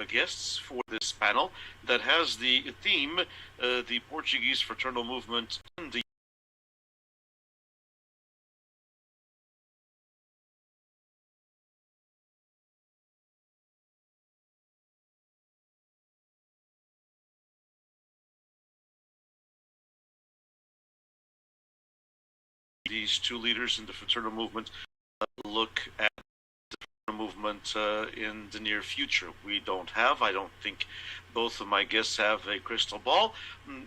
guests for this panel that has the theme, the Portuguese fraternal movement in the these two leaders in the fraternal movement look at the movement in the near future. I don't think both of my guests have a crystal ball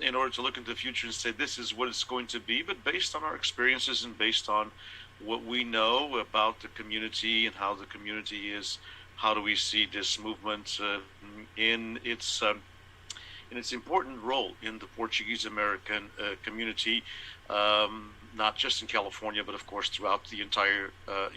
in order to look into the future and say this is what it's going to be, but based on our experiences and based on what we know about the community and how the community is, how do we see this movement in its important role in the Portuguese American community, not just in California, but of course throughout the entire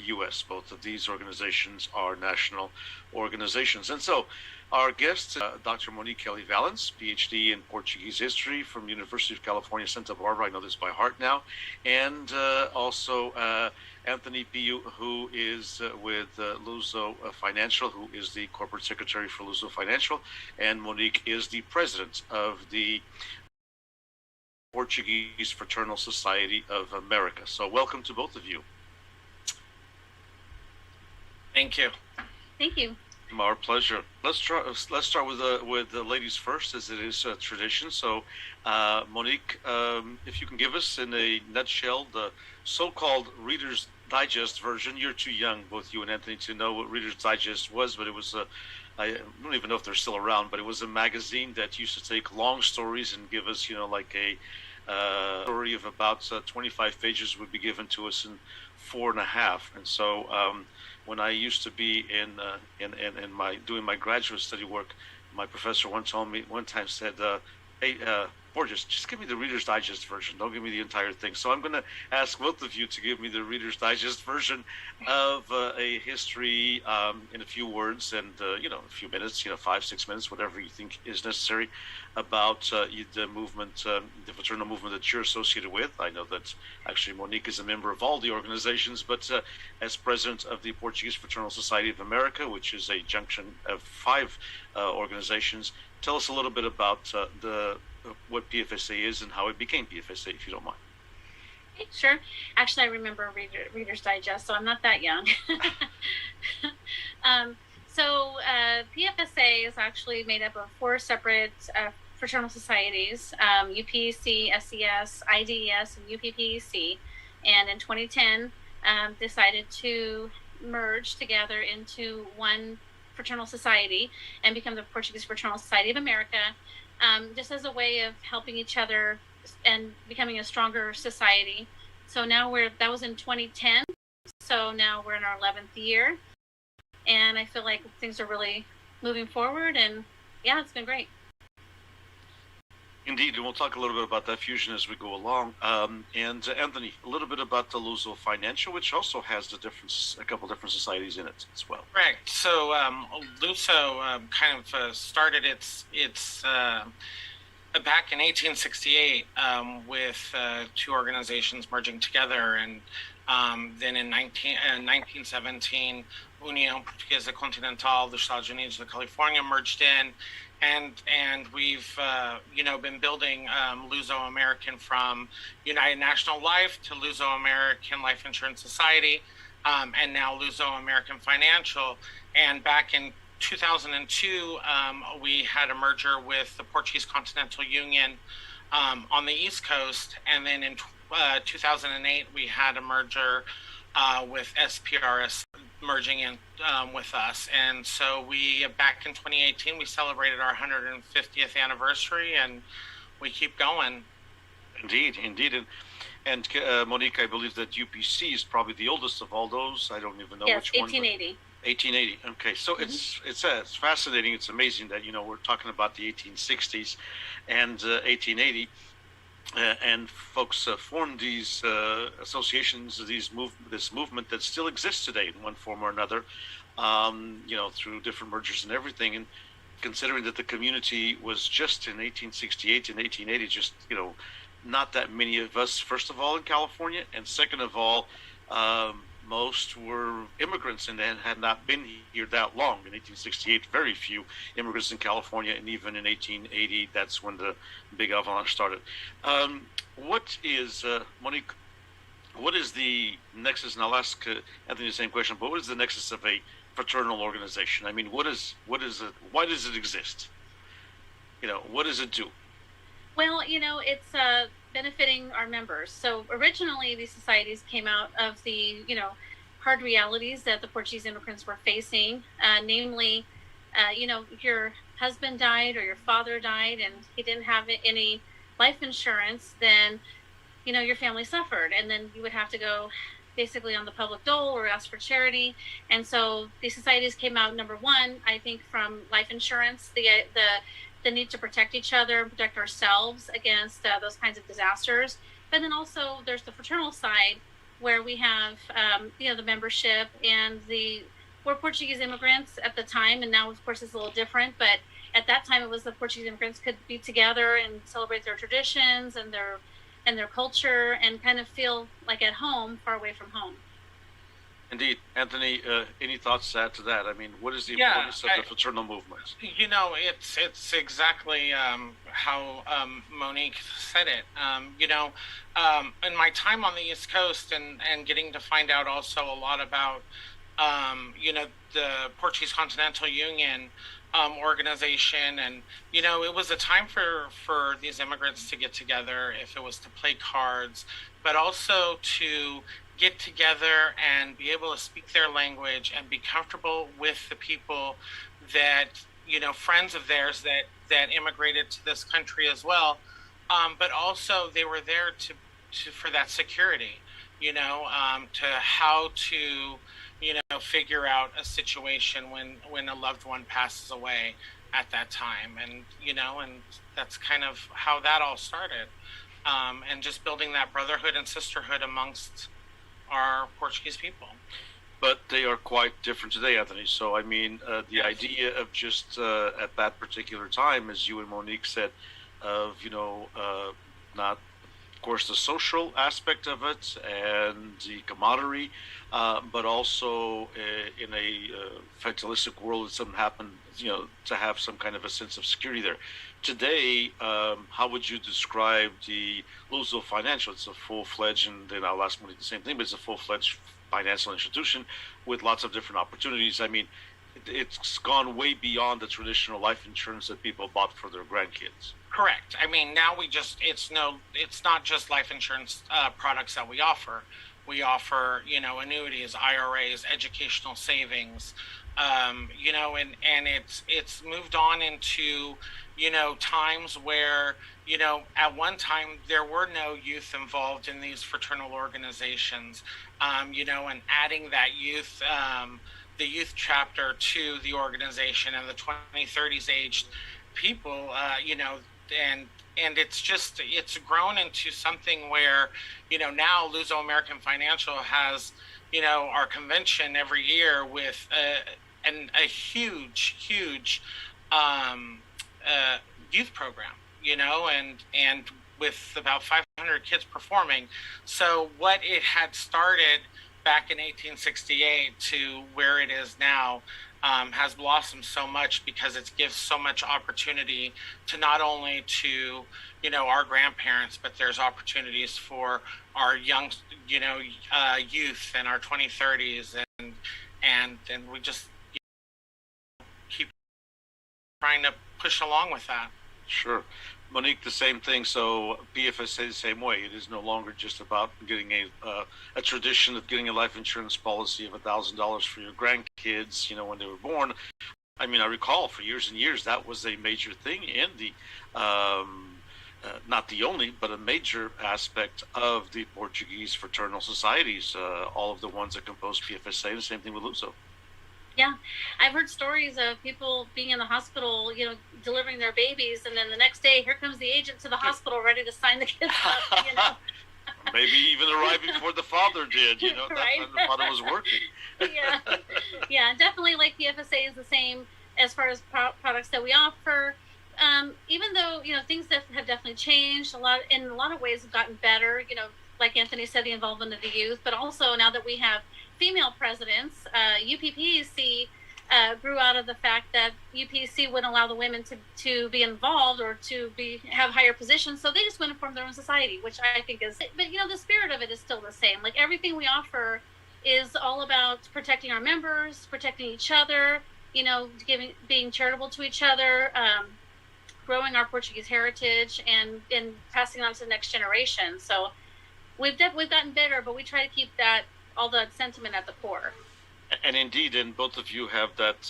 U.S. Both of these organizations are national organizations. And so our guest, Dr. Monique Kelly-Valens, PhD in Portuguese history from the University of California, Santa Barbara. I know this by heart now. And also Anthony Piu, who is with Luso Financial, who is the corporate secretary for Luso Financial. And Monique is the president of the Portuguese Fraternal Society of America. So welcome to both of you. Thank you. Thank you. Our pleasure. Let's start with the ladies first, as it is tradition. So, Monique, if you can give us in a nutshell the so-called Reader's Digest version. You're too young, both you and Anthony, to know what Reader's Digest was, but it was I don't even know if they're still around, but it was a magazine that used to take long stories and give us, like a story of about 25 pages would be given to us in 4.5. And so when I used to be in my doing my graduate study work, my professor one time said, "Hey, Borges, just give me the Reader's Digest version. Don't give me the entire thing." So I'm going to ask both of you to give me the Reader's Digest version of a history in a few words and, a few minutes, 5-6 minutes, whatever you think is necessary about the movement, the fraternal movement that you're associated with. I know that actually Monique is a member of all the organizations, but as president of the Portuguese Fraternal Society of America, which is a junction of 5 organizations, tell us a little bit about what PFSA is and how it became PFSA, if you don't mind. Sure. Actually, I remember Reader's Digest, so I'm not that young. PFSA is actually made up of 4 separate fraternal societies, UPC, SES, IDES, and UPPEC. And in 2010, decided to merge together into one fraternal society and become the Portuguese Fraternal Society of America, just as a way of helping each other and becoming a stronger society. So now that was in 2010, so now we're in our 11th year, and I feel like things are really moving forward, and yeah, it's been great. Indeed, and we'll talk a little bit about that fusion as we go along. And Anthony, a little bit about the Luso Financial, which also has a couple different societies in it as well. Correct. So Luso kind of started its back in 1868 with 2 organizations merging together, and then in 1917, União Portuguesa Continental dos Estados Unidos de California merged in. And we've been building Luso American from United National Life to Luso American Life Insurance Society, and now Luso American Financial. And back in 2002, we had a merger with the Portuguese Continental Union on the East Coast, and then in 2008 we had a merger with SPRS merging in with us. And so back in 2018, we celebrated our 150th anniversary, and we keep going. Indeed. And Monique, I believe that UPC is probably the oldest of all those. I don't even know which one. 1880. 1880. Okay, so it's fascinating. It's amazing that we're talking about the 1860s and 1880. And folks formed these associations, this movement that still exists today in one form or another, through different mergers and everything. And considering that the community was just in 1868 and 1880, just not that many of us, first of all, in California, and second of all, most were immigrants and had not been here that long. In 1868, very few immigrants in California, and even in 1880, that's when the big avalanche started. What is, Monique, what is the nexus, and I'll ask Anthony the same question, but what is the nexus of a fraternal organization? I mean, what is it? Why does it exist? What does it do? Well, it's benefiting our members. So originally, these societies came out of the, hard realities that the Portuguese immigrants were facing, namely, your husband died or your father died and he didn't have any life insurance, then, your family suffered. And then you would have to go basically on the public dole or ask for charity. And so these societies came out, number one, I think, from life insurance, the need to protect each other, protect ourselves against those kinds of disasters. But then also there's the fraternal side where we have, the membership, and we're Portuguese immigrants at the time, and now of course it's a little different, but at that time it was the Portuguese immigrants could be together and celebrate their traditions and their culture and kind of feel like at home, far away from home. Indeed. Anthony, any thoughts to add to that? I mean, what is the importance of the fraternal movement? It's exactly how Monique said it. In my time on the East Coast and getting to find out also a lot about, the Portuguese Continental Union organization, and it was a time for these immigrants to get together, if it was to play cards, but also to get together and be able to speak their language and be comfortable with the people that, friends of theirs that immigrated to this country as well. But also they were there to for that security, to how to, figure out a situation when a loved one passes away at that time. And, and that's kind of how that all started. And just building that brotherhood and sisterhood amongst our Portuguese people. But they are quite different today, Anthony. So, I mean, the idea of just at that particular time, as you and Monique said, of, not, of course, the social aspect of it and the camaraderie, but also in a fatalistic world, if something happened, to have some kind of a sense of security there. Today, how would you describe the Luso Financial? It's a full-fledged, and then I'll ask Monique the same thing, but it's a full-fledged financial institution with lots of different opportunities. I mean, it's gone way beyond the traditional life insurance that people bought for their grandkids. Correct. I mean, now it's not just life insurance products that we offer. We offer, annuities, IRAs, educational savings, and it's moved on into, times where, at one time there were no youth involved in these fraternal organizations, and adding that youth, the youth chapter to the organization and the 20-30s aged people, and it's grown into something where, now Luso American Financial has, our convention every year with a huge youth program, and with about 500 kids performing. So what it had started back in 1868 to where it is now has blossomed so much, because it gives so much opportunity to not only to, our grandparents, but there's opportunities for our young, youth and our 20-30s, and we just keep trying to push along with that. Sure. Monique, the same thing. So PFSA the same way. It is no longer just about getting a tradition of getting a life insurance policy of $1,000 for your grandkids, when they were born. I mean, I recall for years and years that was a major thing in the, not the only, but a major aspect of the Portuguese fraternal societies. All of the ones that compose PFSA. The same thing with Luso. Yeah, I've heard stories of people being in the hospital, delivering their babies, and then the next day, here comes the agent to the hospital ready to sign the kids up, Maybe even arrive before the father did, Right? That's when the father was working. Yeah, definitely. Like the FSA is the same as far as products that we offer. Even though, things that have definitely changed in a lot of ways have gotten better, like Anthony said, the involvement of the youth, but also now that we have female presidents. UPPEC grew out of the fact that UPC wouldn't allow the women to be involved or to have higher positions, so they just went and formed their own society, which I think is, but the spirit of it is still the same. Like, everything we offer is all about protecting our members, protecting each other, being charitable to each other, growing our Portuguese heritage, and passing on to the next generation. So we've gotten better, but we try to keep all the sentiment at the core. And indeed, and both of you have that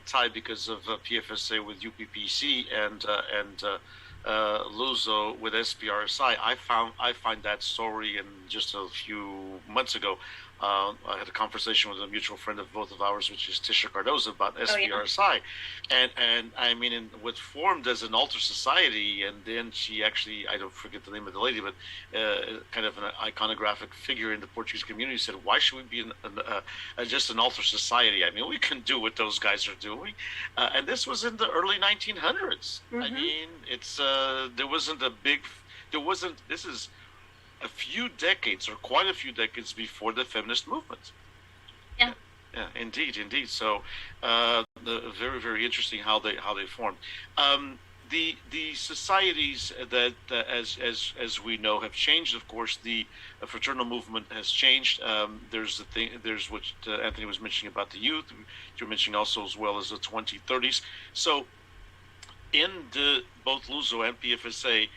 tie because of PFSA with UPPC and Luso with SPRSI. I find that story, and just a few months ago, I had a conversation with a mutual friend of both of ours, which is Tisha Cardoza, about SPRSI. And I mean, what formed as an altar society, and then she actually, I don't forget the name of the lady, but kind of an iconographic figure in the Portuguese community, said, why should we be just an altar society? I mean, we can do what those guys are doing. And this was in the early 1900s. Mm-hmm. I mean, this is a few decades, or quite a few decades, before the feminist movement. Yeah. Yeah, indeed. So, very, very interesting how they formed. The societies that, as we know, have changed. Of course, the fraternal movement has changed. There's what Anthony was mentioning about the youth. You're mentioning also, as well as the 2030s. So, in both Luso and PFSA,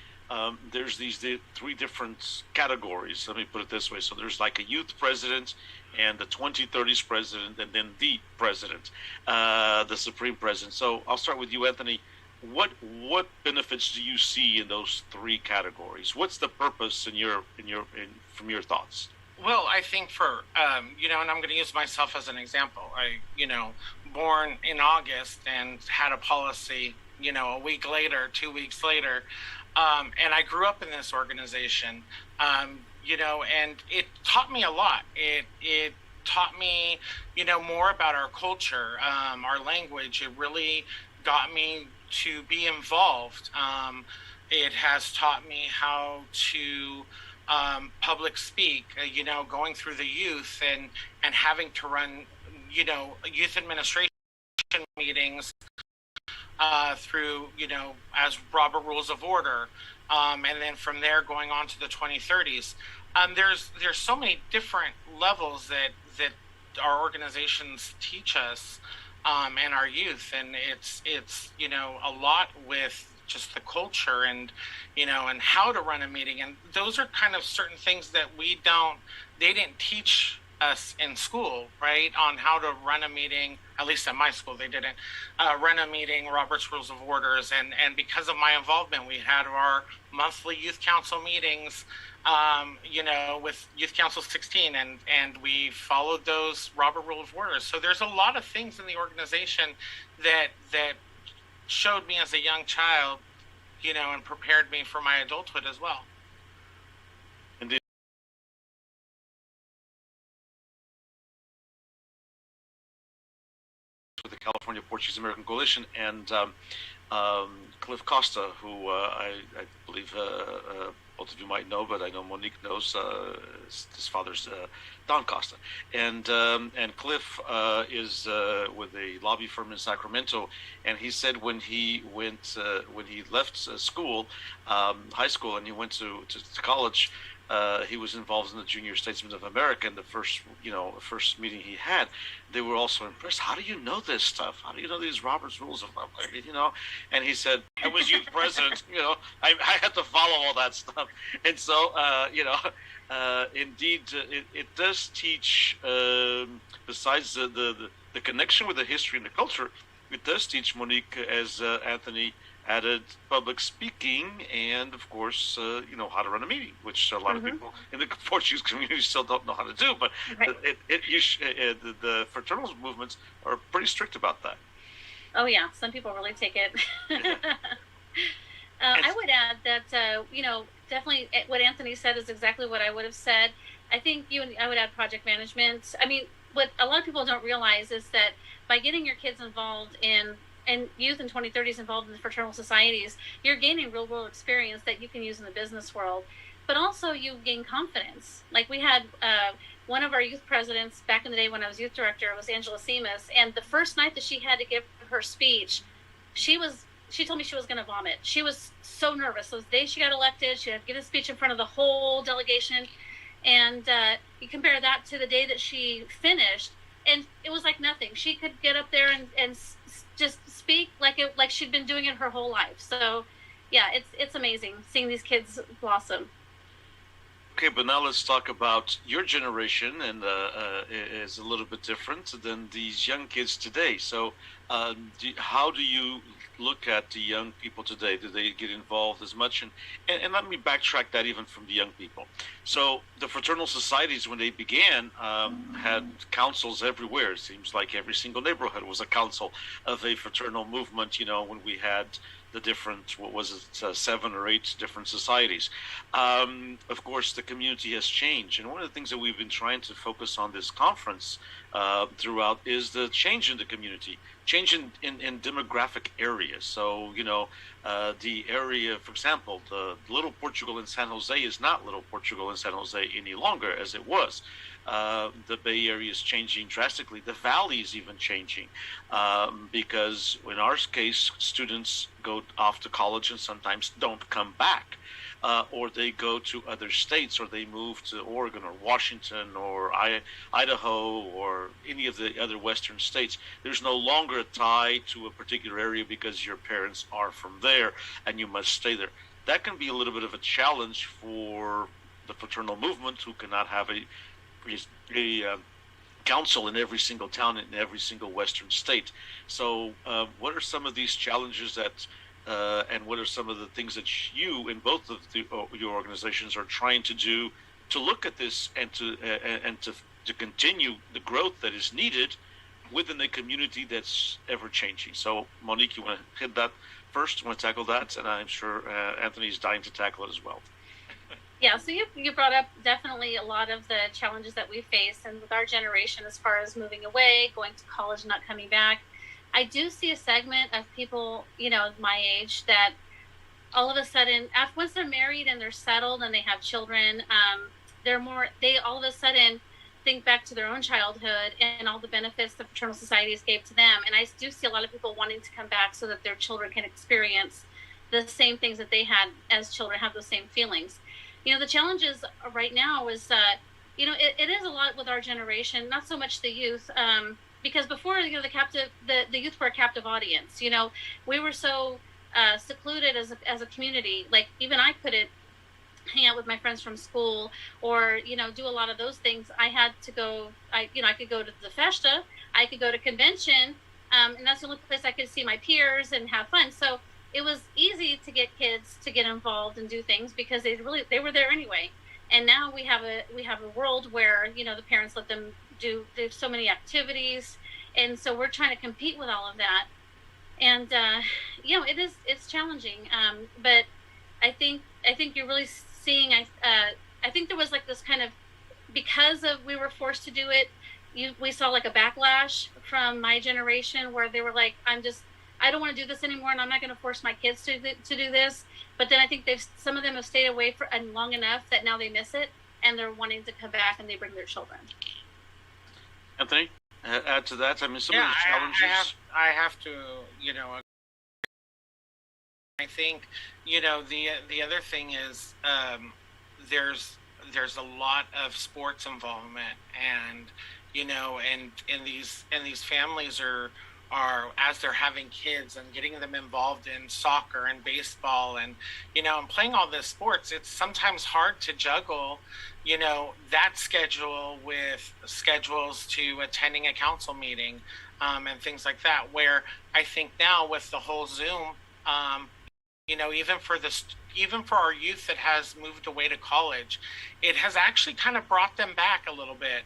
there's these three different categories. Let me put it this way. So there's like a youth president, and the 2030s president, and then the president, the supreme president. So I'll start with you, Anthony. What benefits do you see in those three categories? What's the purpose from your thoughts? Well, I think for and I'm going to use myself as an example. I born in August and had a policy a week later, 2 weeks later. And I grew up in this organization, and it taught me a lot. It taught me, more about our culture, our language. It really got me to be involved. It has taught me how to public speak, going through the youth and having to run, youth administration meetings, through, as Robert Rules of Order, and then from there going on to the 2030s. There's so many different levels that our organizations teach us, and our youth, and it's a lot with just the culture and and how to run a meeting, and those are kind of certain things that they didn't teach us in school, right, on how to run a meeting. At least at my school, they didn't run a meeting, Robert's Rules of Orders, and because of my involvement, we had our monthly youth council meetings, with Youth Council 16, and we followed those Robert Rule of Orders. So there's a lot of things in the organization that showed me as a young child, and prepared me for my adulthood as well. With the California Portuguese American Coalition, and Cliff Costa, who I believe both of you might know, but I know Monique knows. His father's Don Costa, and Cliff is with a lobby firm in Sacramento, and he said when he left school, high school, and he went to college. He was involved in the Junior Statesmen of America, and the first meeting he had, they were also impressed. How do you know this stuff? How do you know these Robert's Rules of And he said, I was youth president. I had to follow all that stuff. And so, indeed, it does teach. Besides the connection with the history and the culture, it does teach, Monique, as Anthony added, public speaking, and of course, how to run a meeting, which a lot of people in the Portuguese community still don't know how to do. But right. The fraternal movements are pretty strict about that. Oh yeah, some people really take it. I would add that definitely what Anthony said is exactly what I would have said. I think I would add project management. I mean, what a lot of people don't realize is that by getting your kids involved in youth and 2030s involved in the fraternal societies, you're gaining real world experience that you can use in the business world. but also you gain confidence. Like we had one of our youth presidents back in the day when I was youth director was Angela Seamus, and the first night that she had to give her speech, she told me she was going to vomit. She was so nervous. So the day she got elected, she had to give a speech in front of the whole delegation, and you compare that to the day that she finished, and it was like nothing. She could get up there and just speak like she'd been doing it her whole life. So yeah, it's amazing seeing these kids blossom. Okay, but now let's talk about your generation, and is a little bit different than these young kids today. So, how do you look at the young people today? Do they get involved as much? And let me backtrack that even from the young people. So, the fraternal societies, when they began, had councils everywhere. It seems like every single neighborhood was a council of a fraternal movement. You know, when we had the different, what was it, 7 or 8 different societies. Of course, the community has changed. And one of the things that we've been trying to focus on this conference throughout is the change in the community, change in demographic areas. So, you know, the area, for example, the Little Portugal in San Jose is not Little Portugal in San Jose any longer as it was. The Bay Area is changing drastically. The Valley is even changing because in our case, students go off to college and sometimes don't come back. Or they go to other states, or they move to Oregon or Washington or Idaho or any of the other Western states. There's no longer a tie to a particular area because your parents are from there and you must stay there. That can be a little bit of a challenge for the fraternal movement, who cannot have a council in every single town in every single Western state. So, what are some of these challenges that, and what are some of the things that you in both of your organizations are trying to do to look at this and to continue the growth that is needed within a community that's ever changing? So, Monique, you want to hit that first? You want to tackle that? And I'm sure Anthony's dying to tackle it as well. Yeah, so you brought up definitely a lot of the challenges that we face, and with our generation as far as moving away, going to college, not coming back. I do see a segment of people, you know, my age that all of a sudden, once they're married and they're settled and they have children, they all of a sudden think back to their own childhood and all the benefits the fraternal societies gave to them. And I do see a lot of people wanting to come back so that their children can experience the same things that they had as children, have those same feelings. You know, the challenges right now is, you know, it is a lot with our generation, not so much the youth, because before, you know, the youth were a captive audience. You know, we were so secluded as a community. Like, even I couldn't hang out with my friends from school or, you know, do a lot of those things. I had to go, I could go to the festa, I could go to convention, and that's the only place I could see my peers and have fun. So it was easy to get kids to get involved and do things because they were there anyway. And now we have a world where, you know, the parents let them there's so many activities, and so we're trying to compete with all of that. And you know, it's challenging. But I think you're really seeing. I think there was like this kind of, because of we were forced to do it. We saw like a backlash from my generation where they were like, I don't want to do this anymore, and I'm not going to force my kids to do this. But then I think some of them have stayed away for long enough that now they miss it, and they're wanting to come back, and they bring their children. Anthony, add to that. I mean, some of the challenges. I have to, you know, I think, you know, the other thing is there's a lot of sports involvement, and, you know, and these families are as they're having kids and getting them involved in soccer and baseball and, you know, and playing all this sports, it's sometimes hard to juggle, you know, that schedule with schedules to attending a council meeting, and things like that, where I think now with the whole Zoom, you know, even for our youth that has moved away to college, it has actually kind of brought them back a little bit.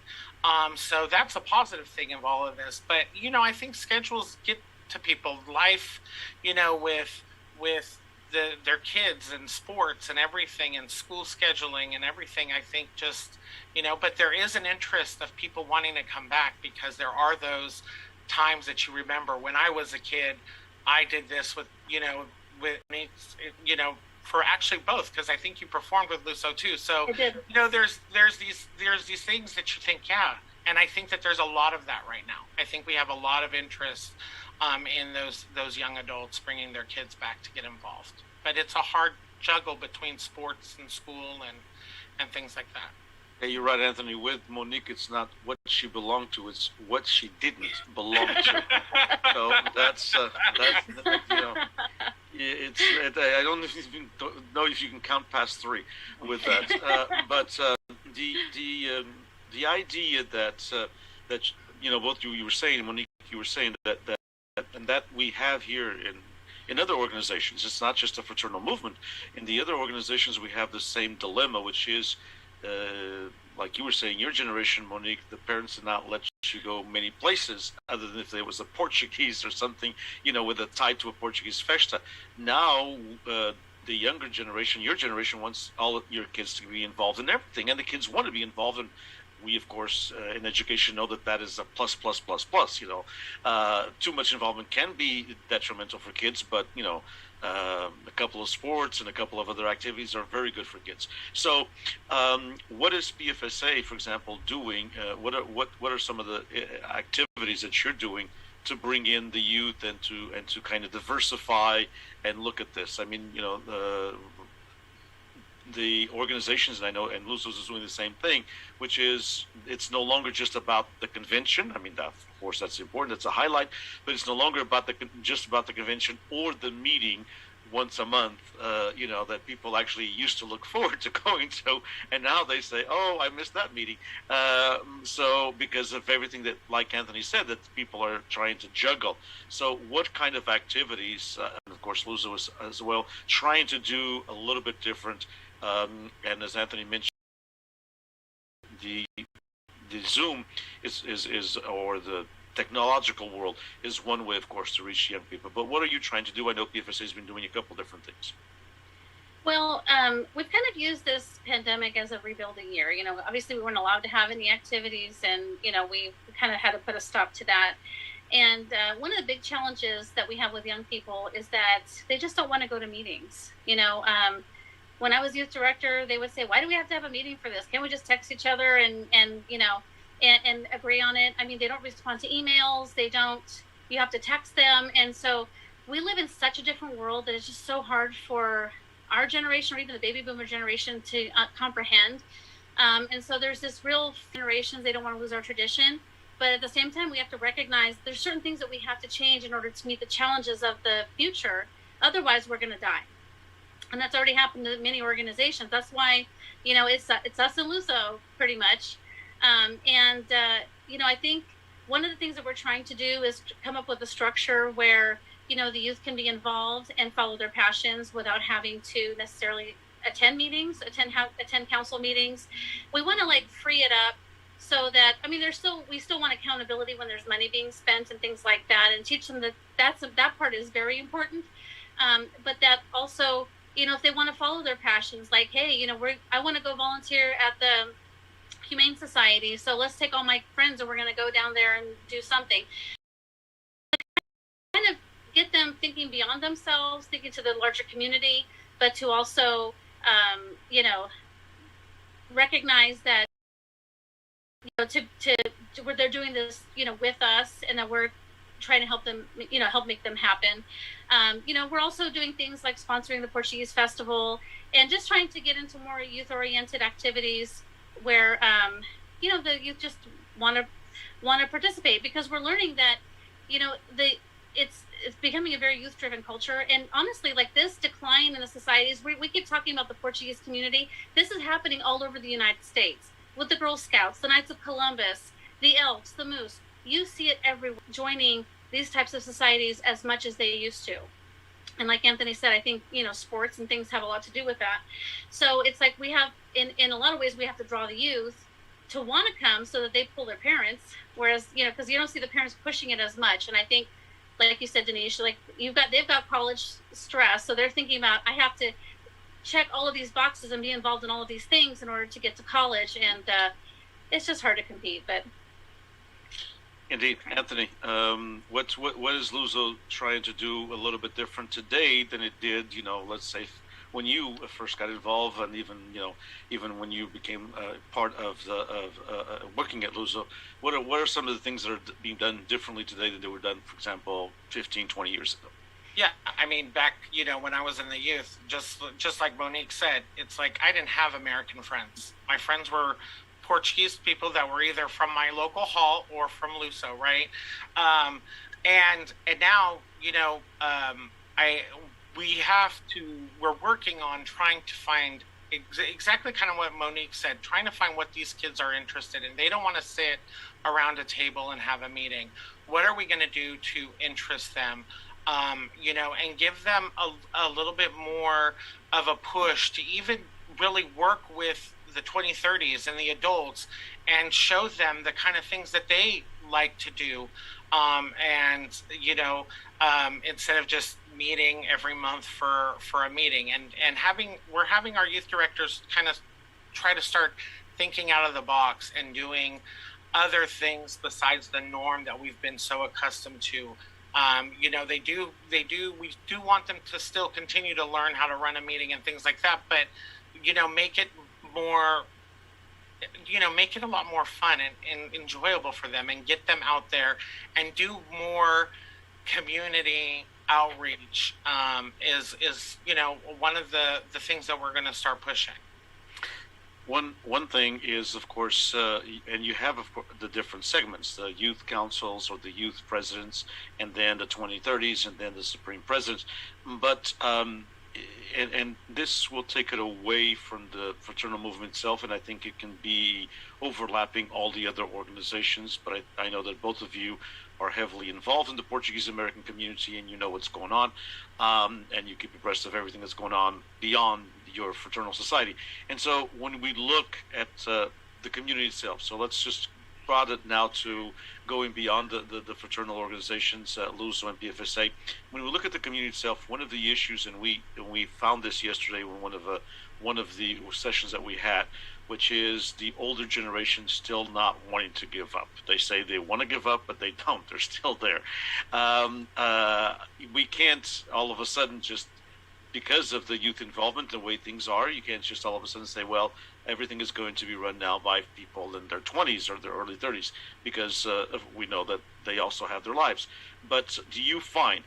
So that's a positive thing of all of this. But, you know, I think schedules get to people. Life, you know, with their kids and sports and everything and school scheduling and everything, I think just, you know, but there is an interest of people wanting to come back because there are those times that you remember when I was a kid, I did this with, you know, for actually both, because I think you performed with Luso too. So I did. there's these things that you think, yeah, and I think that there's a lot of that right now. I think we have a lot of interest in those young adults bringing their kids back to get involved. But it's a hard juggle between sports and school and things like that. Yeah, you're right, Anthony. With Monique, it's not what she belonged to; it's what she didn't belong to. So that's I don't even know if you can count past three with that. But the idea that both you were saying, Monique, you were saying that and that we have here in other organizations. It's not just a fraternal movement. In the other organizations, we have the same dilemma, which is. Like you were saying, your generation, Monique, the parents did not let you go many places other than if there was a Portuguese or something, with a tie to a Portuguese festa. Now, the younger generation, your generation, wants all of your kids to be involved in everything, and the kids want to be involved. And we, of course, in education, know that is a plus, plus, plus, plus. Too much involvement can be detrimental for kids, but a couple of sports and a couple of other activities are very good for kids. So, what is PFSA, for example, doing? What are some of the activities that you're doing to bring in the youth and to kind of diversify and look at this? I mean, the organizations, and I know, and Luzos is doing the same thing, which is it's no longer just about the convention. I mean, of course, that's important. That's a highlight, but it's no longer about just about the convention or the meeting once a month. That people actually used to look forward to going to, and now they say, "Oh, I missed that meeting." So because of everything that, like Anthony said, that people are trying to juggle. So, what kind of activities, and of course, Luzo is as well, trying to do a little bit different. And as Anthony mentioned, the Zoom is or the technological world is one way, of course, to reach young people. But what are you trying to do? I know PFSA has been doing a couple different things. Well, we've kind of used this pandemic as a rebuilding year. Obviously we weren't allowed to have any activities, and we kind of had to put a stop to that. And one of the big challenges that we have with young people is that they just don't want to go to meetings. When I was youth director, they would say, "Why do we have to have a meeting for this? Can't we just text each other and agree on it?" I mean, they don't respond to emails. They don't. You have to text them, and so we live in such a different world that it's just so hard for our generation or even the baby boomer generation to comprehend. And so there's this real generations. They don't want to lose our tradition, but at the same time, we have to recognize there's certain things that we have to change in order to meet the challenges of the future. Otherwise, we're going to die. And that's already happened to many organizations. That's why, it's us and Luso pretty much. I think one of the things that we're trying to do is come up with a structure where, the youth can be involved and follow their passions without having to necessarily attend meetings, attend council meetings. We want to free it up so that, we still want accountability when there's money being spent and things like that, and teach them that part is very important. But that also, if they want to follow their passions, like, hey, I want to go volunteer at the Humane Society, so let's take all my friends and we're going to go down there and do something. Kind of get them thinking beyond themselves, thinking to the larger community, but to also, recognize that, where they're doing this, with us, and that we're trying to help them, help make them happen. We're also doing things like sponsoring the Portuguese Festival and just trying to get into more youth-oriented activities where, the youth just want to participate, because we're learning that, it's becoming a very youth-driven culture. And honestly, this decline in the societies, we keep talking about the Portuguese community. This is happening all over the United States with the Girl Scouts, the Knights of Columbus, the Elks, the Moose. You see it everywhere, joining these types of societies as much as they used to. And like Anthony said, I think, sports and things have a lot to do with that. So it's like we have, in a lot of ways, we have to draw the youth to want to come so that they pull their parents. Whereas, because you don't see the parents pushing it as much. And I think, like you said, Denise, they've got college stress. So they're thinking about, I have to check all of these boxes and be involved in all of these things in order to get to college. And it's just hard to compete, but. Indeed, Anthony. What is Luso trying to do a little bit different today than it did, let's say when you first got involved, and even when you became part of the of working at Luso, what are some of the things that are being done differently today than they were done, for example, 15, 20 years ago? Yeah, I mean, back, when I was in the youth, just like Monique said, it's like I didn't have American friends. My friends were Portuguese people that were either from my local hall or from Luso, right? And now, I we're working on trying to find exactly kind of what Monique said, trying to find what these kids are interested in. They don't want to sit around a table and have a meeting. What are we going to do to interest them? And give them a little bit more of a push to even really work with the 2030s and the adults and show them the kind of things that they like to do. Instead of just meeting every month for a meeting, and we're having our youth directors kind of try to start thinking out of the box and doing other things besides the norm that we've been so accustomed to. We do want them to still continue to learn how to run a meeting and things like that, but, make it more, make it a lot more fun and enjoyable for them, and get them out there and do more community outreach, is one of the things that we're going to start pushing. One thing is, of course, and you have, of course, the different segments: the youth councils or the youth presidents, and then the 2030s, and then the supreme presidents. But and this will take it away from the fraternal movement itself, and I think it can be overlapping all the other organizations. But I know that both of you are heavily involved in the Portuguese American community, and you know what's going on, and you keep abreast of everything that's going on beyond your fraternal society. And so when we look at the community itself, so let's just brought it now to going beyond the fraternal organizations, LUSO and PFSA. When we look at the community itself, one of the issues, and we found this yesterday in one of the sessions that we had, which is the older generation still not wanting to give up. They say they want to give up, but they don't. They're still there. We can't all of a sudden just, because of the youth involvement, the way things are, you can't just all of a sudden say, well, everything is going to be run now by people in their 20s or their early 30s, because we know that they also have their lives. But do you find,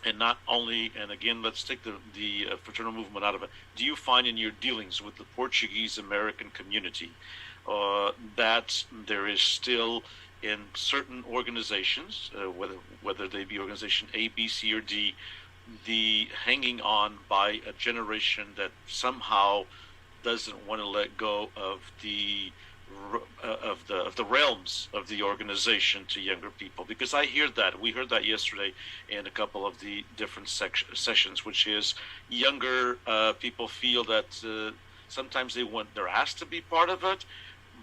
and not only, and again, let's take the fraternal movement out of it, do you find in your dealings with the Portuguese American community that there is still in certain organizations, whether they be organization A, B, C, or D, the hanging on by a generation that somehow doesn't want to let go of the realms of the organization to younger people? Because I hear that. We heard that yesterday in a couple of the different sessions, which is younger people feel that sometimes they want their ass to be part of it,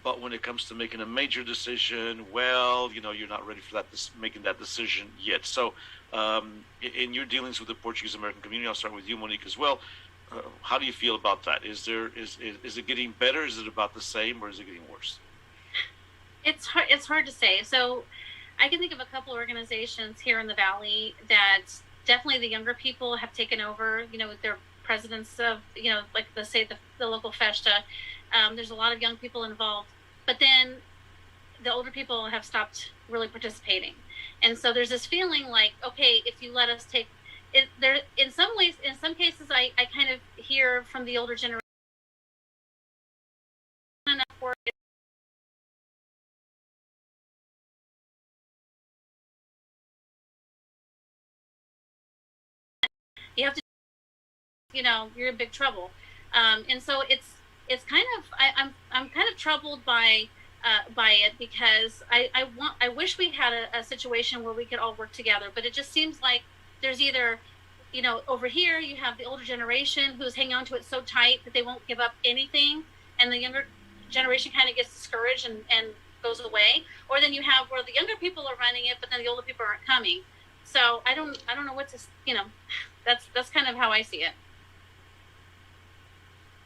but when it comes to making a major decision, well, you're not ready for that, making that decision yet. So in your dealings with the Portuguese American community, I'll start with you, Monique, as well. How do you feel about that? Is it getting better? Is it about the same, or is it getting worse? It's hard to say. So I can think of a couple organizations here in the Valley that definitely the younger people have taken over, their presidents of, like let's say the local festa. There's a lot of young people involved, but then the older people have stopped really participating. And so there's this feeling like, okay, if you let us take it there, in some ways, in some cases, I kind of hear from the older generation enough work. You have to, you're in big trouble. And so it's kind of, I'm kind of troubled by it, because I wish we had a situation where we could all work together, but it just seems like there's either, over here you have the older generation who's hanging on to it so tight that they won't give up anything, and the younger generation kind of gets discouraged and goes away, or then you have where the younger people are running it, but then the older people aren't coming. So I don't know what to, that's kind of how I see it.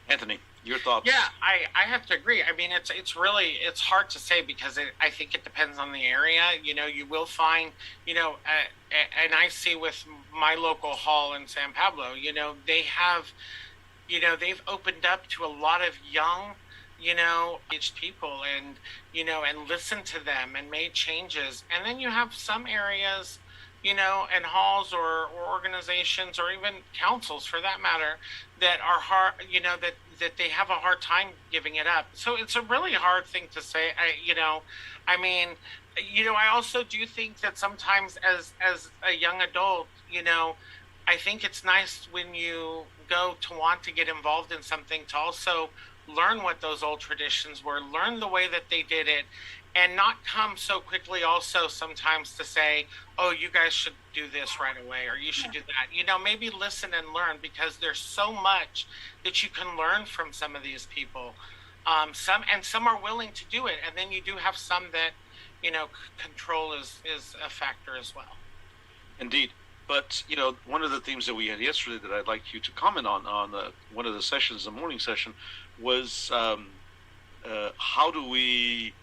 Anthony, your thoughts? Yeah, I have to agree. I mean, it's hard to say, because I think it depends on the area. You will find, and I see with my local hall in San Pablo, they have they've opened up to a lot of young, aged people, and listened to them and made changes. And then you have some areas, and halls or organizations or even councils for that matter that are hard, that they have a hard time giving it up. So it's a really hard thing to say. I mean, I also do think that sometimes as a young adult, I think it's nice when you go to want to get involved in something to also learn what those old traditions were, learn the way that they did it, and not come so quickly also sometimes to say, oh, you guys should do this right away or you should do that. Maybe listen and learn, because there's so much that you can learn from some of these people. Some are willing to do it, and then you do have some that, control is a factor as well. Indeed. But, one of the themes that we had yesterday that I'd like you to comment on one of the sessions, the morning session, was how do we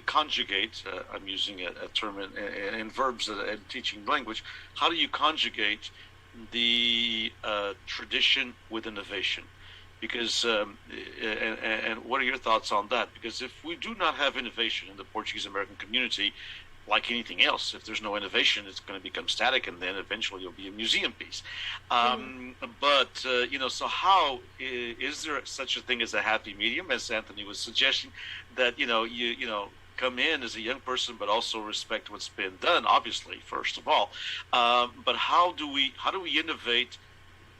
conjugate, I'm using a term in verbs and teaching language, how do you conjugate the tradition with innovation? Because, and what are your thoughts on that? Because if we do not have innovation in the Portuguese American community, like anything else, if there's no innovation, it's going to become static, and then eventually it'll be a museum piece. But so how is there such a thing as a happy medium, as Anthony was suggesting, that you come in as a young person, but also respect what's been done, obviously, first of all. But how do we innovate?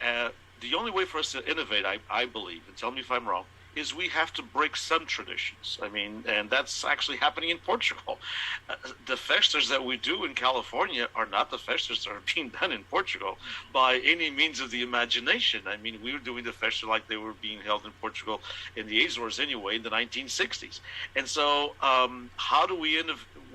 The only way for us to innovate, I believe, and tell me if I'm wrong, is we have to break some traditions. I mean, and that's actually happening in Portugal. The festas that we do in California are not the festas that are being done in Portugal by any means of the imagination. I mean, we were doing the festa like they were being held in Portugal, in the Azores anyway, in the 1960s. And so how do we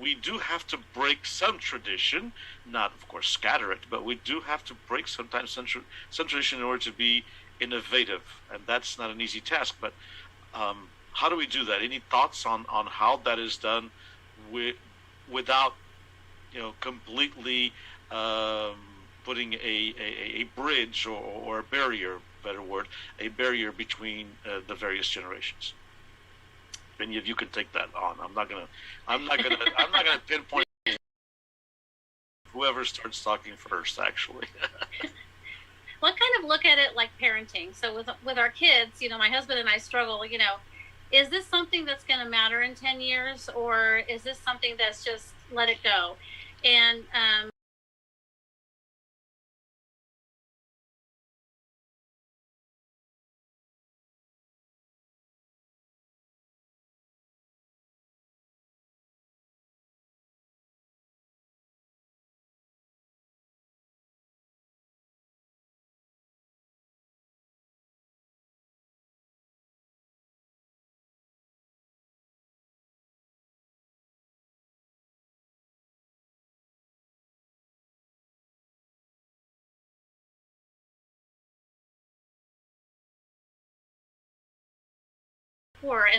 we do have to break some tradition, not, of course, scatter it, but we do have to break sometimes some tradition in order to be innovative, and that's not an easy task. But how do we do that? Any thoughts on how that is done without completely putting a bridge or a barrier, better word, a barrier between the various generations? Any of you can take that on. I'm not gonna pinpoint whoever starts talking first, actually. Well, I kind of look at it like parenting. So with our kids, my husband and I struggle, is this something that's going to matter in 10 years, or is this something that's just let it go? And and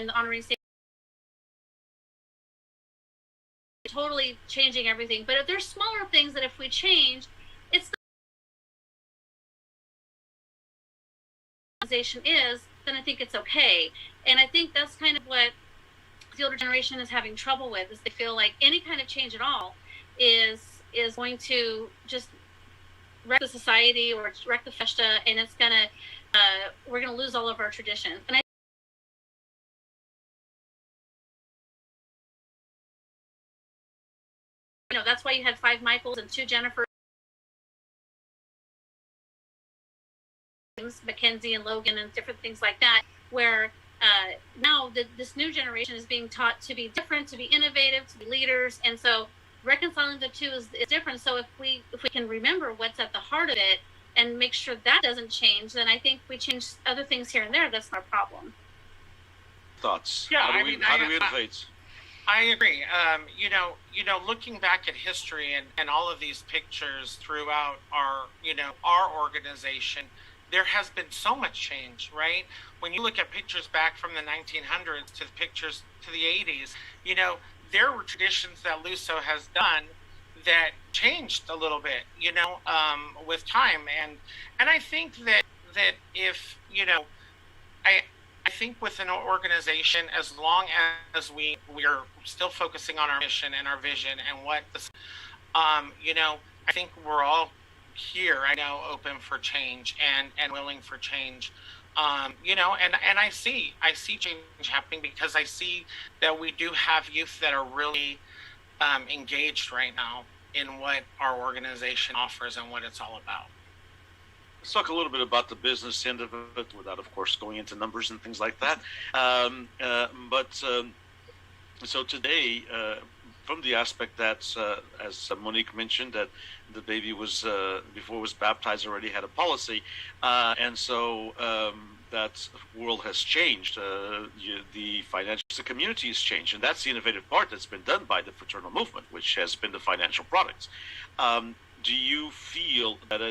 the honoring totally changing everything. But if there's smaller things that if we change, it's the organization is, then I think it's okay. And I think that's kind of what the older generation is having trouble with, is they feel like any kind of change at all is going to just wreck the society or wreck the festa, and it's gonna we're gonna lose all of our traditions. And that's why you had 5 Michaels and 2 Jennifers, Mackenzie and Logan, and different things like that, where now this new generation is being taught to be different, to be innovative, to be leaders. And so reconciling the two is different. So if we can remember what's at the heart of it and make sure that doesn't change, then I think we change other things here and there. That's not a problem. Thoughts? Yeah, how do we innovate? I agree. Looking back at history and all of these pictures throughout our organization, there has been so much change, right? When you look at pictures back from the 1900s to the pictures to the 80s, there were traditions that Luso has done that changed a little bit, with time. And I think that that if, I think with an organization, as long as we're still focusing on our mission and our vision and what the, I think we're all here right now open for change and willing for change. And I see change happening because I see that we do have youth that are really engaged right now in what our organization offers and what it's all about. Let's talk a little bit about the business end of it, without, of course, going into numbers and things like that. So today, from the aspect that, as Monique mentioned, that the baby was before it was baptized already had a policy, and so that world has changed. The community has changed, and that's the innovative part that's been done by the fraternal movement, which has been the financial products. Do you feel that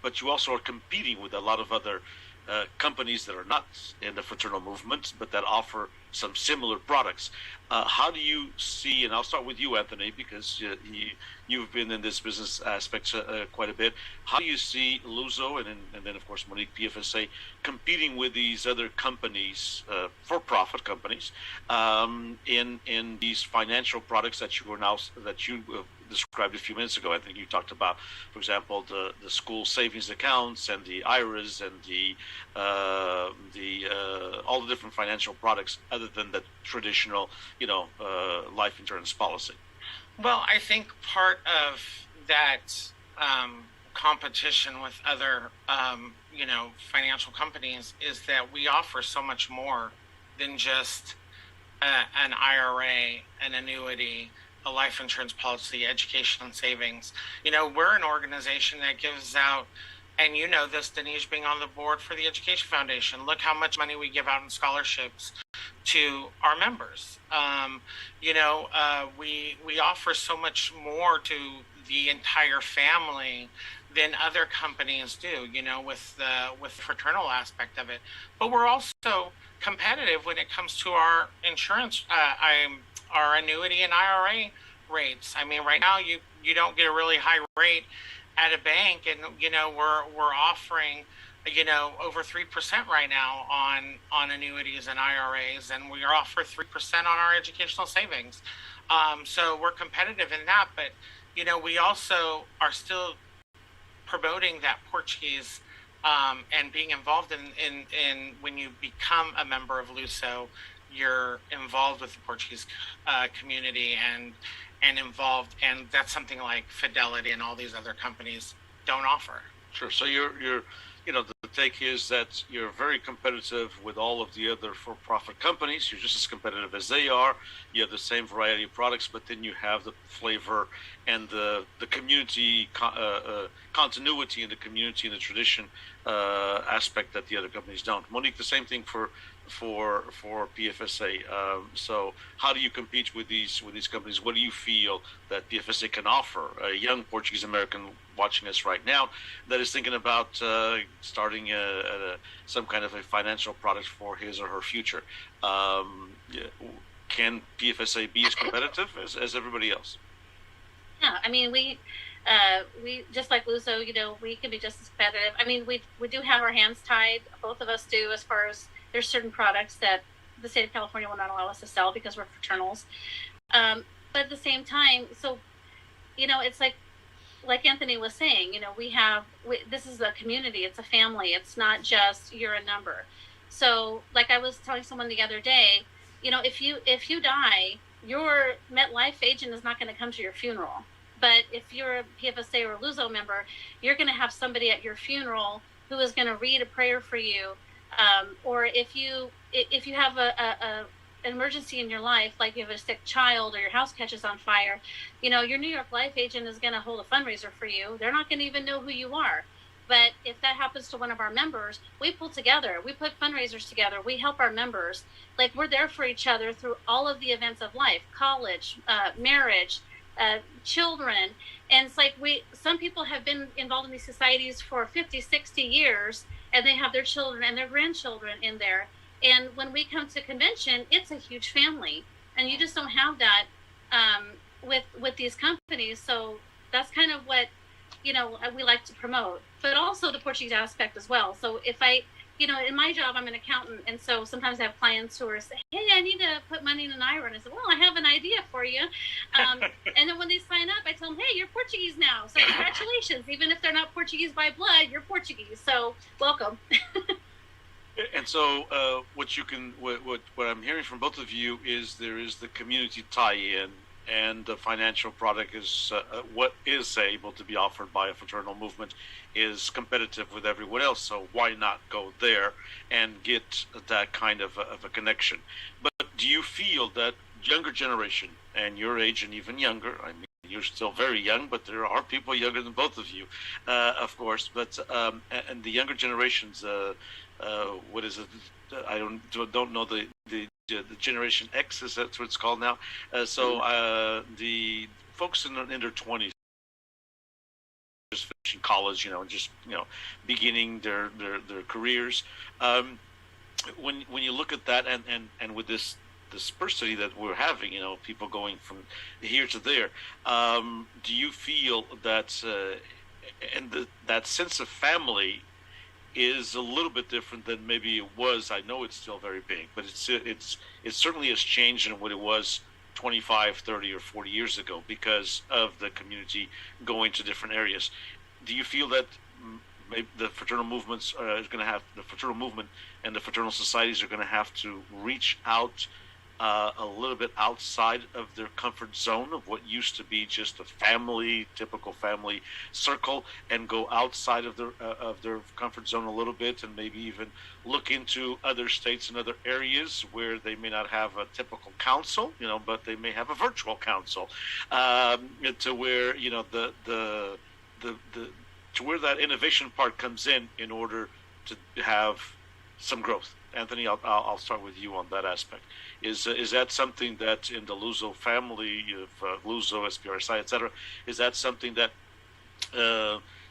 but you also are competing with a lot of other companies that are not in the fraternal movement, but that offer some similar products. How do you see, and I'll start with you, Anthony, because you've been in this business aspect quite a bit. How do you see Luso and then, of course, Monique, PFSA, competing with these other companies, for-profit companies, in these financial products that you described a few minutes ago? I think you talked about, for example, the school savings accounts and the IRAs and all the different financial products other than the traditional, life insurance policy. Well, I think part of that competition with other, financial companies is that we offer so much more than just an IRA, an annuity, a life insurance policy, education and savings. We're an organization that gives out, and this, Denise, being on the board for the Education Foundation. Look how much money we give out in scholarships to our members. We offer so much more to the entire family than other companies do, with the fraternal aspect of it. But we're also competitive when it comes to our insurance, our annuity and IRA rates. I mean, right now you don't get a really high rate at a bank, and we're offering over 3% right now on annuities and IRAs, and we offer 3% on our educational savings. So we're competitive in that, but we also are still promoting that Portuguese and being involved in when you become a member of Luso, you're involved with the Portuguese community and involved, and that's something like Fidelity and all these other companies don't offer. Sure. So you're the take is that you're very competitive with all of the other for-profit companies. You're just as competitive as they are. You have the same variety of products, but then you have the flavor and the community continuity in the community and the tradition aspect that the other companies don't. Monique, the same thing for PFSA. So how do you compete with these companies? What do you feel that PFSA can offer a young Portuguese American watching us right now that is thinking about starting some kind of a financial product for his or her future? Can PFSA be as competitive as everybody else? Yeah, I mean, we just like Luso, we can be just as competitive. I mean, we do have our hands tied. Both of us do, as far as there's certain products that the state of California will not allow us to sell because we're fraternals. But at the same time, so, it's like Anthony was saying, this is a community, it's a family. It's not just you're a number. So like I was telling someone the other day, if you die, your MetLife agent is not going to come to your funeral. But if you're a PFSA or a Luso member, you're going to have somebody at your funeral who is going to read a prayer for you. Or if you have an emergency in your life, like you have a sick child or your house catches on fire, your New York Life agent is going to hold a fundraiser for you. They're not going to even know who you are. But if that happens to one of our members, we pull together. We put fundraisers together. We help our members. Like, we're there for each other through all of the events of life, college, marriage, children. And it's like some people have been involved in these societies for 50, 60 years, and they have their children and their grandchildren in there. And when we come to convention, it's a huge family. And you just don't have that with these companies. So that's kind of what, we like to promote, but also the Portuguese aspect as well. So if I, in my job, I'm an accountant, and so sometimes I have clients who are saying, "Hey, I need to put money in an IRA," and I said, "Well, I have an idea for you." And then when they sign up, I tell them, "Hey, you're Portuguese now, so congratulations! Even if they're not Portuguese by blood, you're Portuguese, so welcome." And so, what I'm hearing from both of you is there is the community tie-in, and the financial product is what is able to be offered by a fraternal movement is competitive with everyone else. So why not go there and get that kind of a connection? But do you feel that younger generation and your age and even younger? I mean, you're still very young, but there are people younger than both of you, of course. But and the younger generations, what is it? I don't know the Generation X, is that what it's called now? The folks in their 20s, just finishing college, and just beginning their careers. When you look at that, and with this dispersity that we're having, people going from here to there, do you feel that that sense of family is a little bit different than maybe it was? I know it's still very big, but it certainly has changed in what it was 25, 30, or 40 years ago because of the community going to different areas. Do you feel that maybe the fraternal movements is going to have the fraternal movement and the fraternal societies are going to have to reach out a little bit outside of their comfort zone of what used to be just a typical family circle, and go outside of their comfort zone a little bit, and maybe even look into other states and other areas where they may not have a typical council, but they may have a virtual council, to where to where that innovation part comes in order to have some growth. Anthony, I'll start with you on that aspect. Is that something that in the Luso family of Luso, SPRSI, etc., is that something that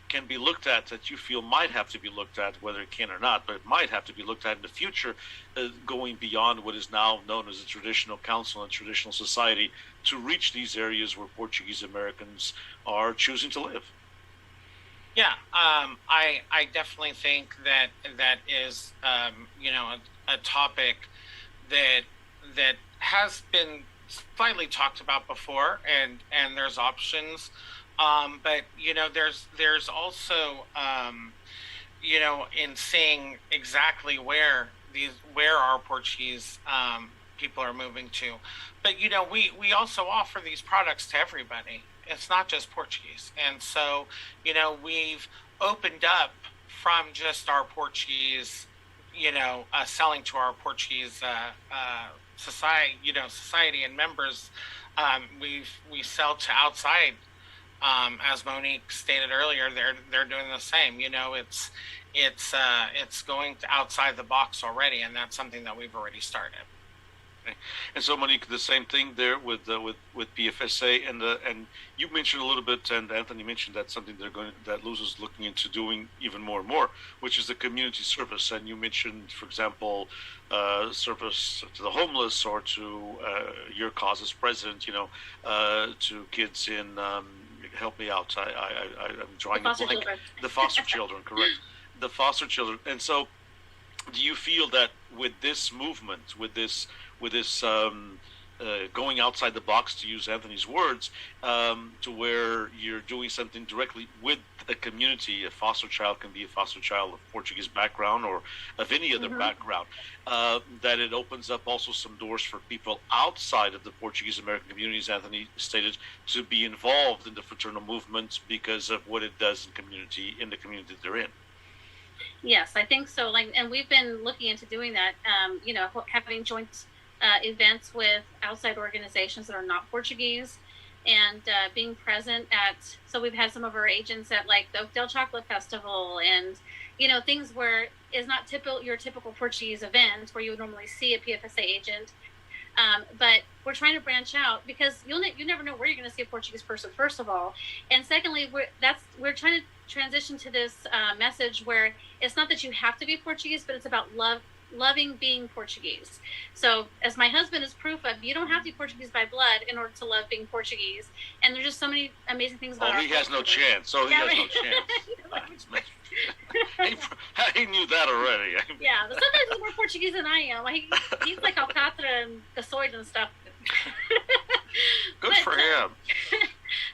can be looked at, that you feel might have to be looked at, whether it can or not, but it might have to be looked at in the future, going beyond what is now known as a traditional council and traditional society, to reach these areas where Portuguese Americans are choosing to live? Yeah, I definitely think that is a topic that has been slightly talked about before, and there's options, but there's also in seeing exactly where our Portuguese people are moving to, but we also offer these products to everybody. It's not just Portuguese. And so, we've opened up from just our Portuguese, selling to our Portuguese society and members. We sell to outside. As Monique stated earlier, they're doing the same. It's going to outside the box already, and that's something that we've already started. And so, Monique, the same thing there with PFSA, and you mentioned a little bit, and Anthony mentioned that something that Luso's looking into doing even more and more, which is the community service. And you mentioned, for example, service to the homeless, or to your cause as president, to kids in help me out. I'm drawing a blank. The foster children, correct? The foster children. And so, do you feel that with this movement, with this going outside the box, to use Anthony's words, to where you're doing something directly with a community? A foster child can be a foster child of Portuguese background or of any other background, that it opens up also some doors for people outside of the Portuguese American communities, Anthony stated, to be involved in the fraternal movement because of what it does in the community they're in. Yes, I think so. And we've been looking into doing that. Having joint events with outside organizations that are not Portuguese, and being present at. So we've had some of our agents at the Oakdale Chocolate Festival, and things where is not your typical Portuguese event where you would normally see a PFSA agent. But we're trying to branch out, because you never know where you're going to see a Portuguese person, first of all, and secondly, we're trying to transition to this message where it's not that you have to be Portuguese, but it's about loving being Portuguese. So, as my husband is proof of, you don't have to be Portuguese by blood in order to love being Portuguese. And there's just so many amazing things about. Oh, he has no chance. Oh, he has no chance. He knew that already. Yeah, but sometimes he's more Portuguese than I am. He's like Alcatra and Gasoid and stuff. Good for him.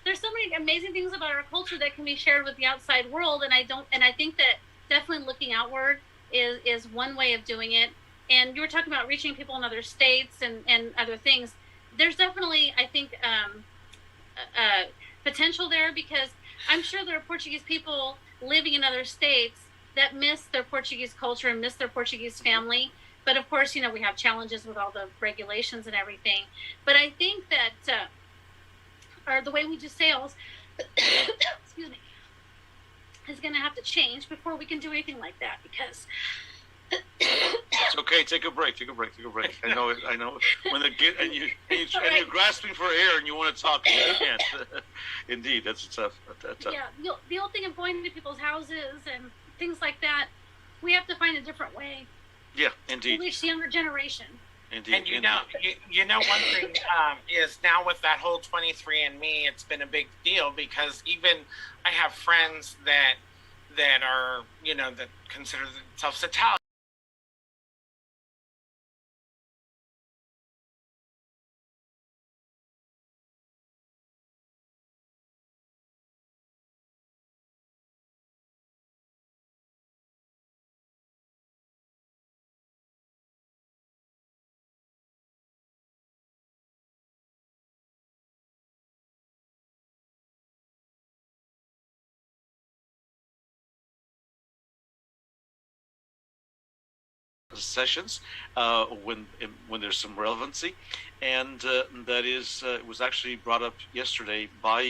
There's so many amazing things about our culture that can be shared with the outside world, and I think that definitely looking outward is one way of doing it. And you were talking about reaching people in other states and other things. There's definitely, I think, potential there, because I'm sure there are Portuguese people living in other states that miss their Portuguese culture and miss their Portuguese family. But of course, we have challenges with all the regulations and everything. But I think that or the way we do sales, excuse me, is going to have to change before we can do anything like that, because it's okay. Take a break. I know. When you're grasping for air and you want to talk, you can't. Indeed, that's tough. Yeah, the old thing of going to people's houses and things like that, we have to find a different way. Yeah, indeed. To reach the younger generation. Indeed. And you know, one thing is now with that whole 23andMe, it's been a big deal, because even I have friends that are, that consider themselves Italian. Sessions when there's some relevancy, and that is it was actually brought up yesterday by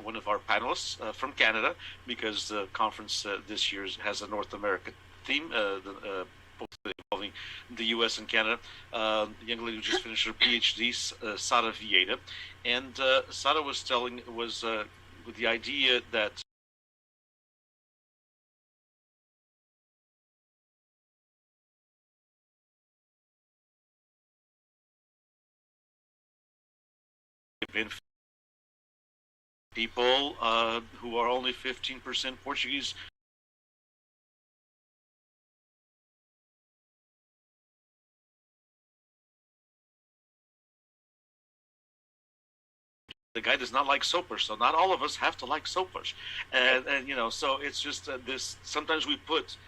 one of our panelists from Canada, because the conference this year has a North American theme, involving the U.S. and Canada. The young lady who just finished her PhD, Sara Vieira, and Sara was with the idea that people who are only 15% Portuguese. The guy does not like soapers, so not all of us have to like soapers, and so it's just this. Sometimes we put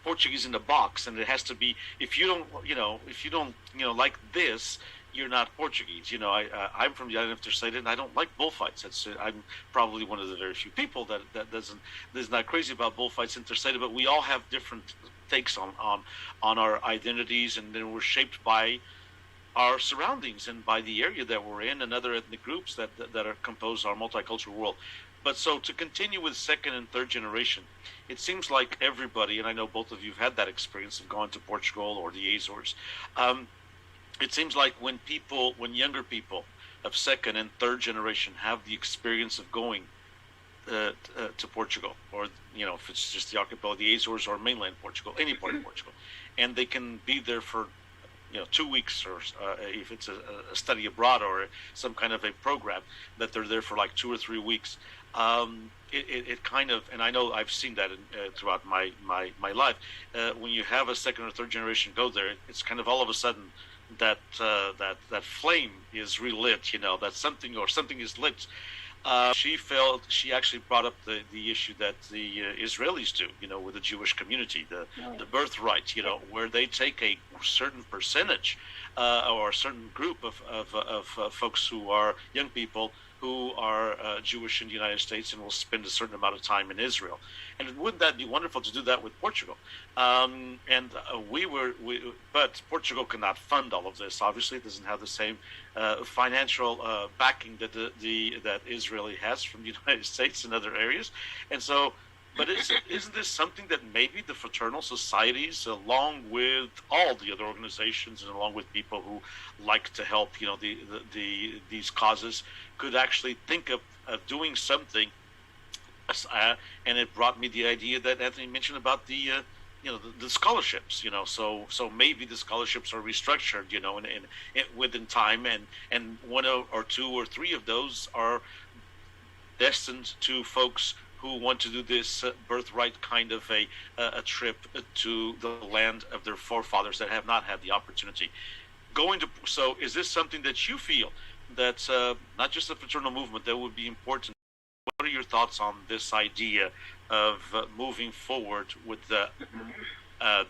Portuguese in the box, and it has to be, if you don't like this, you're not Portuguese. I'm from the island of Terceira, and I don't like bullfights. I'm probably one of the very few people that is not crazy about bullfights in Terceira, but we all have different takes on our identities, and then we're shaped by our surroundings and by the area that we're in and other ethnic groups that are compose our multicultural world. But so to continue with second and third generation, it seems like everybody, and I know both of you have had that experience of going to Portugal or the Azores. It seems like when younger people of second and third generation have the experience of going to Portugal, or if it's just the archipelago, the Azores, or mainland Portugal, any part of Portugal, and they can be there for 2 weeks, or if it's a study abroad or some kind of a program, that they're there for like 2 or 3 weeks. It kind of, and I know I've seen that throughout my life, when you have a second or third generation go there, it's kind of all of a sudden that flame is relit, that something is lit. She actually brought up the issue that the Israelis do, with the Jewish community, the birthright, where they take a certain percentage or a certain group of folks who are young people who are Jewish in the United States and will spend a certain amount of time in Israel. And wouldn't that be wonderful to do that with Portugal? But Portugal cannot fund all of this. Obviously, it doesn't have the same financial backing that Israel has from the United States and other areas. And so, but isn't this something that maybe the fraternal societies, along with all the other organizations and along with people who like to help, these causes, could actually think of doing something? And it brought me the idea that Anthony mentioned about the the scholarships, so maybe the scholarships are restructured, within time, and one or two or three of those are destined to folks who want to do this birthright kind of a trip to the land of their forefathers that have not had the opportunity. So is this something that you feel that not just the fraternal movement that would be important? What are your thoughts on this idea of moving forward with the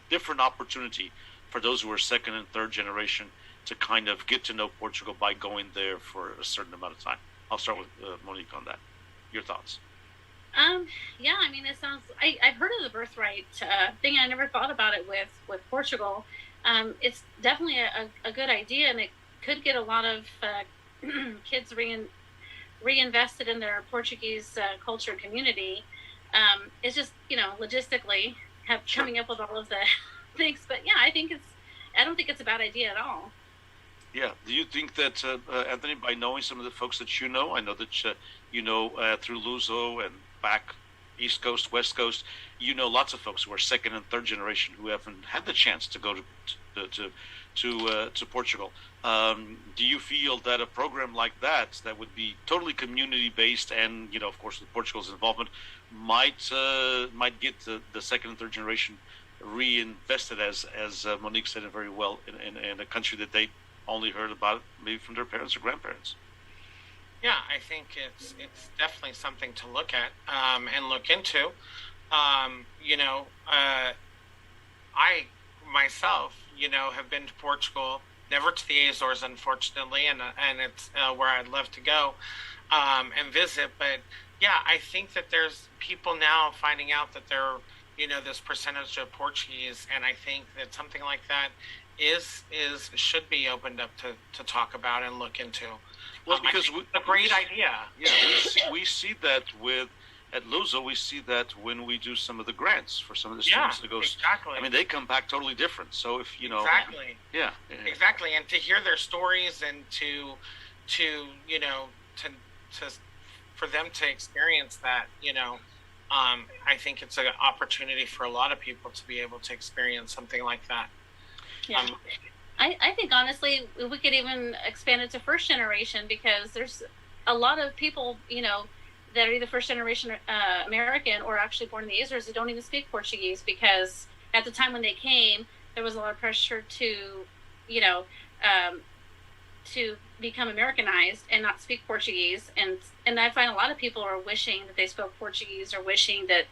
different opportunity for those who are second and third generation to kind of get to know Portugal by going there for a certain amount of time? I'll start with Monique on that. Your thoughts? Yeah, I mean, it sounds. I've heard of the birthright thing. I never thought about it with Portugal. It's definitely a good idea, and it could get a lot of kids reinvested in their Portuguese culture and community. It's just logistically coming up with all of the things. But yeah, I don't think it's a bad idea at all. Yeah. Do you think that, Anthony, by knowing some of the folks that I know that through Luso and back East Coast, West Coast, lots of folks who are second and third generation who haven't had the chance to go to Portugal. Do you feel that a program like that would be totally community based, and of course, with Portugal's involvement, might get the second and third generation reinvested, as Monique said it very well, in a country that they only heard about maybe from their parents or grandparents? Yeah, I think it's definitely something to look at and look into. I myself, have been to Portugal, never to the Azores, unfortunately, and it's where I'd love to go and visit. But yeah, I think that there's people now finding out that there are, this percentage of Portuguese, and I think that something like that should be opened up to talk about and look into. Well, because it's a great idea. Yeah, we see that at Luso. We see that when we do some of the grants for some of the students to go. Exactly. I mean, they come back totally different. So if exactly. Yeah. Exactly, and to hear their stories and to for them to experience that, I think it's an opportunity for a lot of people to be able to experience something like that. Yeah. I think honestly we could even expand it to first generation, because there's a lot of people that are either first generation American or actually born in the Azores that don't even speak Portuguese, because at the time when they came there was a lot of pressure to to become Americanized and not speak Portuguese, and I find a lot of people are wishing that they spoke Portuguese, or wishing that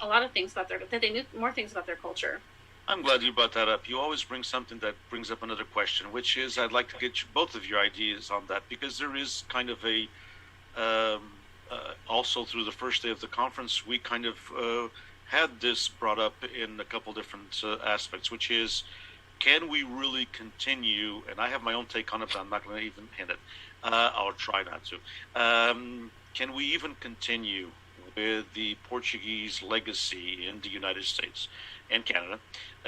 a lot of things about that they knew more things about their culture. I'm glad you brought that up. You always bring something that brings up another question, which is I'd like to get both of your ideas on that, because there is kind of a also through the first day of the conference, we kind of had this brought up in a couple different aspects, which is, can we really continue? And I have my own take on it, but I'm not going to even hint it. I'll try not to. Can we even continue with the Portuguese legacy in the United States and Canada?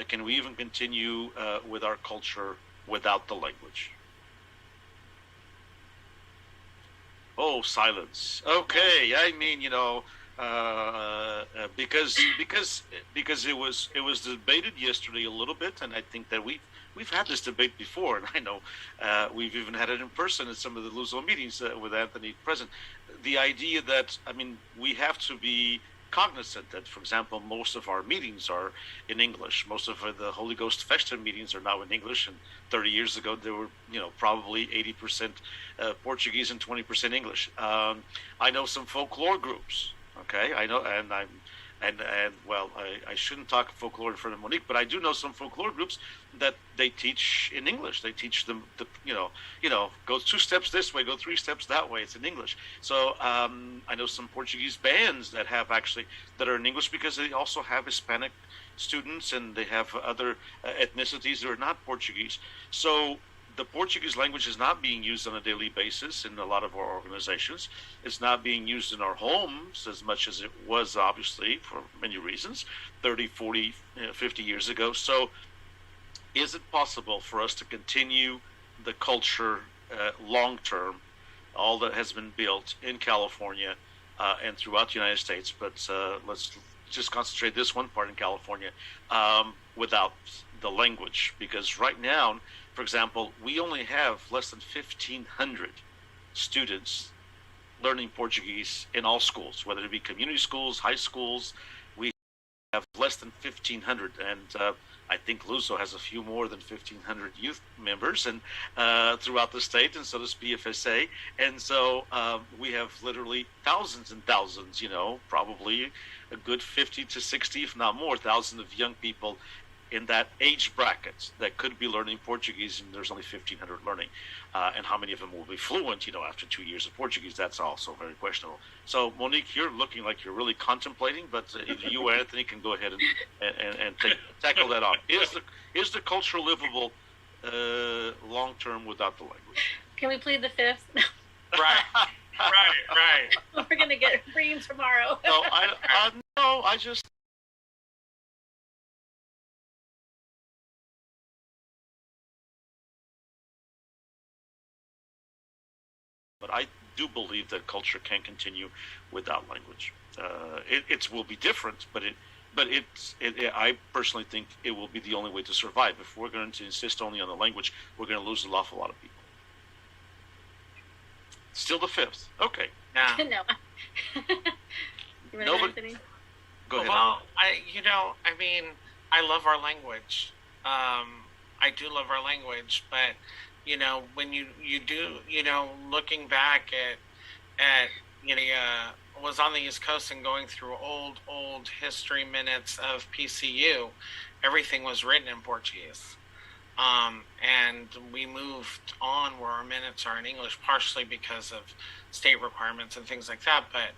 Can we even continue with our culture without the language? Oh, silence. Okay, I mean, because it was debated yesterday a little bit, and I think that we've had this debate before, and I know we've even had it in person at some of the Luso meetings with Anthony present. The idea that, I mean, we have to be cognizant that, for example, most of our meetings are in English. Most of the Holy Ghost Festa meetings are now in English, and 30 years ago there were, probably 80% Portuguese and 20% English. I know some folklore groups. Okay, I know, and well, I shouldn't talk folklore in front of Monique, but I do know some folklore groups that they teach in English. They teach them, go 2 steps this way, go 3 steps that way. It's in English. So I know some Portuguese bands that are in English, because they also have Hispanic students, and they have other ethnicities that are not Portuguese. So the Portuguese language is not being used on a daily basis in a lot of our organizations. It's not being used in our homes as much as it was, obviously, for many reasons, 30, 40, 50 years ago. So is it possible for us to continue the culture long-term, all that has been built in California and throughout the United States, but let's just concentrate this one part in California without the language, because right now, for example, we only have less than 1,500 students learning Portuguese in all schools, whether it be community schools, high schools. We have less than 1,500, and I think Luso has a few more than 1,500 youth members, and throughout the state, and so does PFSA. And so we have literally thousands and thousands, probably a good 50 to 60, if not more, thousands of young people in that age bracket that could be learning Portuguese, and there's only 1,500 learning. And how many of them will be fluent, after 2 years of Portuguese? That's also very questionable. So, Monique, you're looking like you're really contemplating, but you, Anthony, can go ahead and tackle that on. Is the culture livable long term without the language? Can we plead the fifth? Right. We're gonna get green tomorrow. No, I just. But I do believe that culture can continue without language. It will be different, but I personally think it will be the only way to survive. If we're going to insist only on the language, we're going to lose an awful lot of people. Still the fifth. Okay. Yeah. No. You ready, Anthony? Go ahead. Well, I love our language. I do love our language, but when you do, looking back at was on the East Coast and going through old history minutes of PCU, everything was written in Portuguese. And we moved on where our minutes are in English, partially because of state requirements and things like that. But,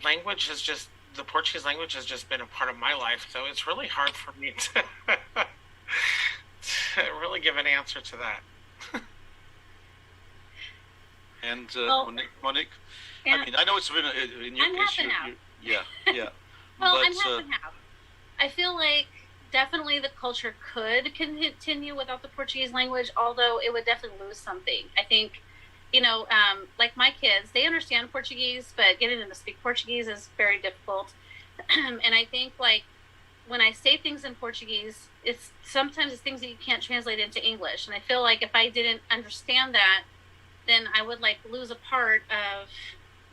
language is just, the Portuguese language has just been a part of my life. So it's really hard for me to really give an answer to that. And Monique, Yeah. I know it's been in your I'm case. half and half. Yeah. Well, but, I'm half and half. I feel like definitely the culture could continue without the Portuguese language, although it would definitely lose something. I think, like my kids, they understand Portuguese, but getting them to speak Portuguese is very difficult. And I think, like, when I say things in Portuguese, it's sometimes things that you can't translate into English. And I feel like if I didn't understand that, then I would lose a part of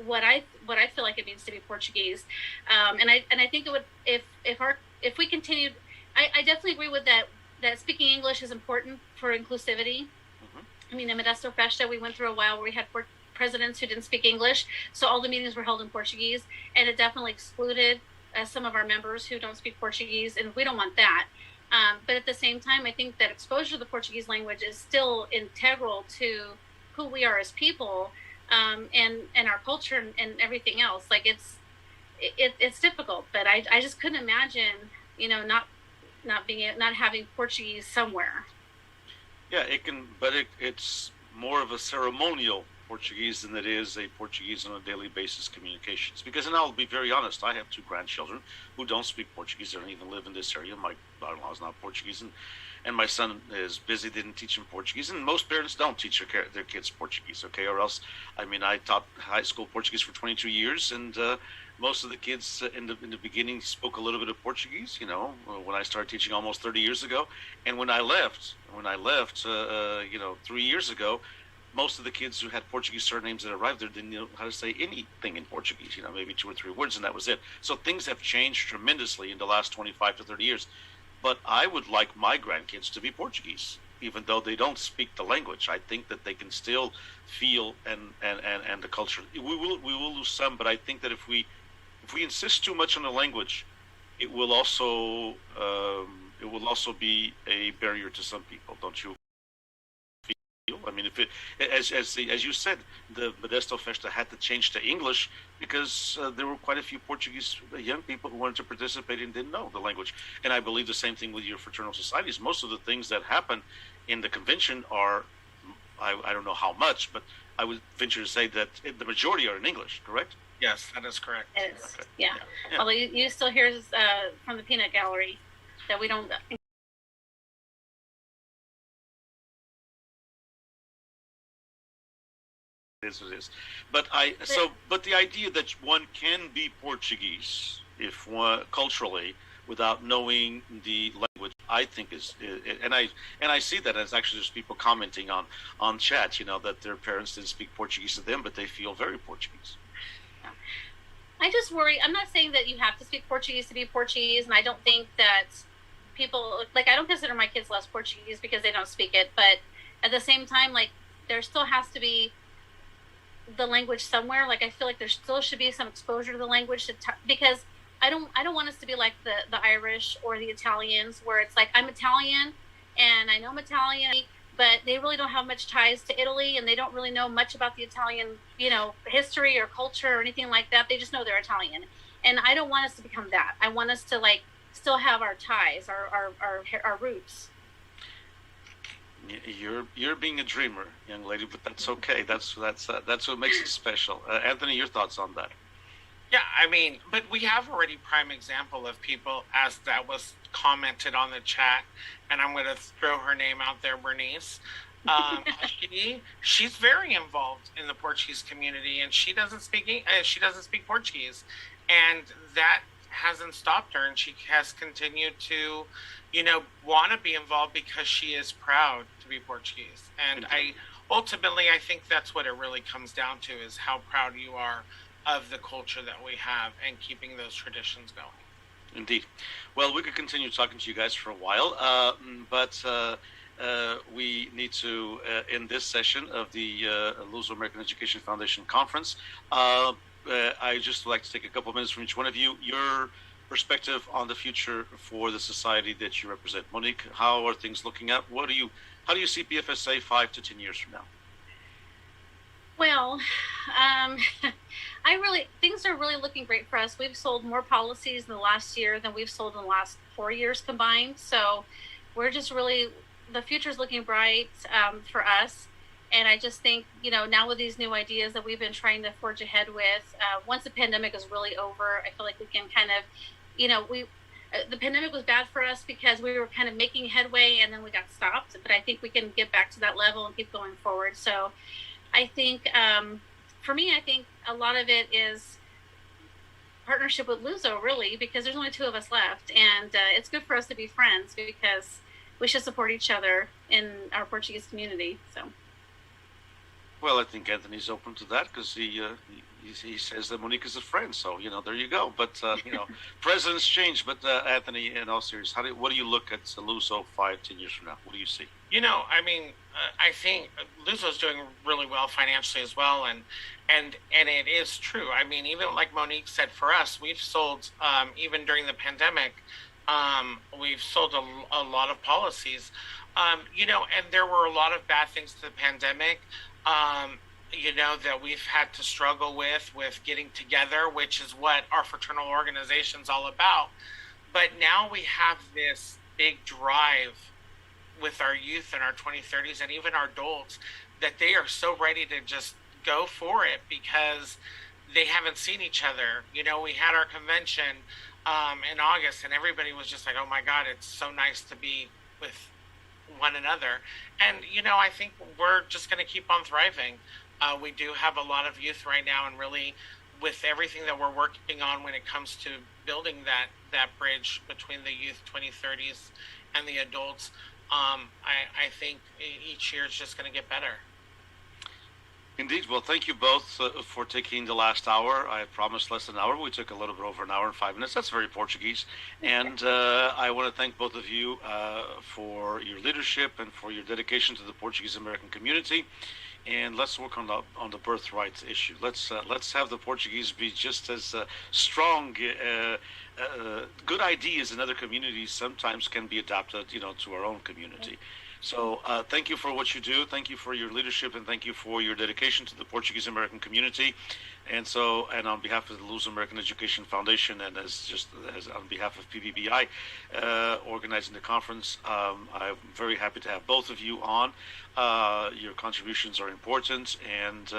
what I feel like it means to be Portuguese. And I think it would, if we continued, I definitely agree with that speaking English is important for inclusivity. Mm-hmm. In Modesto Festa, we went through a while where we had presidents who didn't speak English, so all the meetings were held in Portuguese, and it definitely excluded some of our members who don't speak Portuguese, and we don't want that. But at the same time, I think that exposure to the Portuguese language is still integral to who we are as people, and our culture and everything else. Like it's difficult, but I just couldn't imagine, not having Portuguese somewhere. Yeah, it can, but it's more of a ceremonial Portuguese than it is a Portuguese on a daily basis communications. Because, and I'll be very honest, I have two grandchildren who don't speak Portuguese. They don't even live in this area. My daughter-in-law is not Portuguese, and my son is busy, didn't teach him Portuguese. And most parents don't teach their kids Portuguese, okay? Or else, I taught high school Portuguese for 22 years, and most of the kids in the beginning spoke a little bit of Portuguese, when I started teaching almost 30 years ago. And when I left, 3 years ago, most of the kids who had Portuguese surnames that arrived there didn't know how to say anything in Portuguese, maybe 2 or 3 words, and that was it. So things have changed tremendously in the last 25 to 30 years. But I would like my grandkids to be Portuguese, even though they don't speak the language. I think that they can still feel and the culture. We will lose some, but I think that if we insist too much on the language, it will also be a barrier to some people. Don't you? As you said, the Modesto Festa had to change to English because there were quite a few Portuguese young people who wanted to participate and didn't know the language. And I believe the same thing with your fraternal societies. Most of the things that happen in the convention are, I don't know how much, but I would venture to say that the majority are in English, correct? Yes, that is correct. It is, Okay. yeah. Yeah. Although you still hear from the peanut gallery that we don't is what it is. But the idea that one can be Portuguese if one culturally without knowing the language, I think and I see that as actually just people commenting on chat, that their parents didn't speak Portuguese to them, but they feel very Portuguese. I just worry. I'm not saying that you have to speak Portuguese to be Portuguese, and I don't think that people like. I don't consider my kids less Portuguese because they don't speak it, but at the same time, like there still has to be the language somewhere. Like I feel like there still should be some exposure to the language because I don't want us to be like the Irish or the Italians where it's like I'm Italian and I know I'm Italian, but they really don't have much ties to Italy and they don't really know much about the Italian, history or culture or anything like that. They just know they're Italian. And I don't want us to become that. I want us to like still have our ties, our roots. You're being a dreamer, young lady, but that's okay. That's what makes it special. Anthony, your thoughts on that? Yeah, I mean, but we have already prime example of people, as that was commented on the chat, and I'm going to throw her name out there, Bernice. She's very involved in the Portuguese community, and she doesn't speak Portuguese, and that hasn't stopped her, and she has continued to, want to be involved because she is proud to be Portuguese. And ultimately, I think that's what it really comes down to, is how proud you are of the culture that we have and keeping those traditions going. Indeed. Well, we could continue talking to you guys for a while, but we need to end this session of the Luso American Education Foundation Conference. I just would like to take a couple of minutes from each one of you. Your perspective on the future for the society that you represent. Monique, how are things looking up? How do you see PFSA 5 to 10 years from now? Well, things are really looking great for us. We've sold more policies in the last year than we've sold in the last 4 years combined. So we're just the future's looking bright for us. And I just think, now with these new ideas that we've been trying to forge ahead with, once the pandemic is really over, I feel like we can kind of, the pandemic was bad for us because we were kind of making headway and then we got stopped. But I think we can get back to that level and keep going forward. So I think, for me, I think a lot of it is partnership with Luso, really, because there's only two of us left. And it's good for us to be friends because we should support each other in our Portuguese community. So. Well, I think Anthony's open to that because he says that Monique is a friend. So, there you go. But, presidents change. But, Anthony, in all seriousness, what do you look at Luso 5-10 years from now? What do you see? I think Luso's doing really well financially as well. And it is true. I mean, even like Monique said, for us, we've sold, even during the pandemic, we've sold a lot of policies, and there were a lot of bad things to the pandemic, that we've had to struggle with getting together, which is what our fraternal organization's all about. But now we have this big drive with our youth and our 2030s and even our adults that they are so ready to just go for it because they haven't seen each other. We had our convention in August and everybody was just like, oh my God, it's so nice to be with one another. And, I think we're just going to keep on thriving. We do have a lot of youth right now, and really with everything that we're working on when it comes to building that bridge between the youth 2030s and the adults, I think each year is just going to get better. Indeed. Well, thank you both for taking the last hour. I promised less than an hour. We took a little bit over an hour and 5 minutes. That's very Portuguese. And I want to thank both of you for your leadership and for your dedication to the Portuguese American community. And let's work on the birthright issue. Let's have the Portuguese be just as strong. Good ideas in other communities sometimes can be adapted, to our own community. So thank you for what you do. Thank you for your leadership, and thank you for your dedication to the Portuguese American community. And on behalf of the Luso American Education Foundation, and as on behalf of PBBI organizing the conference, I'm very happy to have both of you on. Your contributions are important, and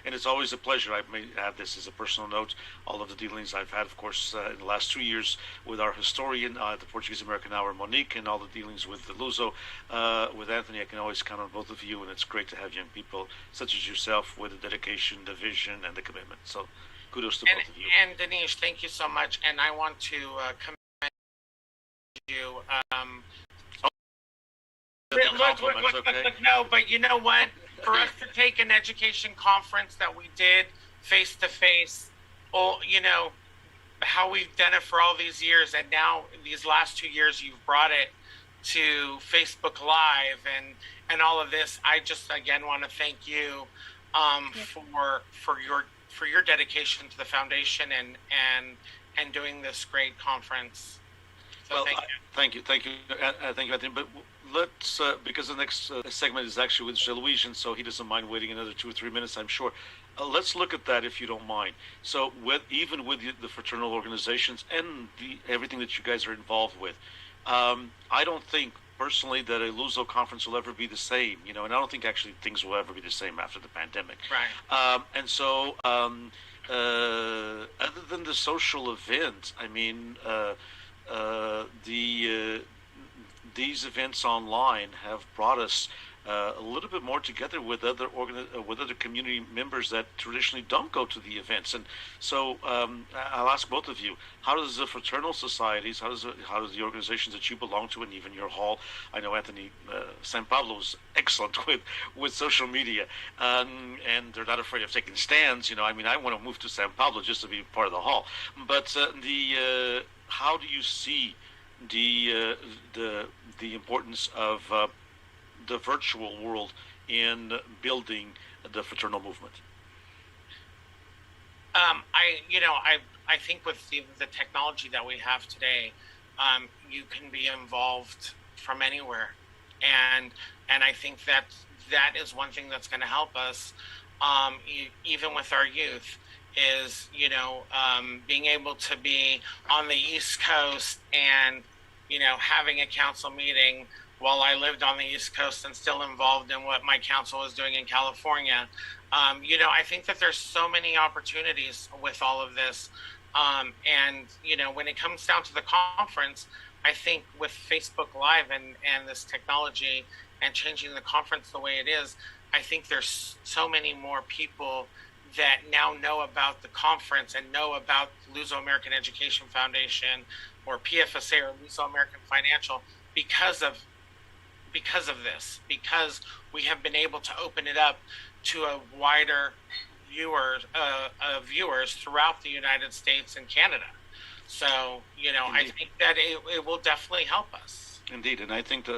it's always a pleasure. I may add this as a personal note. All of the dealings I've had, of course, in the last 2 years with our historian, the Portuguese American Hour, Monique, and all the dealings with the Luso with Anthony, I can always count on both of you, and it's great to have young people such as yourself with the dedication, the vision, and the commitment. So kudos to both of you. And Denise, thank you so much. And I want to commend you. No, but you know what? For us to take an education conference that we did face to face, how we've done it for all these years, and now these last 2 years you've brought it to Facebook Live and all of this. I just again want to thank you for your dedication to the foundation and doing this great conference. So well, thank you, Anthony. But let's because the next segment is actually with Jean-Louis, so he doesn't mind waiting another 2 or 3 minutes, I'm sure. Let's look at that if you don't mind. So, even with the fraternal organizations and everything that you guys are involved with, I don't think personally that a Luso conference will ever be the same. And I don't think actually things will ever be the same after the pandemic. Right. And so, other than the social event, I mean, these events online have brought us a little bit more together with other community members that traditionally don't go to the events. And so I'll ask both of you: how does the fraternal societies, how does the organizations that you belong to, and even your hall? I know Anthony San Pablo is excellent with social media, and they're not afraid of taking stands. I mean, I want to move to San Pablo just to be part of the hall. But how do you see the importance of the virtual world in building the fraternal movement? I think with the technology that we have today, you can be involved from anywhere, and I think that is one thing that's going to help us, even with our youth, is being able to be on the East Coast and having a council meeting while I lived on the East Coast and still involved in what my council was doing in California. I think that there's so many opportunities with all of this. And when it comes down to the conference, I think with Facebook Live and this technology and changing the conference the way it is, I think there's so many more people that now know about the conference and know about Luso American Education Foundation or PFSA or Luso American Financial because of this, because we have been able to open it up to a wider viewers throughout the United States and Canada. So, I think that it will definitely help us. Indeed, and I think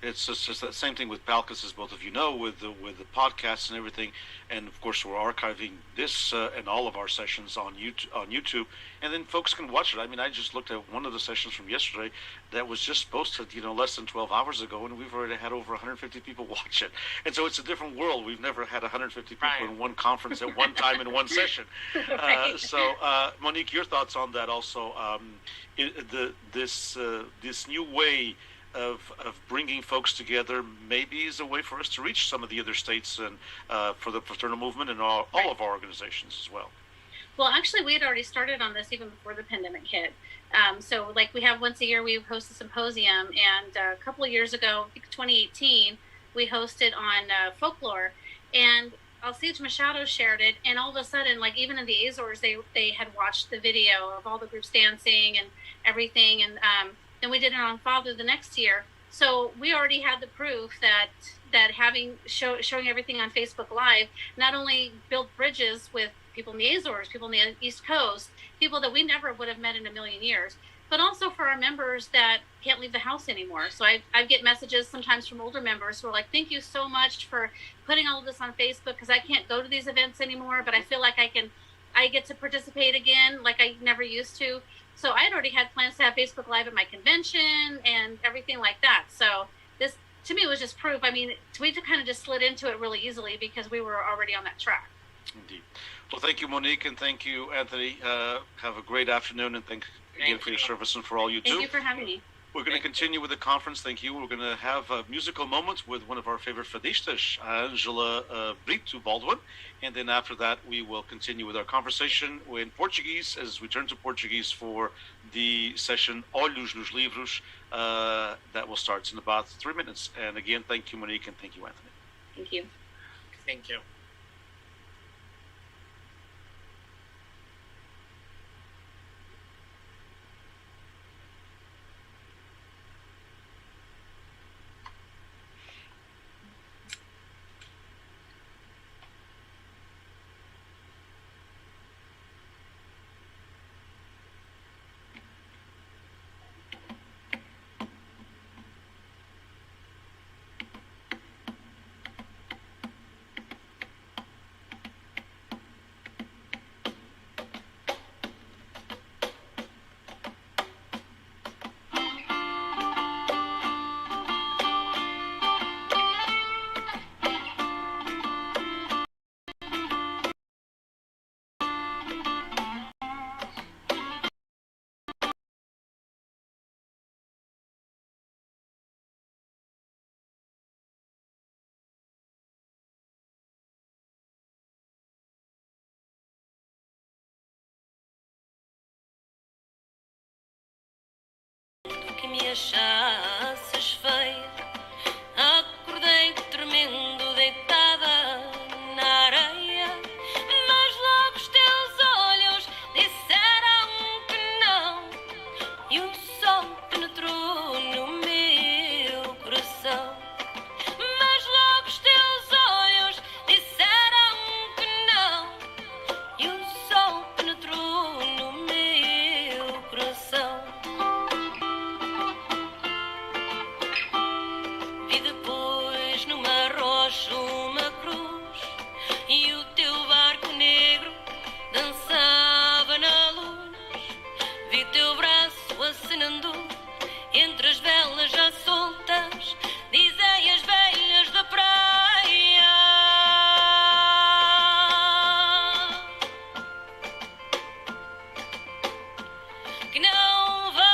it's just the same thing with Palcus, as both of you know, with the podcasts and everything. And of course, we're archiving this and all of our sessions on YouTube, and then folks can watch it. I mean, I just looked at one of the sessions from yesterday that was just posted, less than 12 hours ago, and we've already had over 150 people watch it. And so it's a different world. We've never had 150 people right. in one conference at one time in one session. Right. So, Monique, your thoughts on that also? This new way of bringing folks together maybe is a way for us to reach some of the other states and for the fraternal movement and all of our organizations as well. Well, actually, we had already started on this even before the pandemic hit. So, like, we have once a year, we host a symposium, and a couple of years ago, I think 2018, we hosted on folklore, and Alcide Machado shared it, and all of a sudden, like, even in the Azores, they had watched the video of all the groups dancing and everything, and then we did it on Father the next year. So we already had the proof that having showing everything on Facebook Live not only built bridges with people in the Azores, people in the East Coast, people that we never would have met in a million years, but also for our members that can't leave the house anymore. So I get messages sometimes from older members who are like, thank you so much for putting all of this on Facebook, because I can't go to these events anymore, but I feel like I get to participate again like I never used to. So I had already had plans to have Facebook Live at my convention and everything like that. So this, to me, was just proof. I mean, we kind of just slid into it really easily because we were already on that track. Indeed. Well, thank you, Monique, and thank you, Anthony. Have a great afternoon, and thank you again for your service and for all you do. Thank you for having me. We're going to continue with the conference. Thank you. We're going to have a musical moment with one of our favorite fadistas, Angela Brito Baldwin. And then after that, we will continue with our conversation in Portuguese as we turn to Portuguese for the session Olhos nos Livros that will start in about 3 minutes. And again, thank you, Monique, and thank you, Anthony. Thank you. Thank you. Que me achasses feia, acordei tremendo deitada na areia, mas logo os teus olhos disseram que não, e o sol penetrou no meu coração. Mas logo os teus olhos disseram que não, e o sol penetrou no meu coração. Vi depois numa rocha uma cruz, e o teu barco negro dançava na luz. Vi teu braço acenando entre as velas já soltas, dizem as velhas da praia que não volta.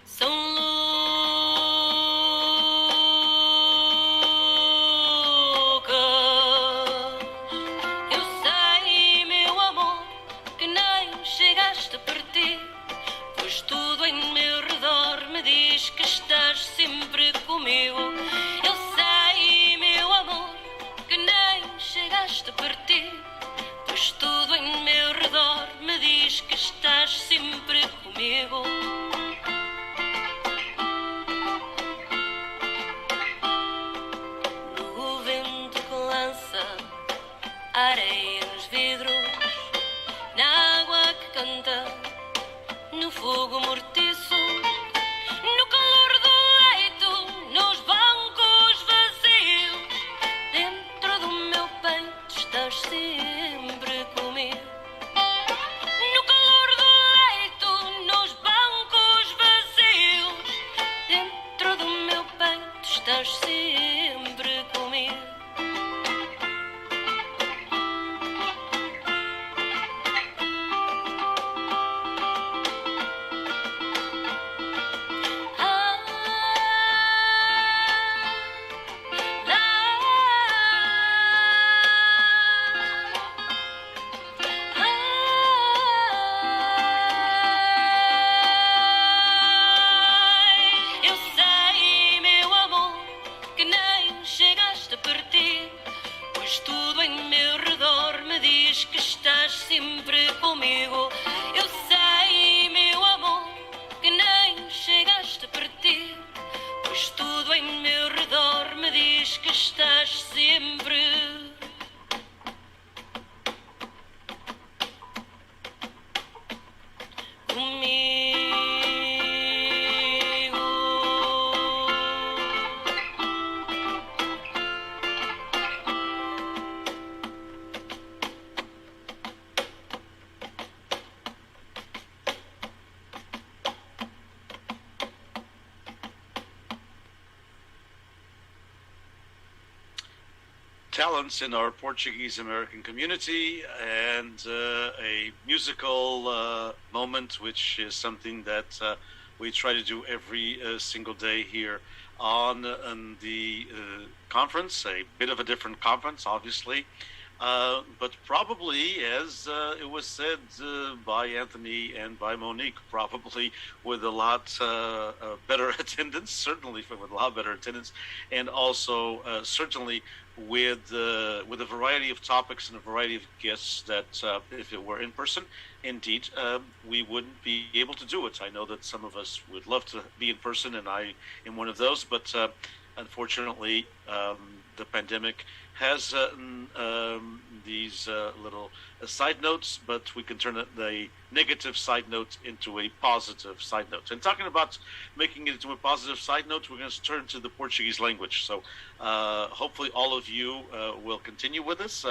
São loucas. Eu sei, meu amor, que nem chegaste a partir, pois tudo em meu redor me diz que estás sempre comigo. Eu sei, meu amor, que nem chegaste a partir, pois tudo em meu redor me diz que estás sempre comigo. No vento que lança areia nos vidros, na água que canta, no fogo mortiço, no calor do leito, nos bancos vazios, dentro do meu peito estás sempre comigo. No calor do leito, nos bancos vazios, dentro do meu peito estás sempre comigo. Eu sei, meu amor, que nem chegaste a partir, pois tudo em meu redor me diz que estás sempre comigo. Eu sei, meu amor, que nem chegaste a partir, pois tudo em meu redor me diz que estás sempre comigo. talents in our Portuguese American community, and a musical moment, which is something that we try to do every single day here on the conference, a bit of a different conference, obviously. But probably, as it was said by Anthony and by Monique, probably with a lot better attendance, certainly with a lot better attendance, and also certainly with a variety of topics and a variety of guests that if it were in person, indeed, we wouldn't be able to do it. I know that some of us would love to be in person, and I am one of those, but unfortunately, the pandemic has these little side notes, but we can turn the negative side note into a positive side note. And talking about making it into a positive side note, we're going to turn to the Portuguese language. So hopefully all of you will continue with us.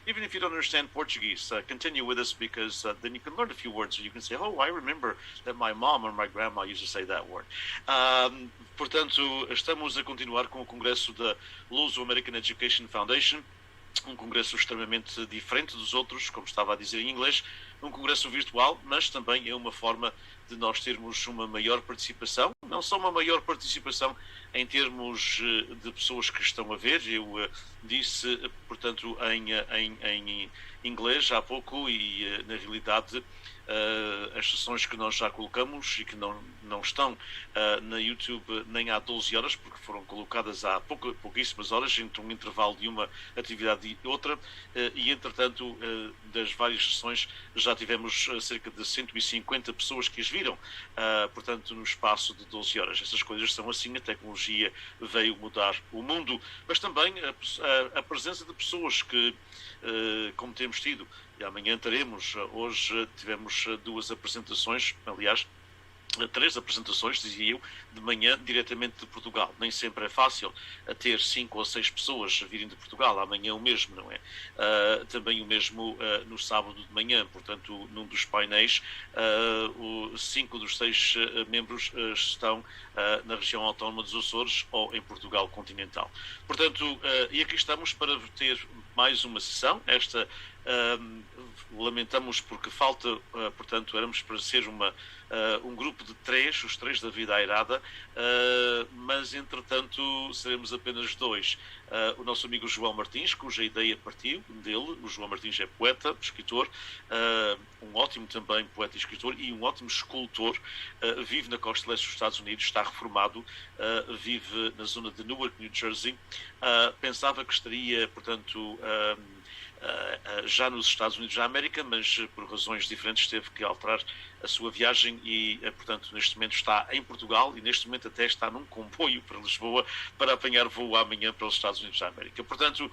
Even if you don't understand Portuguese, continue with us, because then you can learn a few words. You can say, oh, I remember that my mom or my grandma used to say that word. Portanto, estamos a continuar com o congresso da Luso-American Education Foundation, congresso extremamente diferente dos outros, como estava a dizer em inglês, congresso virtual, mas também é uma forma de nós termos uma maior participação, não só uma maior participação em termos de pessoas que estão a ver. Eu disse, portanto, em inglês há pouco, e na realidade as sessões que nós já colocamos e que não estão na YouTube nem há 12 horas, porque foram colocadas há pouquíssimas horas, entre um intervalo de uma atividade e outra, e entretanto das várias sessões já tivemos cerca de 150 pessoas que as viram, portanto no espaço de 12 horas. Essas coisas são assim, a tecnologia veio mudar o mundo, mas também a presença de pessoas que, como temos tido, e amanhã teremos, hoje tivemos duas apresentações, aliás, 3 apresentações, dizia eu, de manhã diretamente de Portugal. Nem sempre é fácil ter 5 ou 6 pessoas a virem de Portugal. Amanhã o mesmo, não é? Também o mesmo no sábado de manhã. Portanto, num dos painéis, 5 dos 6 membros estão na região autónoma dos Açores ou em Portugal continental. Portanto, e aqui estamos para ter mais uma sessão. Esta lamentamos porque falta, portanto, éramos para ser um grupo de 3, os 3 da Vida Airada, mas entretanto seremos apenas 2. O nosso amigo João Martins, cuja ideia partiu dele. O João Martins é poeta, escritor, um ótimo também poeta e escritor, e um ótimo escultor. Vive na costa leste dos Estados Unidos, está reformado, vive na zona de Newark, New Jersey. Pensava que estaria, portanto, já nos Estados Unidos da América, mas por razões diferentes teve que alterar a sua viagem e, portanto, neste momento está em Portugal, e neste momento até está num comboio para Lisboa para apanhar voo amanhã para os Estados Unidos da América. Portanto,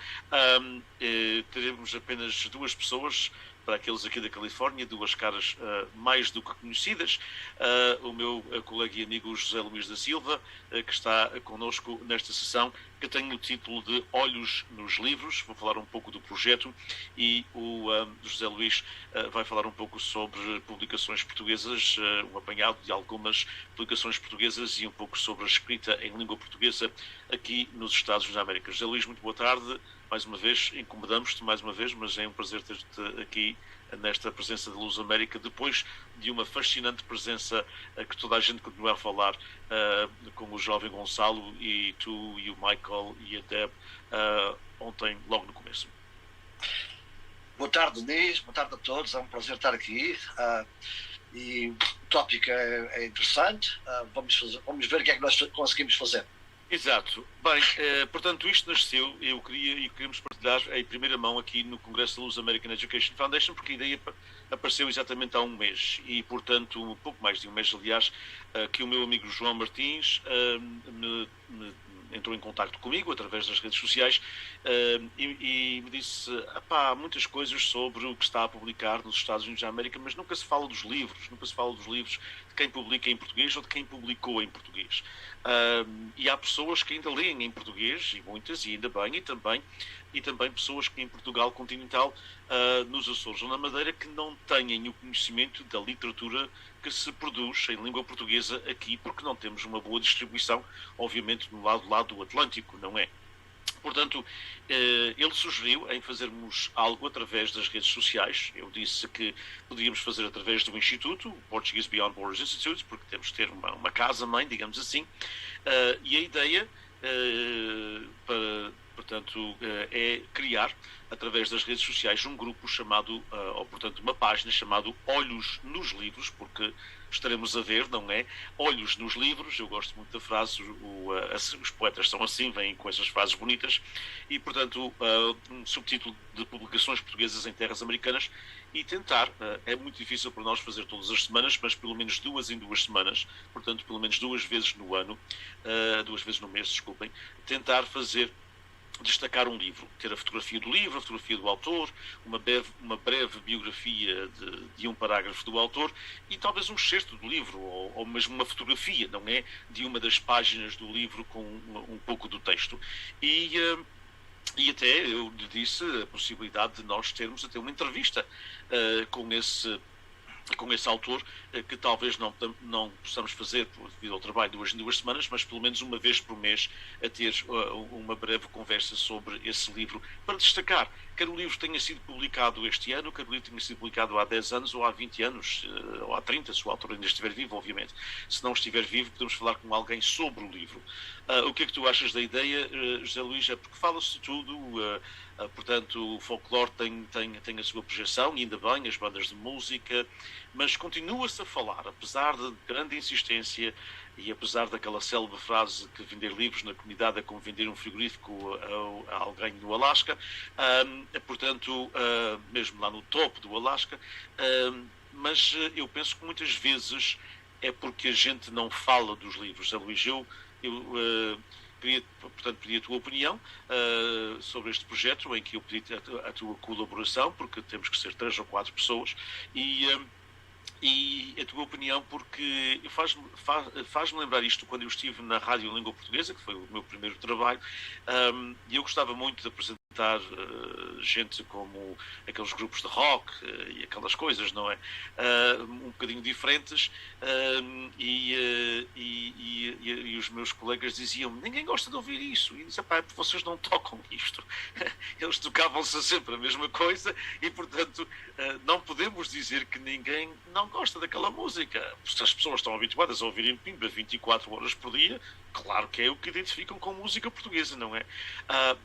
teremos apenas 2 pessoas, para aqueles aqui da Califórnia, 2 caras mais do que conhecidas. O meu colega e amigo José Luís da Silva, que está connosco nesta sessão, que tem o título de Olhos nos Livros. Vou falar um pouco do projeto, e o José Luís vai falar um pouco sobre publicações portuguesas, um apanhado de algumas publicações portuguesas e um pouco sobre a escrita em língua portuguesa aqui nos Estados Unidos da América. José Luís, muito boa tarde. Mais uma vez, incomodamos-te mais uma vez, mas é um prazer ter-te aqui nesta presença de Luz América, depois de uma fascinante presença que toda a gente continua a falar, com o jovem Gonçalo, e tu e o Michael e a Deb, ontem, logo no começo. Boa tarde, Denise, boa tarde a todos, é um prazer estar aqui, e o tópico é interessante. Vamos ver o que é que nós conseguimos fazer. Exato. Bem, portanto, isto nasceu, queremos partilhar em primeira mão aqui no Congresso da Luz American Education Foundation, porque a ideia apareceu exatamente há um mês, e, portanto, um pouco mais de um mês, aliás, que o meu amigo João Martins me entrou em contacto comigo através das redes sociais, e me disse: há muitas coisas sobre o que está a publicar nos Estados Unidos da América, mas nunca se fala dos livros, de quem publica em português ou de quem publicou em português. E há pessoas que ainda leem em português, e muitas, e ainda bem, e também pessoas que em Portugal continental, nos Açores ou na Madeira, que não têm o conhecimento da literatura que se produz em língua portuguesa aqui, porque não temos uma boa distribuição, obviamente, no lado do Atlântico, não é? Portanto, ele sugeriu em fazermos algo através das redes sociais. Eu disse que podíamos fazer através do Instituto, o Portuguese Beyond Borders Institute, porque temos que ter uma casa-mãe, digamos assim. E a ideia, portanto, é criar, através das redes sociais, um grupo chamado, ou portanto uma página chamada Olhos nos Livros, porque estaremos a ver, não é? Olhos nos livros, eu gosto muito da frase, os poetas são assim, vêm com essas frases bonitas, e portanto um subtítulo de publicações portuguesas em terras americanas, e tentar, é muito difícil para nós fazer todas as semanas, mas pelo menos 2 em 2 semanas, portanto pelo menos 2 vezes no ano, 2 vezes no mês, desculpem, tentar destacar um livro, ter a fotografia do livro, a fotografia do autor, uma breve biografia de um parágrafo do autor e talvez um excerto do livro, ou mesmo uma fotografia, não é? De uma das páginas do livro com um pouco do texto. E até eu lhe disse a possibilidade de nós termos até uma entrevista com esse autor, que talvez não possamos fazer devido ao trabalho 2 em 2 semanas, mas pelo menos uma vez por mês a ter uma breve conversa sobre esse livro, para destacar, quer o livro tenha sido publicado este ano, quer o livro tenha sido publicado há 10 anos, ou há 20 anos, ou há 30, se o autor ainda estiver vivo, obviamente. Se não estiver vivo, podemos falar com alguém sobre o livro. O que é que tu achas da ideia, José Luís? É porque fala-se de tudo, portanto, o folclore tem a sua projeção, e ainda bem, as bandas de música, mas continua-se a falar, apesar de grande insistência e apesar daquela célebre frase que vender livros na comunidade é como vender um frigorífico a alguém no Alasca, portanto, mesmo lá no topo do Alasca, mas eu penso que muitas vezes é porque a gente não fala dos livros. Zé Luís, eu pedi a tua opinião sobre este projeto, em que eu pedi a tua colaboração, porque temos que ser 3 ou 4 pessoas, e a tua opinião, porque faz-me lembrar isto quando eu estive na Rádio em Língua Portuguesa, que foi o meu primeiro trabalho, e eu gostava muito de apresentar gente como aqueles grupos de rock e aquelas coisas, não é? Um bocadinho diferentes, e os meus colegas diziam: ninguém gosta de ouvir isso, e eu disse: pá, é porque vocês não tocam isto. Eles tocavam-se sempre a mesma coisa, e portanto não podemos dizer que ninguém não gosta daquela música. Se as pessoas estão habituadas a ouvirem Pimba 24 horas por dia, claro que é o que identificam com música portuguesa, não é?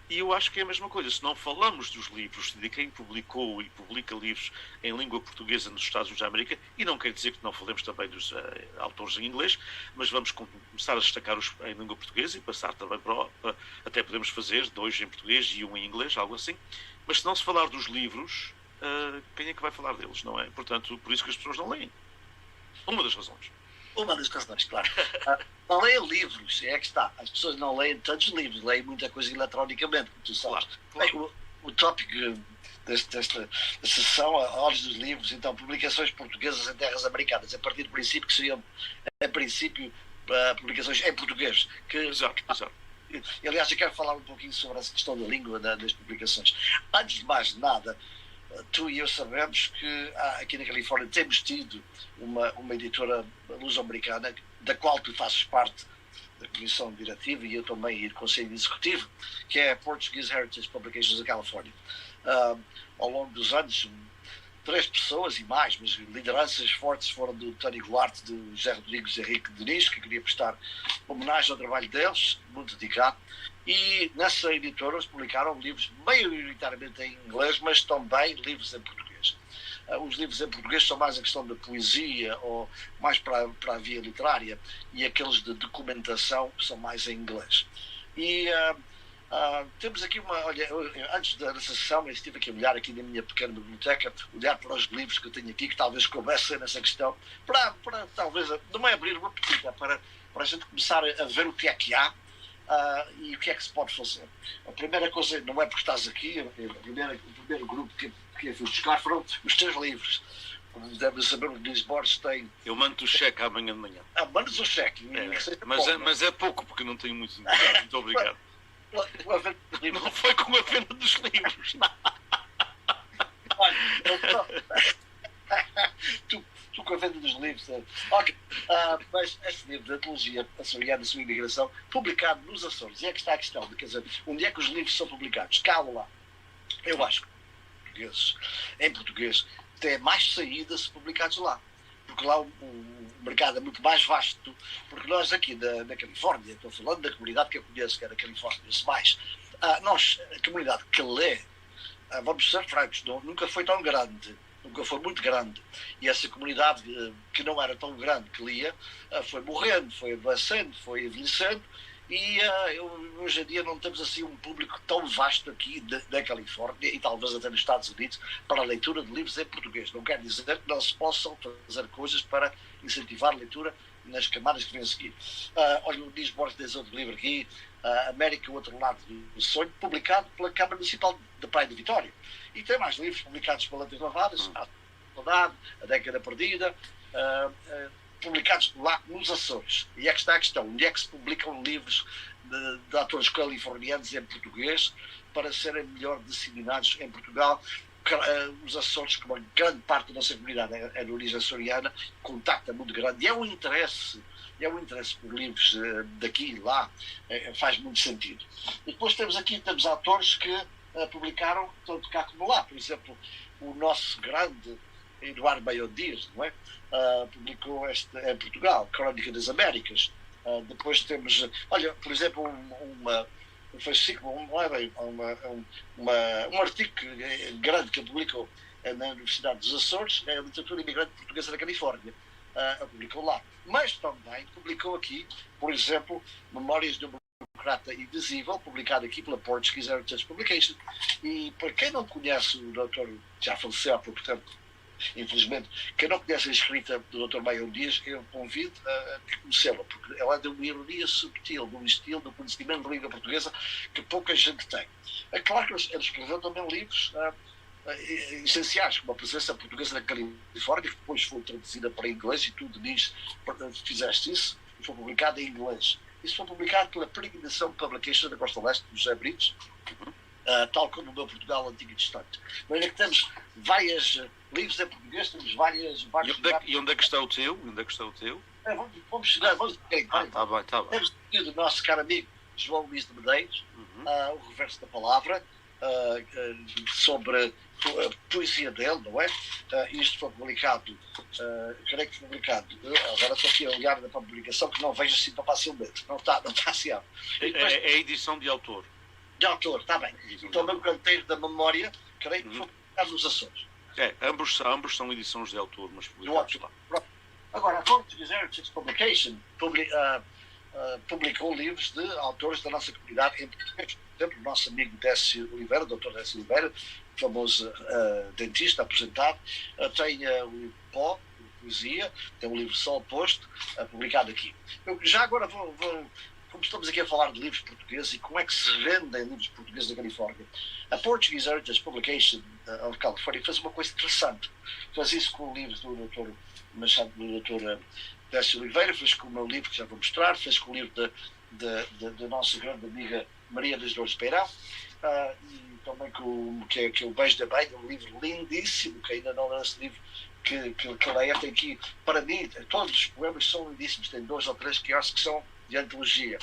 E eu acho que é a mesma coisa. Se não falamos dos livros, de quem publicou e publica livros em língua portuguesa nos Estados Unidos da América, e não quer dizer que não falemos também dos autores em inglês, mas vamos começar a destacar-os em língua portuguesa e passar também até podemos fazer 2 em português e 1 em inglês, algo assim. Mas se não se falar dos livros, quem é que vai falar deles, não é? Portanto, por isso que as pessoas não leem. Uma das razões. Uma das razões, claro. Não leem livros, é que está. As pessoas não leem tantos livros, leem muita coisa eletronicamente, como tu sabes. Claro. Bem, o tópico desta sessão, a Olhos dos Livros, então, publicações portuguesas em terras americanas, a partir do princípio que seriam, em princípio, publicações em português. Exato. Aliás, eu quero falar um pouquinho sobre essa questão da língua das publicações. Antes de mais nada, tu e eu sabemos que aqui na Califórnia temos tido uma editora luso-americana, da qual tu fazes parte da comissão diretiva e eu também do conselho executivo, que é a Portuguese Heritage Publications da Califórnia. Ao longo dos anos, 3 pessoas e mais, mas lideranças fortes foram do Tânia Duarte, do José Rodrigues e Henrique Diniz, que queria prestar homenagem ao trabalho deles, muito dedicado. E nessa editora eles publicaram livros maioritariamente em inglês, mas também livros em português. Os livros em português são mais a questão da poesia, ou mais para a via literária, e aqueles de documentação são mais em inglês. E temos aqui olha, antes da sessão eu estive aqui a olhar aqui na minha pequena biblioteca, olhar para os livros que eu tenho aqui, que talvez coubessem nessa questão, para talvez, não é abrir uma petita, para a gente começar a ver o que é que há. E o que é que se pode fazer? A primeira coisa, não é porque estás aqui, o primeiro grupo que eu fui buscar foram os teus livros. Como devem saber, o Luís Borges tem... Eu mando o cheque amanhã de manhã. Mandas o cheque. Mas é pouco, porque não tenho muito dinheiro. Muito obrigado. Não foi com a venda dos livros. Olha, tu tu com a venda dos livros. Ok. Mas este livro da antologia açoriana, a sua imigração, publicado nos Açores, e é que está a questão, quer dizer, onde é que os livros são publicados? Cá ou lá? Eu acho que portugueses, em português, têm mais saída se publicados lá. Porque lá o mercado é muito mais vasto, porque nós aqui na Califórnia, estou falando da comunidade que eu conheço, que é da Califórnia, mais, nós, a comunidade que lê, vamos ser francos, nunca foi tão grande, nunca foi muito grande. E essa comunidade que não era tão grande que lia, foi morrendo, foi avançando, foi envelhecendo, e hoje em dia não temos assim um público tão vasto aqui da Califórnia e talvez até nos Estados Unidos para a leitura de livros em português. Não quer dizer que não se possam fazer coisas para incentivar a leitura nas camadas que vêm a seguir. Olha, o Dias Borges tem outro livro aqui, América, o Outro Lado do Sonho, publicado pela Câmara Municipal de Praia de Vitória. E tem mais livros publicados pela Letras Lavadas, A Saudade, A Década Perdida, publicados lá nos Açores. E é que está a questão, onde é que se publicam livros de autores californianos em português para serem melhor disseminados em Portugal? Os Açores, como uma grande parte da nossa comunidade é de origem açoriana, contacta muito grande, e é um interesse por livros daqui e lá, faz muito sentido. E depois temos autores que publicaram tanto cá como lá. Por exemplo, o nosso grande Eduardo Baião Dias, não é? Publicou em Portugal, Crónica das Américas. Depois temos, olha, por exemplo, um artigo grande que ele publicou na Universidade dos Açores, é a Literatura Imigrante Portuguesa da Califórnia. Publicou lá. Mas também publicou aqui, por exemplo, Memórias de um Burocrata Invisível, publicado aqui pela Portuguesa Heritage Publication. E para quem não conhece o doutor, já faleceu há pouco tempo, infelizmente, quem não conhece a escrita do Dr. Baião Dias, eu convido a conhecê-la, porque ela é de uma ironia subtil, de um estilo, de um conhecimento da língua portuguesa que pouca gente tem. É claro que ele escreveu também livros essenciais, como a presença portuguesa na Califórnia, que depois foi traduzida para inglês, e tu, Denise, fizeste isso, e foi publicado em inglês. Isso foi publicado pela Peregrinação Publication da Costa Leste, dos José Britos, tal como o meu Portugal Antigo e Distante. Mas é que temos vários livros em português, temos vários... E onde é que está o teu? Vamos chegar, vamos... Tá bem. Temos aqui do nosso caro amigo João Luís de Medeiros, o Reverso da Palavra, sobre a poesia dele, não é? Isto foi publicado, creio que foi publicado, agora estou aqui a olhar para a publicação que não vejo assim tão facilmente, não está assim. É edição de autor. De autor, está bem. E também o Canteiro da Memória, creio que foi publicado nos Açores. Ambos são edições de autor, mas publicados lá. Agora, a Portuguesa Heritage Publication publicou livros de autores da nossa comunidade em português. Por exemplo, o nosso amigo Décio Oliveira, Dr. Décio Oliveira, famoso dentista aposentado, tem o livro Pó, poesia, tem um livro Sol Oposto, publicado aqui. Eu já agora vou, como estamos aqui a falar de livros portugueses e como é que se vendem livros portugueses da Califórnia, a Portuguese Heritage Publication of California fez uma coisa interessante. Fez isso com o livro do Dr. Machado, do Dr. Décio Oliveira, fez com o meu livro, que já vou mostrar, fez com o livro da nossa grande amiga Maria das Dores Peirão, e também que é o Beijo da Beira, um livro lindíssimo, que ainda não é esse livro que leia. Tem aqui, para mim, todos os poemas são lindíssimos, tem 2 ou 3 que eu acho que são de antologia.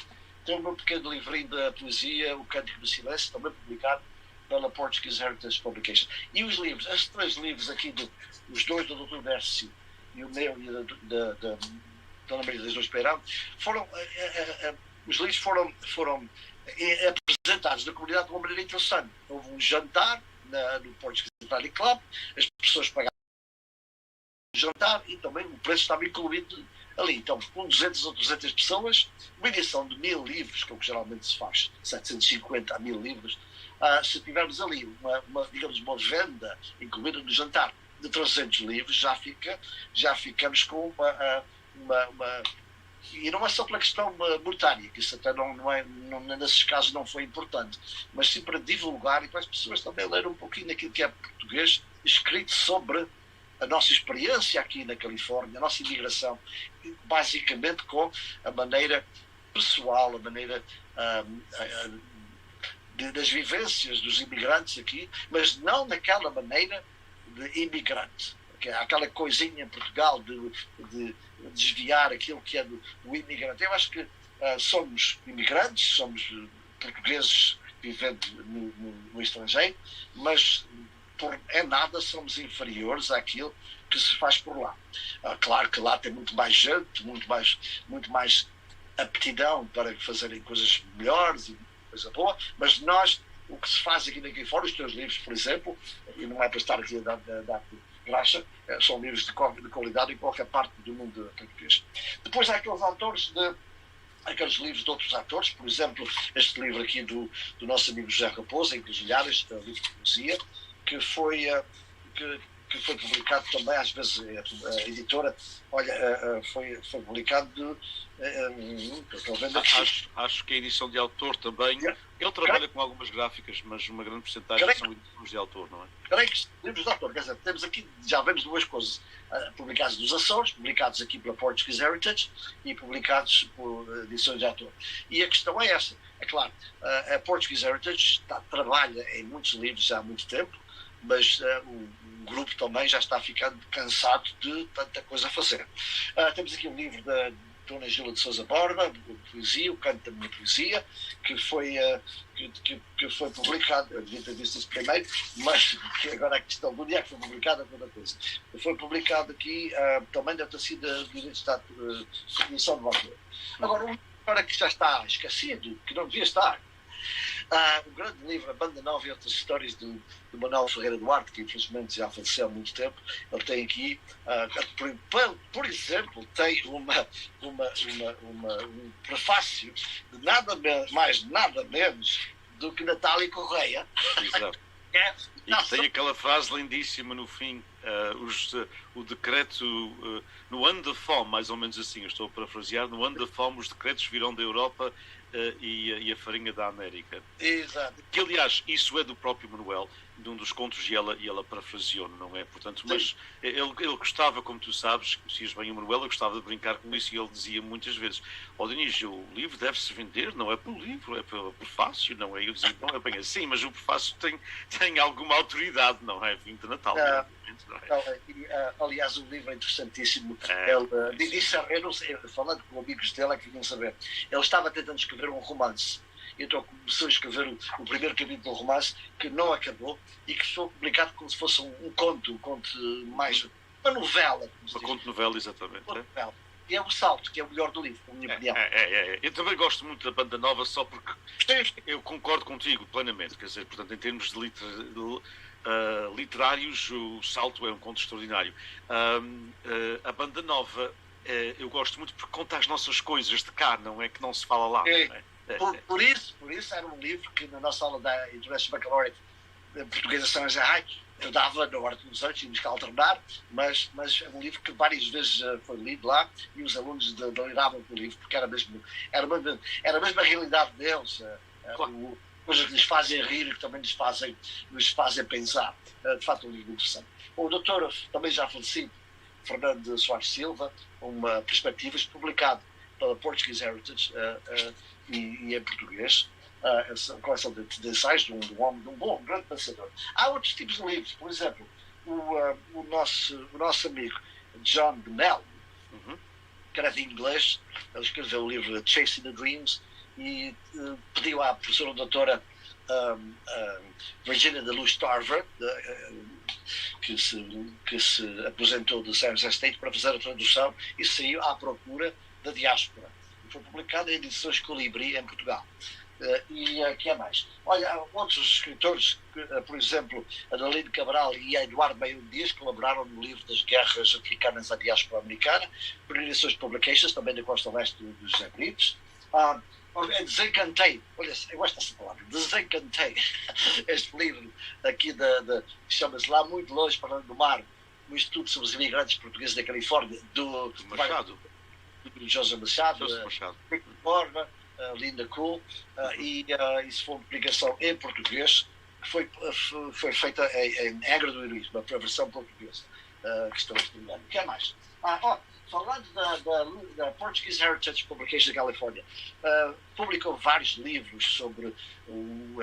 Tem o meu pequeno livrinho da poesia, O Cântico do Silêncio, também publicado pela Portuguese Heritage Publication. E os livros, estes 3 livros aqui, os 2 do Dr. Décio e o meu e da Dona Maria das Dores Peirão, os livros foram apresentados na comunidade de uma maneira interessante. Houve um jantar no Portuguese Italy Club, as pessoas pagaram o jantar e também o preço estava incluído ali. Então, com 200 ou 300 pessoas, uma edição de 1000 livros, que é o que geralmente se faz, 750 a 1000 livros, se tivermos ali digamos, uma venda incluída no jantar de 300 livros, já ficamos com uma e não é só pela questão monetária, que isso até nesses casos não foi importante, mas sim para divulgar e para as pessoas também lerem um pouquinho daquilo que é português, escrito sobre a nossa experiência aqui na Califórnia, a nossa imigração, basicamente com a maneira pessoal, a maneira das vivências dos imigrantes aqui, mas não naquela maneira de imigrante. que há aquela coisinha em Portugal de desviar aquilo que é do imigrante. Eu acho que somos imigrantes, somos portugueses vivendo no estrangeiro, mas é nada somos inferiores àquilo que se faz por lá. Claro que lá tem muito mais gente, muito mais aptidão para fazerem coisas melhores e coisa boa, mas nós, o que se faz aqui fora, os teus livros, por exemplo, e não é para estar aqui a dar graxa, são livros de qualidade em qualquer parte do mundo português. Depois há aqueles livros de outros autores, por exemplo, este livro aqui do nosso amigo José Raposo, Encruzilhadas, este livro de poesia, que foi publicado também, às vezes a editora, foi publicado estou vendo aqui. Acho que a edição de autor também, ele trabalha com algumas gráficas, mas uma grande porcentagem são edições de autor, não é? Creio que livros de autor, quer dizer, temos aqui, já vemos duas coisas, publicados nos Açores, publicados aqui pela Portuguese Heritage e publicados por edições de autor. E a questão é essa, é claro, a Portuguese Heritage trabalha em muitos livros já há muito tempo, mas o grupo também já está ficando cansado de tanta coisa a fazer. Temos aqui um livro da Dona Gila de Sousa Borba, poesia, o Canto da Minha Poesia, que foi publicado, eu devia ter visto isso primeiro, mas que agora a questão do dia que foi publicado é outra coisa. Foi publicado aqui, também deve ter sido a edição do autor. Agora, para que já está esquecido, que não devia estar, o grande livro, A Banda Nova e Outras Histórias do Manuel Ferreira Duarte, que infelizmente já faleceu há muito tempo. Ele tem aqui, por exemplo, tem um prefácio de nada mais, nada menos do que Natália Correia. Exato. E que tem aquela frase lindíssima no fim, o decreto, no ano da fome, mais ou menos assim, eu estou a parafrasear, no ano da fome os decretos virão da Europa e a farinha da América. Exato. Que, aliás, isso é do próprio Manuel, de um dos contos, e ela parafraseou, não é? Portanto, mas ele gostava, como tu sabes, conhecias bem o Manuel, ele gostava de brincar com isso, e ele dizia muitas vezes: Diniz, o livro deve-se vender, não é pelo livro, é pelo prefácio, não é? Eu dizia: não é bem assim, mas o prefácio tem alguma autoridade, não é? Vindo de Natal, não é? Aliás, o livro é interessantíssimo. Ele disse, eu não sei, falando com amigos dele, é que vinham saber. Ele estava tentando escrever um romance. Então começou a escrever o primeiro capítulo do romance, que não acabou, e que foi publicado como se fosse um conto mais. Uma novela. Uma conto-novela, exatamente. Uma novela. E é o salto, que é o melhor do livro, na minha opinião. Eu também gosto muito da Banda Nova, só porque eu concordo contigo plenamente. Quer dizer, portanto, em termos de literários, o salto é um conto extraordinário. A Banda Nova, eu gosto muito porque conta as nossas coisas de cá, não é que não se fala lá. Não é? Por isso era um livro que na nossa aula da International Baccalaureate Portuguesa São José eu dava na hora dos anos, tínhamos que alternar, mas é um livro que várias vezes foi lido lá, e os alunos deliravam com o livro, porque era mesmo a mesma realidade deles, claro. Coisas que lhes fazem rir e que também nos fazem pensar. De facto, um livro interessante. O doutor, também já falecido, Fernando Soares Silva, uma Perspectivas, publicado pela Portuguese Heritage e em português, coleção de ensaios de um bom, grande pensador. Há outros tipos de livros, por exemplo, o nosso amigo John Bennell, que era de inglês, ele escreveu o livro Chasing the Dreams e pediu à professora doutora Virginia de Luz Tarver, que se aposentou do San Jose State, para fazer a tradução, e saiu à procura da diáspora. E foi publicado em edições Colibri em Portugal. E que é mais? Olha, outros escritores, por exemplo, Adelino Cabral e Eduardo Baião Dias, colaboraram no livro das guerras africanas à diáspora americana, por edições Publications, também da costa leste dos José Brites. Desencantei, olha, eu gosto dessa palavra, desencantei este livro aqui chama-se Lá Muito Longe para do Mar, um estudo sobre os imigrantes portugueses da Califórnia, do Machado. Do José Machado, Borba, Linda Cool, e isso foi uma publicação em português, que foi feita em Angra do Heroísmo, a versão portuguesa, que estou estudando. O que é mais? Falando da Portuguese Heritage Publication da Califórnia, publicou vários livros sobre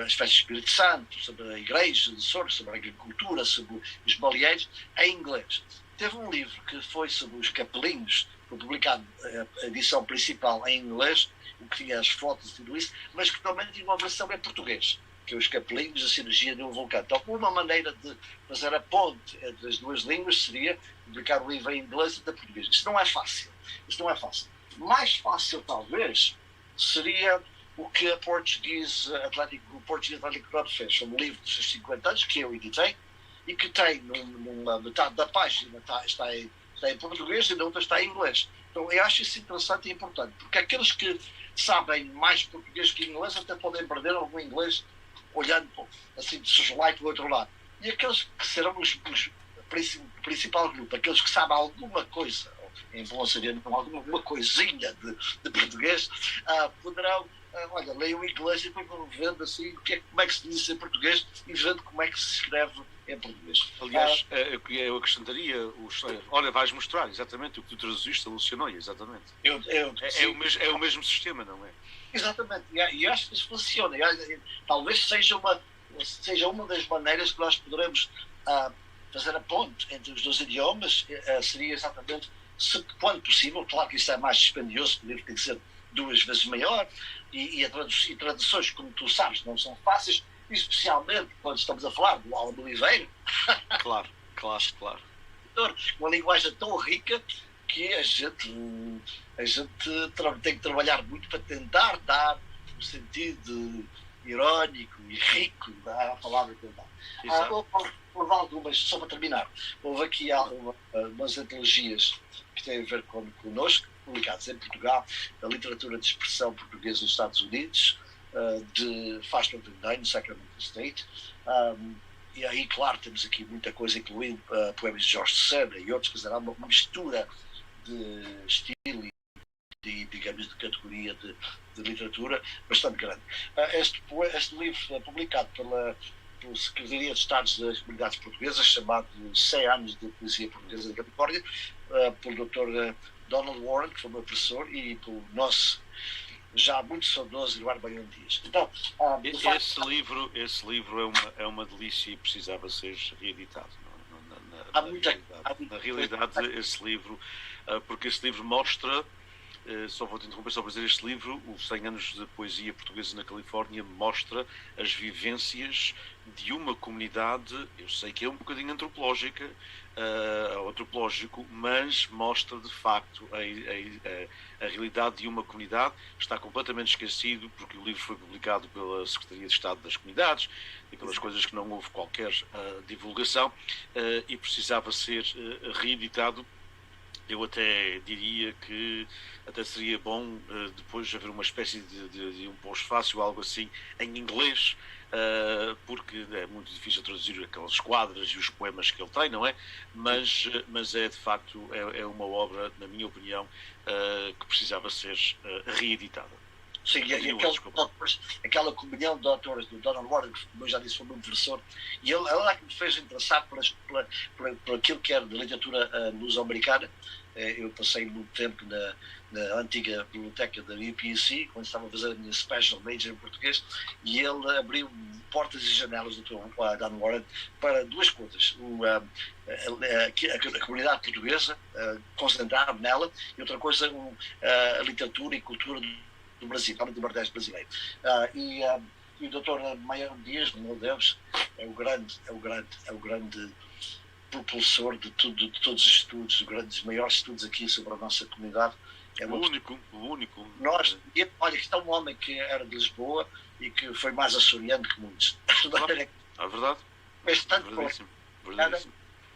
as festas do Espírito Santo, sobre a igreja de Sorro, sobre a agricultura, sobre os baleeiros, em inglês. teve um livro que foi sobre os capelinhos, foi publicado a edição principal em inglês, o que tinha as fotos e tudo isso, mas que também tinha uma versão em português, que é os capelinhos, a cirurgia de um vulcão. Então, uma maneira de fazer a ponte entre as duas línguas seria publicar o livro em inglês e em português. Isso não é fácil. Mais fácil, talvez, seria o que o Portuguese Athletic Club fez. É um livro dos seus 50 anos, que eu editei, e que tem, numa metade da página, está em português e na outra está em inglês. Então, eu acho isso interessante e importante, porque aqueles que sabem mais português que inglês até podem perder algum inglês olhando assim de soslaio para o outro lado. E aqueles que serão o principal grupo, aqueles que sabem alguma coisa, em bom seria alguma coisinha de português, poderão, leiam o inglês e depois vão vendo assim como é que se diz em português e vendo como é que se escreve em português. Aliás, eu acrescentaria, olha, vais mostrar exatamente o que tu traduziste a Lucianoia, exatamente. É o mesmo sistema, não é? Exatamente, e acho que isso funciona. Talvez seja uma das maneiras que nós poderemos fazer a ponte entre os dois idiomas, seria exatamente, quando possível, claro que isso é mais dispendioso, o livro tem que ser 2 vezes maior, e traduções, como tu sabes, não são fáceis, especialmente quando estamos a falar do Alan Oliveira. Claro. Uma linguagem tão rica que a gente tem que trabalhar muito para tentar dar um sentido irónico e rico à palavra que ele dá. Houve algumas, só para terminar, houve aqui algumas antologias que têm a ver connosco, publicadas em Portugal, da literatura de expressão portuguesa nos Estados Unidos, de Fast Day, no Sacramento State. E aí, claro, temos aqui muita coisa, incluindo poemas de Jorge Sena e outros, quer dizer, há uma mistura de estilo e, digamos, de categoria de literatura bastante grande. Este livro é publicado pela Secretaria de Estados das Comunidades Portuguesas, chamado 100 anos de poesia portuguesa da Califórnia, pelo Dr. Donald Warren, que foi meu professor, e pelo nosso já muito saudoso Eduardo Baião Dias. Então, esse livro é uma delícia e precisava ser reeditado. Na realidade, esse livro, porque esse livro mostra, só vou te interromper só para dizer, este livro, os 100 anos de poesia portuguesa na Califórnia, mostra as vivências de uma comunidade, eu sei que é um bocadinho antropológico, mas mostra de facto a realidade de uma comunidade. Está completamente esquecido porque o livro foi publicado pela Secretaria de Estado das Comunidades e pelas coisas que não houve qualquer divulgação, e precisava ser reeditado. Eu até diria que até seria bom depois haver uma espécie de um pós-fácil, algo assim, em inglês, porque é muito difícil traduzir aquelas quadras e os poemas que ele tem, não é? Mas é de facto é uma obra, na minha opinião, que precisava ser reeditada. Sim, aquela comunhão de autores do Donald Warren, que, como eu já disse, foi meu professor, e ele é que me fez interessar por aquilo que era de literatura luso-americana. Eu passei muito tempo na antiga biblioteca da UPC, quando estava a fazer a minha special major em português, e ele abriu portas e janelas do Donald Warren para 2 coisas. A comunidade portuguesa, concentrar nela, e outra coisa, a literatura e cultura do Brasil, do Nordeste brasileiro. E o Dr. Baião Dias, meu Deus, é o grande propulsor de todos os estudos, os maiores estudos aqui sobre a nossa comunidade. O único. Olha, que está um homem que era de Lisboa e que foi mais açoriano que muitos. É verdade. Verdadíssimo.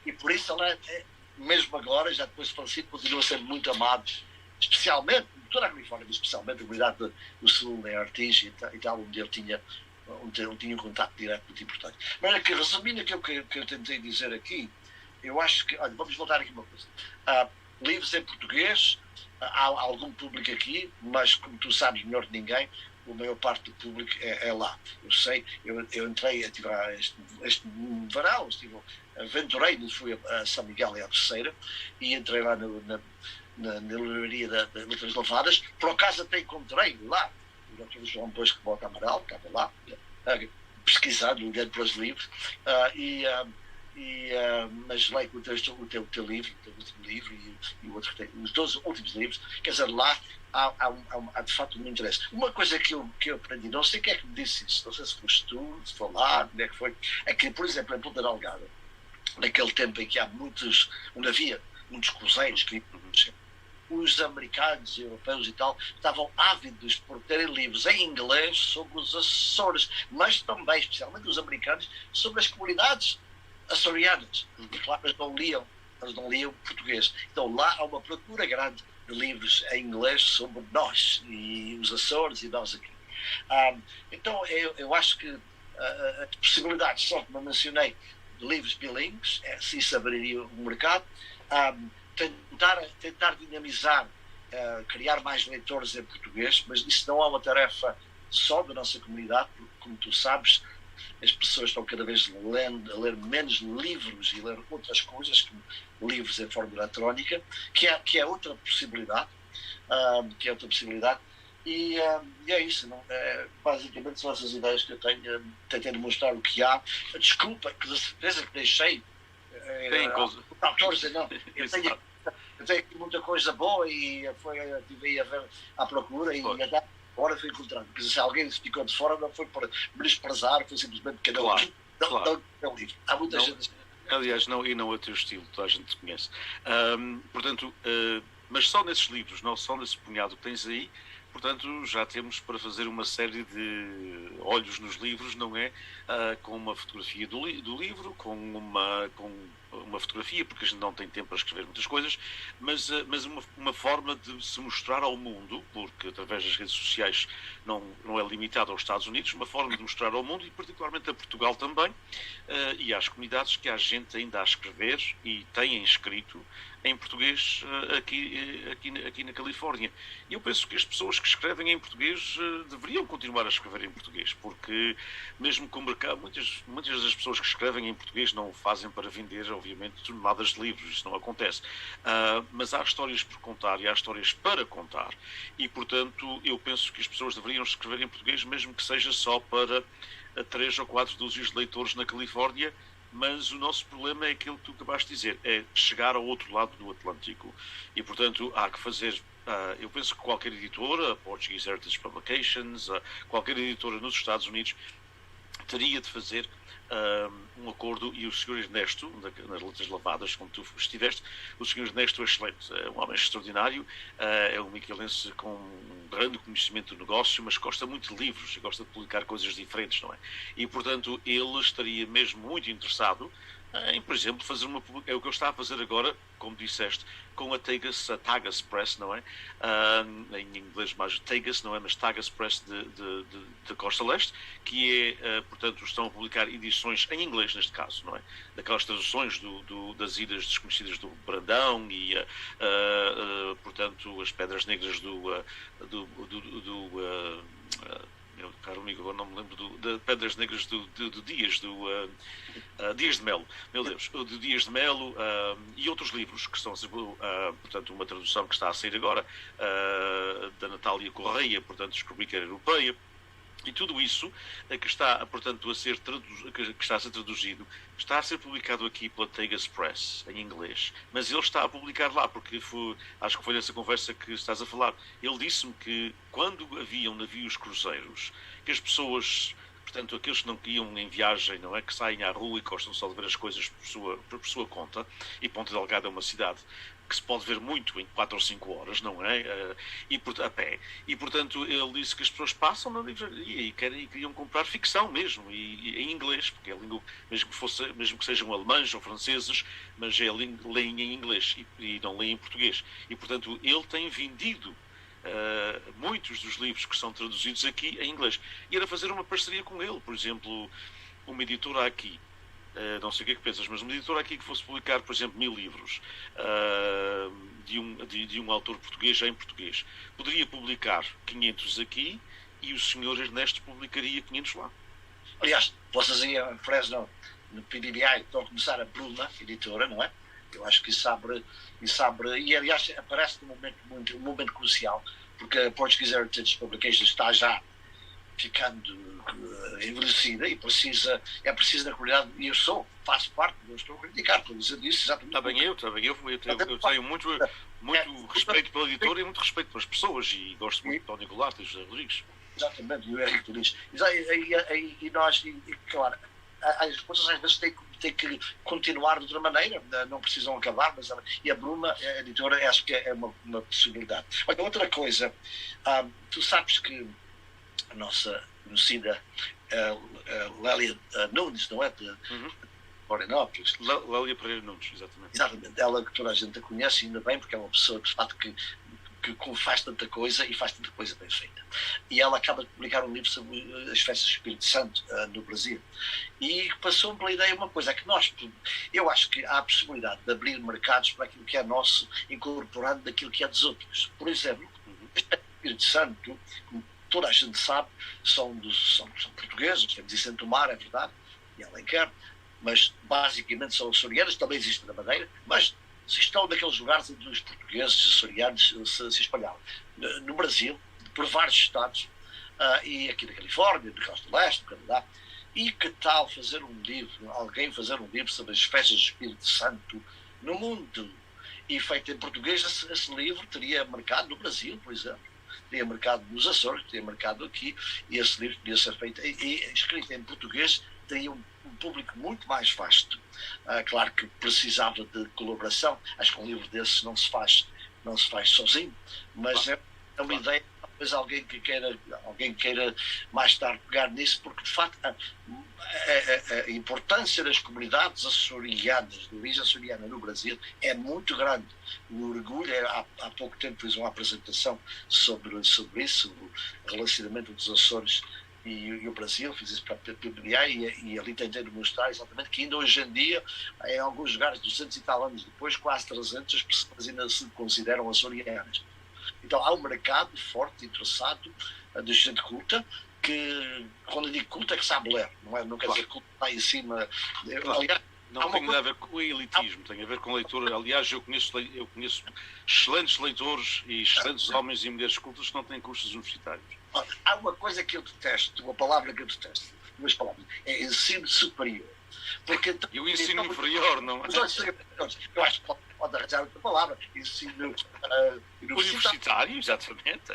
E por isso ele mesmo agora, já depois de falecido, continua a ser muito amado, especialmente, toda a Califórnia, mas especialmente a comunidade do Sul, em Artis e tal, onde ele tinha um contato direto muito importante. Mas, resumindo aquilo que eu tentei dizer aqui, eu acho que, olha, vamos voltar aqui uma coisa. Livros em português, há algum público aqui, mas como tu sabes melhor que ninguém, a maior parte do público é lá. Eu sei, eu entrei, este verão, aventurei, fui a São Miguel e à Terceira, e entrei lá na livraria da Letras Lavadas. Por acaso até encontrei lá o Dr. João Bosco Bota Amaral, estava lá, pesquisando, olhando para os livros, e mas leio o teu livro, o teu último livro e o outro que tem, os 12 últimos livros, quer dizer, lá há de facto um interesse. Uma coisa que eu aprendi, não sei quem é que me disse isso, não sei se foste tu, se foi lá, como é que foi, é que, por exemplo, em Ponta Delgada, naquele tempo em que onde havia muitos cruzeiros, os americanos, europeus e tal, estavam ávidos por terem livros em inglês sobre os Açores, mas também, especialmente os americanos, sobre as comunidades açorianas. E claro, eles não liam português. Então lá há uma procura grande de livros em inglês sobre nós, e os Açores e nós aqui. Então eu acho que as possibilidades, só que me mencionei, de livros bilíngues, se isso abriria o mercado. Tentar dinamizar, criar mais leitores em português, mas isso não é uma tarefa só da nossa comunidade, porque, como tu sabes, as pessoas estão cada vez a ler menos livros e ler outras coisas, como livros em forma eletrónica, que é outra possibilidade, e é isso, não? Basicamente são essas ideias que eu tenho, tentei demonstrar o que há. Desculpa, que de certeza que deixei autores, não, eu tenho aqui muita coisa boa e estive a ver à procura e até agora fui encontrando. Quer dizer, se alguém ficou de fora, não foi por menosprezar, foi simplesmente que não é um livro. Há muita gente. Aliás, não é o teu estilo, toda a gente te conhece. Portanto, mas só nesses livros, não só nesse punhado que tens aí, portanto, já temos para fazer uma série de olhos nos livros, não é? Com uma fotografia do livro, com uma fotografia, porque a gente não tem tempo para escrever muitas coisas, mas uma forma de se mostrar ao mundo, porque através das redes sociais não é limitado aos Estados Unidos, uma forma de mostrar ao mundo, e particularmente a Portugal também, e às comunidades, que há gente ainda a escrever e têm escrito em português aqui na Califórnia. E eu penso que as pessoas que escrevem em português deveriam continuar a escrever em português, porque mesmo com o mercado, muitas das pessoas que escrevem em português não o fazem para vender, obviamente, toneladas de livros, isso não acontece. Mas há histórias por contar e há histórias para contar. E, portanto, eu penso que as pessoas deveriam escrever em português, mesmo que seja só para 3 ou 4 dúzias de leitores na Califórnia. Mas o nosso problema é aquilo que tu acabaste de dizer, é chegar ao outro lado do Atlântico. E, portanto, há que fazer, eu penso que qualquer editora, a Portuguese Heritage Publications, qualquer editora nos Estados Unidos, teria de fazer um acordo, e o Sr. Ernesto, nas letras lavadas, como tu estiveste, o Sr. Ernesto é excelente, é um homem extraordinário, é um miquelense com um grande conhecimento do negócio, mas gosta muito de livros, gosta de publicar coisas diferentes, não é? E, portanto, ele estaria mesmo muito interessado em, por exemplo, fazer é o que eu está a fazer agora, como disseste, com a Tagas Press, não é? Em inglês mais Tagas, não é? Mas Tagas Press de Costa Leste, que é, portanto, estão a publicar edições em inglês, neste caso, não é? Daquelas traduções das ilhas desconhecidas do Brandão e, portanto, as Pedras Negras meu caro amigo, agora não me lembro de Pedras Negras do Dias de Melo, meu Deus, do Dias de Melo, e outros livros que são, portanto, uma tradução que está a sair agora, da Natália Correia, portanto, Descobrir Europeia. E tudo isso que está, portanto, a ser traduzido, está a ser publicado aqui pela Tagas Press, em inglês. Mas ele está a publicar lá, porque acho que foi nessa conversa que estás a falar. Ele disse-me que quando haviam navios cruzeiros, que as pessoas, portanto, aqueles que não iam em viagem, não é? Que saem à rua e gostam só de ver as coisas por sua conta, e Ponta Delgada é uma cidade que se pode ver muito em 4 ou 5 horas, não é? A pé. E, portanto, ele disse que as pessoas passam na livraria e queriam comprar ficção mesmo, e em inglês, porque é língua, mesmo que sejam alemães ou franceses, mas leem em inglês e não leem em português. E, portanto, ele tem vendido muitos dos livros que são traduzidos aqui em inglês. E era fazer uma parceria com ele, por exemplo, uma editora aqui, não sei o que é que pensas, mas uma editora aqui que fosse publicar, por exemplo, 1000 livros de um autor português já em português, poderia publicar 500 aqui e o Sr. Ernesto publicaria 500 lá. Aliás, vocês aí em Fresno, no PBBI, estão a começar a Bruna, editora, não é? Eu acho que isso abre, e aliás aparece num momento crucial, porque a Portuguese Heritage Publications está já ficando envelhecida e é preciso da qualidade, e faço parte, não estou a criticar, estou a dizer disso exatamente. Eu tenho muito respeito pela editora e muito respeito pelas pessoas, e gosto muito de Tony Golato e José Rodrigues. Exatamente, e o Henrique Tunis. Claro, as coisas às vezes têm que continuar de outra maneira, não precisam acabar, e a Bruna, a editora, acho que é uma possibilidade. Olha, outra coisa, tu sabes que a nossa conhecida Lélia Nunes, não é? De Florianópolis. Lélia Pereira Nunes, exatamente. Exatamente, ela que toda a gente a conhece, ainda bem, porque é uma pessoa que, de facto, que faz tanta coisa e faz tanta coisa bem feita. E ela acaba de publicar um livro sobre as festas do Espírito Santo no Brasil. E passou-me pela ideia uma coisa, é que eu acho que há a possibilidade de abrir mercados para aquilo que é nosso, incorporando daquilo que é dos outros. Por exemplo, este Espírito Santo, como toda a gente sabe, são portugueses, temos isso em Tomar, é verdade, e Alenquer, mas basicamente são açorianos, também existe na Madeira, mas estão naqueles lugares onde os portugueses e açorianos se espalharam. No Brasil, por vários estados, e aqui na Califórnia, no Costa Leste, no Canadá. E que tal alguém fazer um livro sobre as festas do Espírito Santo no mundo? E feito em português, esse livro teria mercado no Brasil, por exemplo. Teria mercado nos Açores, teria mercado aqui, e esse livro podia ser feito e escrito em português, teria um público muito mais vasto. Claro que precisava de colaboração. Acho que um livro desses não se faz sozinho, mas é uma ideia, talvez alguém queira mais tarde pegar nisso, porque de facto a importância das comunidades açorianas, de origem açoriana no Brasil, é muito grande. O orgulho, há pouco tempo fiz uma apresentação sobre isso, o relacionamento dos Açores e o Brasil, fiz isso para a PBA e ali tentei demonstrar exatamente que ainda hoje em dia, em alguns lugares, 200 e tal anos depois, quase 300, as pessoas ainda se consideram açorianas. Então há um mercado forte, interessado, de gente culta, que, quando eu digo culta, é que sabe ler, não quer dizer culta lá em cima. Aliás, não tem nada a ver com o elitismo, tem a ver com leitura. Aliás, eu conheço excelentes leitores e excelentes homens e mulheres cultas que não têm cursos universitários. Há uma coisa que eu detesto, uma palavra que eu detesto, duas palavras, é ensino superior. Porque, e o ensino inferior, não é? Eu acho que pode arranjar outra palavra, ensino universitário, exatamente.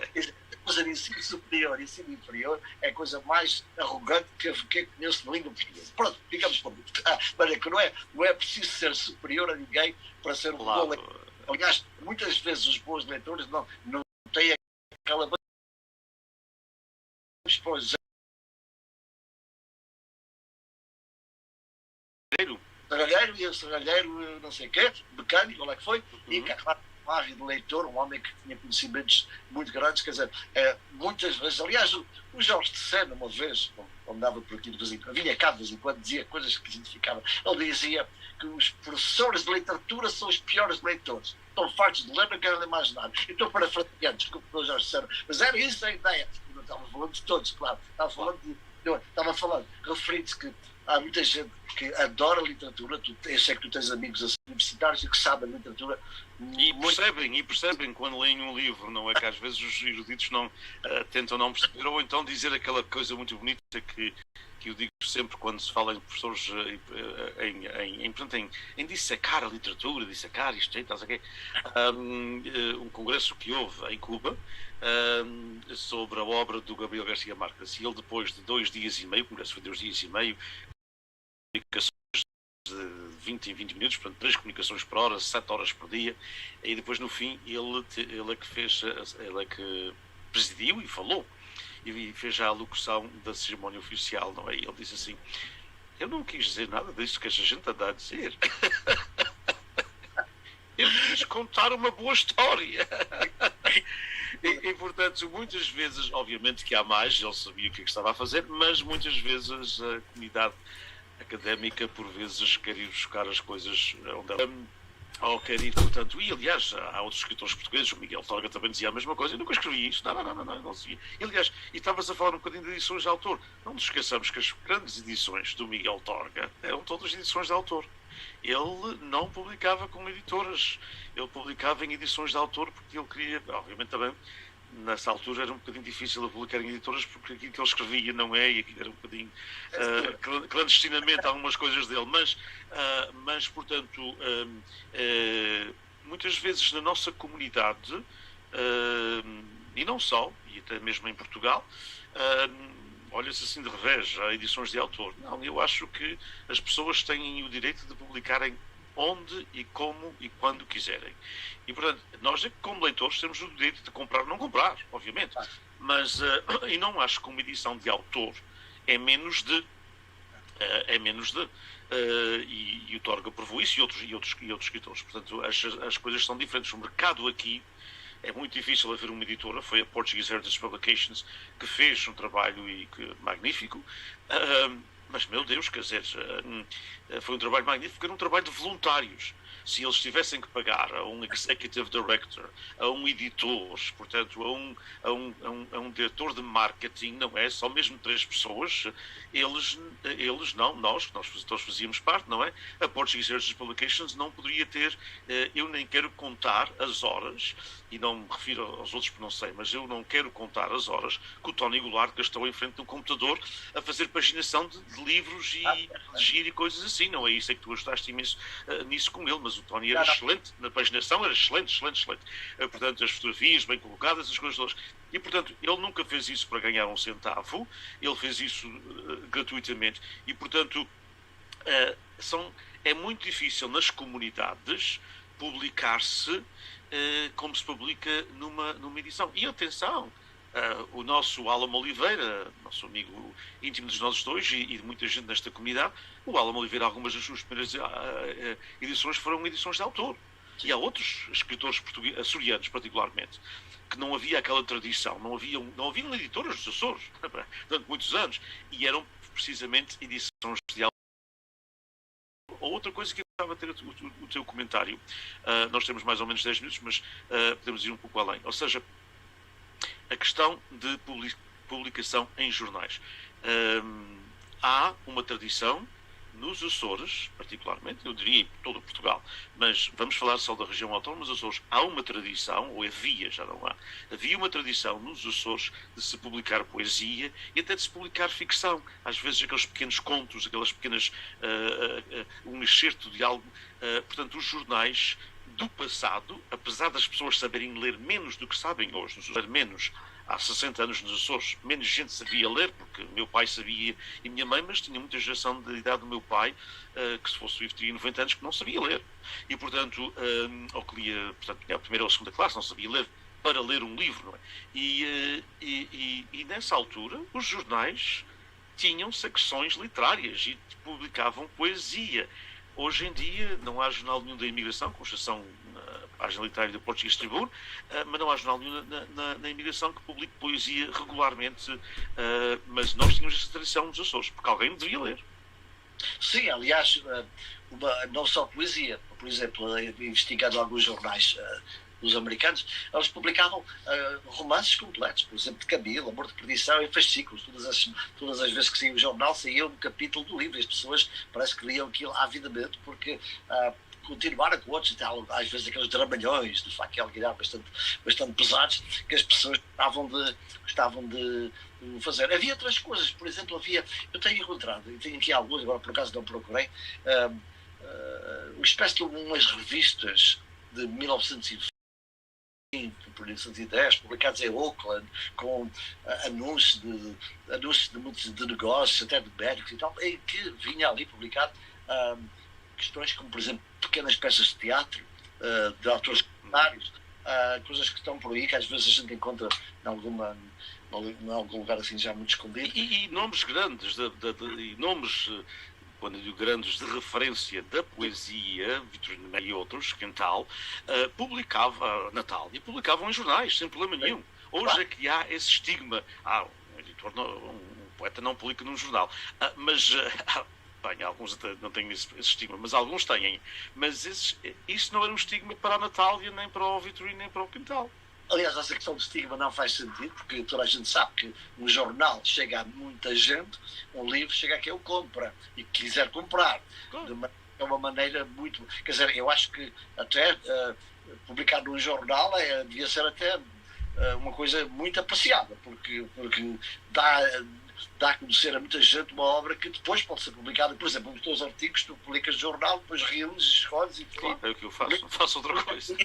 Coisa de ensino superior e ensino inferior é a coisa mais arrogante que eu conheço na língua portuguesa. Pronto, ficamos por isso. Mas é que não é preciso ser superior a ninguém para ser um bom leitor. Aliás, muitas vezes os bons leitores não têm aquela exposição. Serralheiro, não sei o quê, mecânico, qual é que foi, e claro, um ávido leitor, um homem que tinha conhecimentos muito grandes, quer dizer, muitas vezes, aliás, o Jorge de Sena, uma vez, andava por aqui de vez em quando, vinha cá de vez em quando, dizia coisas que significavam. Ele dizia que os professores de literatura são os piores leitores. Estão fartos de ler, não querem ler mais nada. Eu estou parafraseando, desculpe, o Jorge de Sena, mas era isso a ideia. Eu não estava falando de todos, claro, estava falando, referindo-se que há muita gente que adora literatura, eu sei que tu tens amigos universitários e que sabem literatura. E percebem quando leem um livro, não é? Que às vezes os eruditos tentam não perceber, ou então dizer aquela coisa muito bonita que eu digo sempre quando se fala em professores em dissecar a literatura, dissecar isto, não sei o quê. Um congresso que houve em Cuba sobre a obra do Gabriel Garcia Marques, e ele depois de 2 dias e meio, o congresso foi 2 dias e meio, comunicações de 20 em 20 minutos, portanto 3 comunicações por hora, 7 horas por dia, e depois no fim ele é que presidiu e falou, e fez já a locução da cerimónia oficial, não é? E ele disse assim: eu não quis dizer nada disso que esta gente anda a dizer. Eu quis contar uma boa história. E, portanto, muitas vezes, obviamente que há mais, ele sabia o que estava a fazer, mas muitas vezes a comunidade académica, por vezes, quer ir buscar as coisas onde ela... Ou quer ir, portanto, e aliás, há outros escritores portugueses, o Miguel Torga também dizia a mesma coisa, eu nunca escrevi isso, não sabia. E, aliás, e estavas a falar um bocadinho de edições de autor, não nos esqueçamos que as grandes edições do Miguel Torga eram todas edições de autor. Ele não publicava com editoras, ele publicava em edições de autor porque ele queria, obviamente também, nessa altura era um bocadinho difícil a publicar em editoras, porque aquilo que ele escrevia não é, e aquilo era um bocadinho clandestinamente algumas coisas dele, mas portanto, muitas vezes na nossa comunidade, e não só, e até mesmo em Portugal, olha-se assim de revés a edições de autor. Não, eu acho que as pessoas têm o direito de publicarem onde e como e quando quiserem. E, portanto, nós, como leitores, temos o direito de comprar ou não comprar, obviamente. Mas, e não acho que uma edição de autor é menos de. E o Torga provou isso, e outros escritores. Portanto, as coisas são diferentes. O mercado aqui é muito difícil haver uma editora. Foi a Portuguesa Publications que fez um trabalho magnífico. Mas, meu Deus, quer dizer, foi um trabalho magnífico, era um trabalho de voluntários. Se eles tivessem que pagar a um executive director, a um editor, portanto, a um diretor de marketing, não é? Só mesmo 3 pessoas, eles não, nós fazíamos parte, não é? A Portuguese Publications não poderia ter, eu nem quero contar as horas, e não me refiro aos outros porque não sei, mas eu não quero contar as horas que o Tony Goulart gastou em frente de um computador a fazer paginação de livros e de giro e coisas assim, não é? Isso é que tu ajudaste imenso nisso com ele, mas o Tony era excelente na paginação, era excelente. Portanto, as fotografias bem colocadas, as coisas todas. E, portanto, ele nunca fez isso para ganhar um centavo, ele fez isso gratuitamente. E, portanto, é muito difícil nas comunidades publicar-se como se publica numa edição. E atenção, o nosso Alan Oliveira, nosso amigo íntimo dos nossos dois e de muita gente nesta comunidade, o Alan Oliveira, algumas das suas primeiras edições foram edições de autor. E há outros escritores açorianos, particularmente, que não havia aquela tradição, não haviam editoras dos Açores durante muitos anos, e eram precisamente edições de autor. Outra coisa que eu gostava de ter o teu comentário, nós temos mais ou menos 10 minutos, mas podemos ir um pouco além. Ou seja, a questão de publicação em jornais. Há uma tradição nos Açores, particularmente, eu diria em todo Portugal, mas vamos falar só da região autónoma dos Açores. Há uma tradição, ou havia, já não há, havia uma tradição nos Açores de se publicar poesia e até de se publicar ficção. Às vezes aqueles pequenos contos, aquelas pequenas, um excerto de algo. Portanto, os jornais do passado, apesar das pessoas saberem ler menos do que sabem hoje, menos há 60 anos nos Açores, menos gente sabia ler, porque meu pai sabia e minha mãe, mas tinha muita geração da idade do meu pai, que se fosse vivo teria 90 anos, que não sabia ler. E, portanto, ou que lia, portanto, tinha a primeira ou a segunda classe, não sabia ler para ler um livro, não é? E nessa altura, os jornais tinham secções literárias e publicavam poesia. Hoje em dia não há jornal nenhum da imigração, com exceção na página literária do Portuguesa Tribune, mas não há jornal nenhum na imigração que publique poesia regularmente, mas nós tínhamos essa tradição nos Açores, porque alguém devia ler. Sim, aliás, não só poesia, por exemplo, investigando alguns jornais dos americanos, eles publicavam romances completos, por exemplo, de Camilo, Amor de Perdição, em fascículos. Todas as vezes que saía o jornal, saía um capítulo do livro. E as pessoas parece que liam aquilo avidamente, porque continuaram com outros, às vezes aqueles dramalhões de Faquel Guilherme bastante pesados, que as pessoas gostavam de fazer. Havia outras coisas, por exemplo, eu tenho encontrado, e tenho aqui alguns, agora por acaso não procurei, uma espécie de umas revistas de 1920, por 1910, publicados em Oakland, com anúncios de negócios, até de médicos e tal, em que vinha ali publicado questões como, por exemplo, pequenas peças de teatro, de autores secundários, coisas que estão por aí, que às vezes a gente encontra em algum lugar assim já muito escondido. E nomes grandes, nomes, quando digo grandes, de referência da poesia, Vitorino e outros, Quental, publicava Natália, publicavam em jornais, sem problema nenhum. Hoje é que há esse estigma. Um editor, um poeta não publica num jornal. Mas bem, alguns não têm esse estigma, mas alguns têm. Mas isso não era um estigma para a Natália, nem para o Vitorino, nem para o Quental. Aliás, essa questão de estigma não faz sentido, porque toda a gente sabe que um jornal chega a muita gente, um livro chega a quem o compra e quiser comprar. Claro. É uma maneira muito... Quer dizer, eu acho que até publicar num jornal devia ser até uma coisa muito apreciada, porque dá a conhecer a muita gente uma obra que depois pode ser publicada. Por exemplo, os teus artigos tu publicas no jornal, depois reúnes, escolhes e... Claro, é o que eu faço, não faço outra coisa.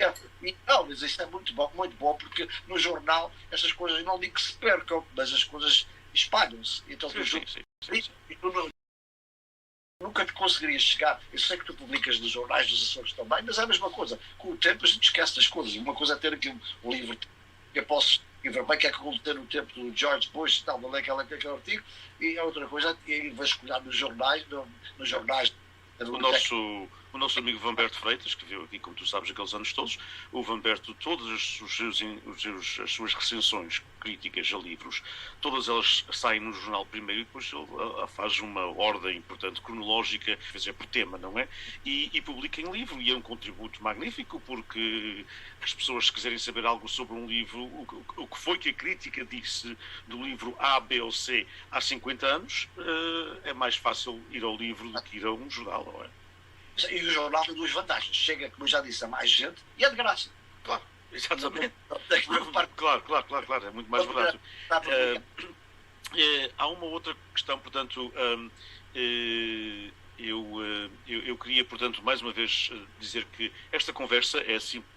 Não, mas isso é muito bom, porque no jornal essas coisas, não digo que se percam, mas as coisas espalham-se. Então, Sim. tu nunca te conseguirias chegar. Eu sei que tu publicas nos jornais dos Açores também, mas é a mesma coisa. Com o tempo a gente esquece das coisas. Uma coisa é ter aqui um livro que eu posso ver bem, que é que aconteceu no tempo do George Bush, tal, vou ler aquele artigo, e a outra coisa é vasculhar nos jornais, O nosso amigo Vamberto Freitas, que veio aqui, como tu sabes, aqueles anos todos, o Vamberto, todas as suas recensões críticas a livros, todas elas saem no jornal primeiro e depois ele faz uma ordem, portanto, cronológica, às vezes é por tema, não é? E publica em livro, e é um contributo magnífico, porque as pessoas, se quiserem saber algo sobre um livro, o que foi que a crítica disse do livro A, B ou C há 50 anos, é mais fácil ir ao livro do que ir a um jornal, não é? E o jornal tem duas vantagens. Chega, como eu já disse, a mais gente e é de graça. Claro, exatamente. Não tem que preocupar. Claro, é muito mais barato. Há uma outra questão, portanto, eu queria, portanto, mais uma vez dizer que esta conversa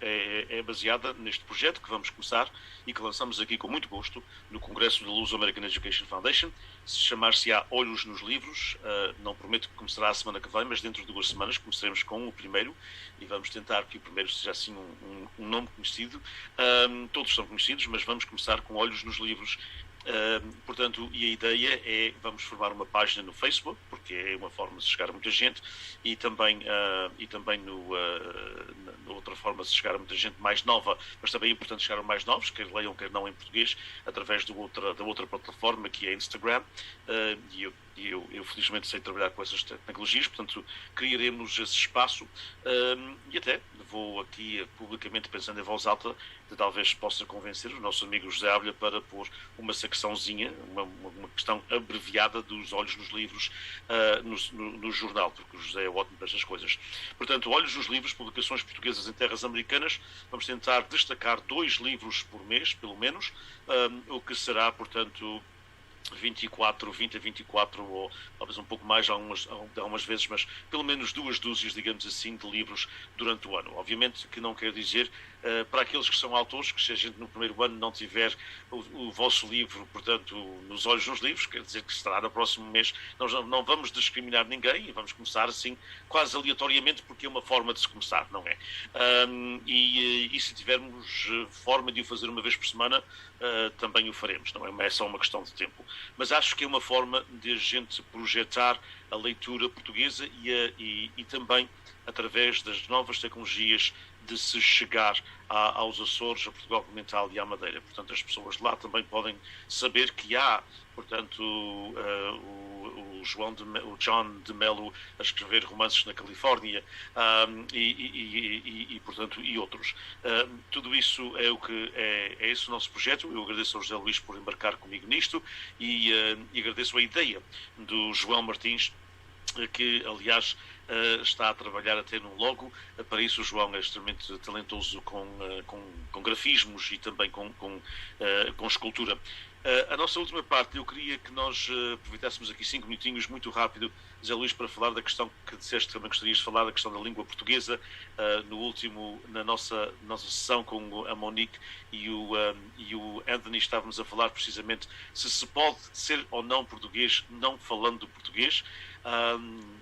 é baseada neste projeto que vamos começar e que lançamos aqui com muito gosto no Congresso da Luso-American Education Foundation. Se chamar-se-á Olhos nos Livros. Não prometo que começará a semana que vem, mas dentro de 2 semanas começaremos com o primeiro e vamos tentar que o primeiro seja assim um nome conhecido. Todos são conhecidos, mas vamos começar com Olhos nos Livros. Portanto, e a ideia é, vamos formar uma página no Facebook, porque é uma forma de chegar a muita gente, e também outra forma de chegar a muita gente mais nova, mas também é importante chegar a mais novos, quer leiam, quer não em português, através da outra plataforma, que é Instagram, e eu felizmente sei trabalhar com essas tecnologias, portanto criaremos esse espaço, e até vou aqui publicamente, pensando em voz alta, de talvez possa convencer o nosso amigo José Ávila para pôr uma secçãozinha, uma questão abreviada dos Olhos nos Livros no jornal, porque o José é ótimo para estas coisas. Portanto, Olhos nos Livros, publicações portuguesas em terras americanas, vamos tentar destacar 2 livros por mês, pelo menos, o que será, portanto, 20 a 24, ou talvez um pouco mais algumas vezes, mas pelo menos 2 dúzias, digamos assim, de livros durante o ano. Obviamente que não quer dizer, para aqueles que são autores, que se a gente no primeiro ano não tiver o vosso livro, portanto, nos Olhos nos Livros, quer dizer que estará no próximo mês. Nós não vamos discriminar ninguém e vamos começar assim, quase aleatoriamente, porque é uma forma de se começar, não é? E se tivermos forma de o fazer uma vez por semana, também o faremos, não é só uma questão de tempo. Mas acho que é uma forma de a gente projetar a leitura portuguesa e também, através das novas tecnologias, de se chegar aos Açores, a Portugal Continental e à Madeira. Portanto, as pessoas de lá também podem saber que há, portanto, o John de Mello a escrever romances na Califórnia, portanto, e outros. Tudo isso é esse o nosso projeto. Eu agradeço ao José Luís por embarcar comigo nisto e agradeço a ideia do João Martins, que, aliás, está a trabalhar até num logo. Para isso o João é extremamente talentoso com grafismos e também com escultura. A nossa última parte, eu queria que nós aproveitássemos aqui 5 minutinhos, muito rápido, Zé Luís, para falar da questão que disseste que também gostarias de falar, da questão da língua portuguesa. Na nossa sessão com a Monique e o Anthony, estávamos a falar precisamente se pode ser ou não português não falando português.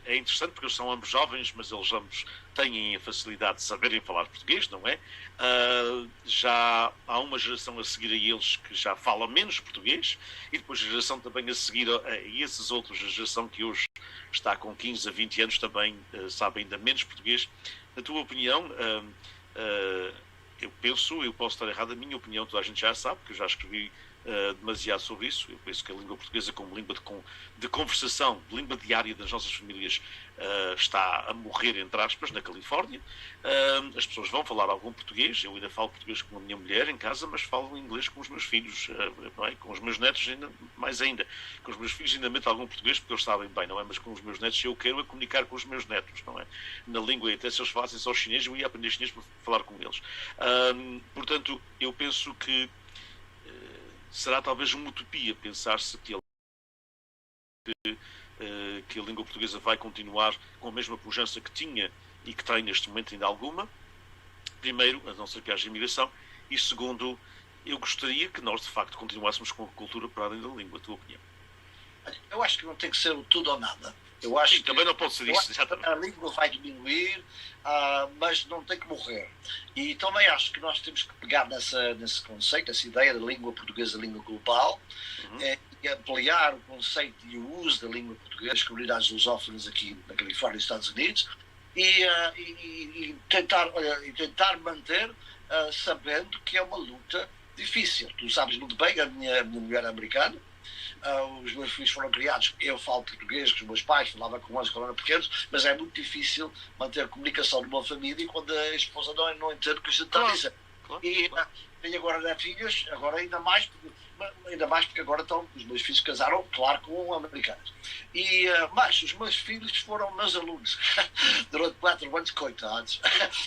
É interessante porque eles são ambos jovens, mas eles ambos têm a facilidade de saberem falar português, não é? Já há uma geração a seguir a eles que já fala menos português, e depois a geração também a seguir a esses outros, a geração que hoje está com 15 a 20 anos também sabe ainda menos português. Na tua opinião, eu posso estar errado, a minha opinião toda a gente já sabe, porque eu já escrevi demasiado sobre isso. Eu penso que a língua portuguesa, como língua de conversação, de língua diária das nossas famílias, está a morrer, entre aspas, na Califórnia. As pessoas vão falar algum português. Eu ainda falo português com a minha mulher em casa, mas falo inglês com os meus filhos, não é? Com os meus netos ainda mais ainda. Com os meus filhos ainda meto algum português porque eles sabem bem, não é? Mas com os meus netos eu quero comunicar com os meus netos, não é? Na língua, até se eles falassem só chinês, eu ia aprender chinês para falar com eles. Portanto, eu penso que será talvez uma utopia pensar-se que a língua portuguesa vai continuar com a mesma pujança que tinha e que tem neste momento ainda alguma. Primeiro, a não ser que haja imigração, e segundo, eu gostaria que nós de facto continuássemos com a cultura para além da língua. A tua opinião? Eu acho que não tem que ser o tudo ou nada. Eu acho que também não pode ser isso, exatamente. A língua vai diminuir, mas não tem que morrer. E também acho que nós temos que pegar nesse conceito, essa ideia da língua portuguesa, língua global, e ampliar o conceito e o uso da língua portuguesa nas comunidades lusófonas aqui na Califórnia e nos Estados Unidos, e tentar manter, sabendo que é uma luta difícil. Tu sabes muito bem, a minha mulher é americana. Os meus filhos foram criados, eu falo português, os meus pais falavam com eles quando eram pequenos, mas é muito difícil manter a comunicação numa família quando a esposa não entende o que a gente está a dizer. Claro. E tenho agora filhos, agora ainda mais porque agora os meus filhos casaram, claro, com americanos. Mas os meus filhos foram meus alunos durante 4 anos, coitados,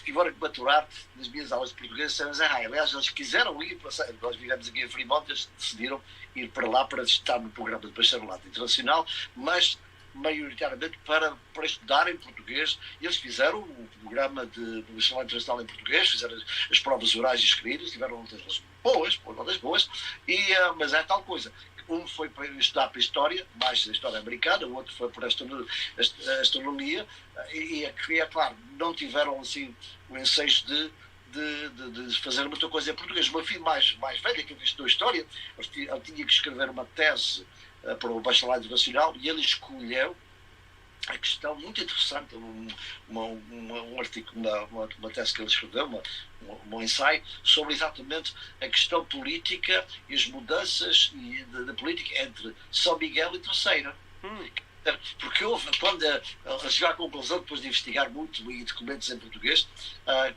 tiveram que maturar nas minhas aulas de português sem Zé Raia. Aliás, eles quiseram ir, nós vivemos aqui em Fremont, eles decidiram ir para lá para estar no programa de bacharelato internacional, mas maioritariamente para estudar em português. E eles fizeram o programa de bacharelato internacional em português, fizeram as provas orais e escritas, tiveram notas boas, mas é tal coisa. Um foi para estudar para a história, mais a história americana, o outro foi para a astronomia, e é claro, não tiveram assim o ensejo de fazer muita coisa em português. O meu filho mais velho, que estudou história, ele tinha que escrever uma tese para o bacharelado nacional, e ele escolheu a questão muito interessante, um artigo, uma tese que ele escreveu, um ensaio sobre exatamente a questão política e as mudanças da política entre São Miguel e Terceira. Porque houve, quando a chegar à conclusão, depois de investigar muito e documentos em português,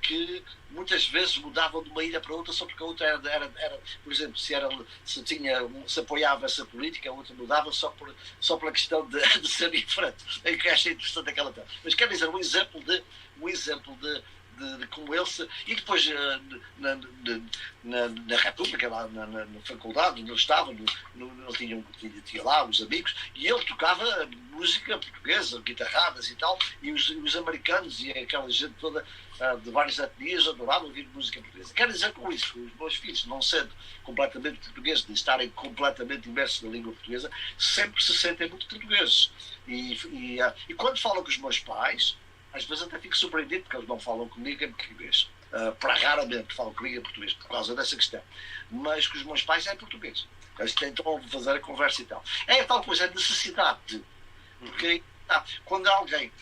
que muitas vezes mudavam de uma ilha para outra só porque a outra era por exemplo, se apoiava essa política, a outra mudava só pela questão de ser diferente. É que achei interessante aquela tela. Mas quer dizer, um exemplo de como ele se... E depois na República, lá na faculdade, onde ele estava, ele tinha lá os amigos, e ele tocava música portuguesa, guitarradas e tal, e os americanos e aquela gente toda de várias etnias adoravam ouvir música portuguesa. Quer dizer com isso que os meus filhos, não sendo completamente portugueses, de estarem completamente imersos na língua portuguesa, sempre se sentem muito portugueses. E quando falo com os meus pais, às vezes até fico surpreendido porque eles não falam comigo em português. Para raramente falam comigo em português por causa dessa questão. Mas com os meus pais é português. Eles tentam fazer a conversa e tal. É tal coisa, a necessidade de. Porque quando alguém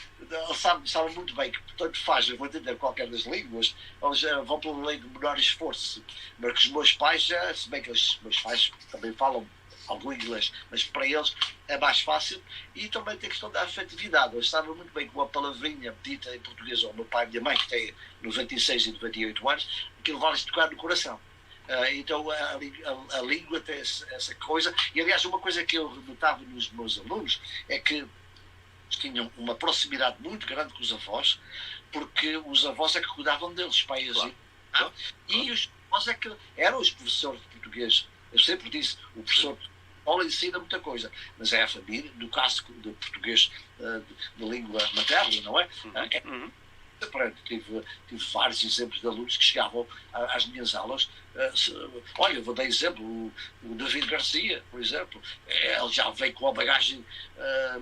sabe muito bem que, portanto, eu vou entender qualquer das línguas, eles vão pela lei do menor esforço. Mas que os meus pais, se bem que os meus pais também falam algum inglês, mas para eles é mais fácil. E também tem a questão da afetividade. Eles sabem muito bem que uma palavrinha dita em português ao meu pai e minha mãe, que têm 96 e 98 anos, aquilo vai-lhes tocar no coração. Então a língua tem essa coisa. E aliás, uma coisa que eu notava nos meus alunos é que tinham uma proximidade muito grande com os avós, porque os avós é que cuidavam deles, pais. Claro. E os avós é que eram os professores de português. Eu sempre disse, o professor ensina muita coisa, mas é a família, no caso do português de língua materna, não é? Tive vários exemplos de alunos que chegavam às minhas aulas. Olha, vou dar exemplo, o David Garcia, por exemplo, ele já veio com uma bagagem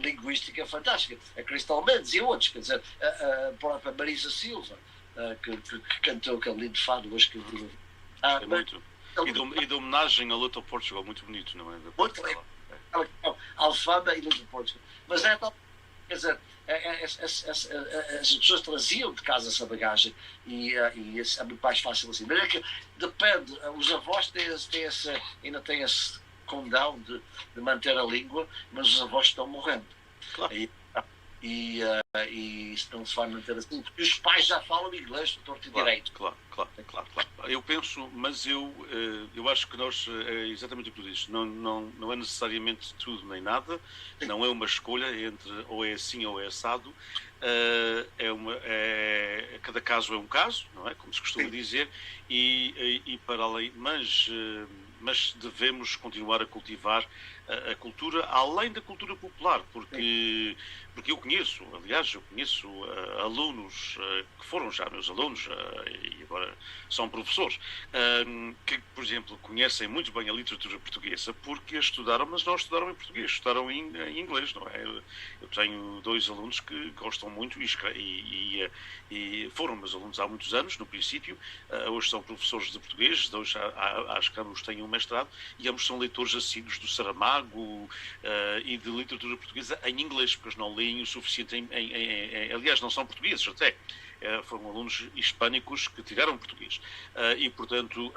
linguística fantástica, a Cristal Mendes e outros, quer dizer, a própria Marisa Silva, que cantou aquele lindo fado hoje que eu é muito. E de homenagem a Little Portugal, muito bonito, não é? Muito bem. Alfama e Little Portugal. Mas é tal, quer dizer, as pessoas traziam de casa essa bagagem e é muito mais fácil assim. Mas é que depende, os avós ainda têm esse condão de manter a língua, mas os avós estão morrendo. Claro. E isso não se vai manter assim. E os pais já falam inglês, torto e direito. Claro. Eu penso, mas eu acho que nós, é exatamente o que tu dizes, não é necessariamente tudo nem nada, sim. Não é uma escolha entre ou é assim ou é assado, cada caso é um caso, não é? Como se costuma sim. dizer, e para além, mas mas devemos continuar a cultivar a cultura, além da cultura popular, porque eu conheço, aliás, alunos que foram já meus alunos e agora são professores, que, por exemplo, conhecem muito bem a literatura portuguesa porque a estudaram, mas não estudaram em português, estudaram em inglês, não é? Eu tenho 2 alunos que gostam muito e foram meus alunos há muitos anos, no princípio, hoje são professores de português, hoje acho que ambos têm um mestrado, e ambos são leitores assíduos do Saramago e de literatura portuguesa em inglês, porque eles não leem o suficiente aliás, não são portugueses até, foram alunos hispânicos que tiveram português. E, portanto,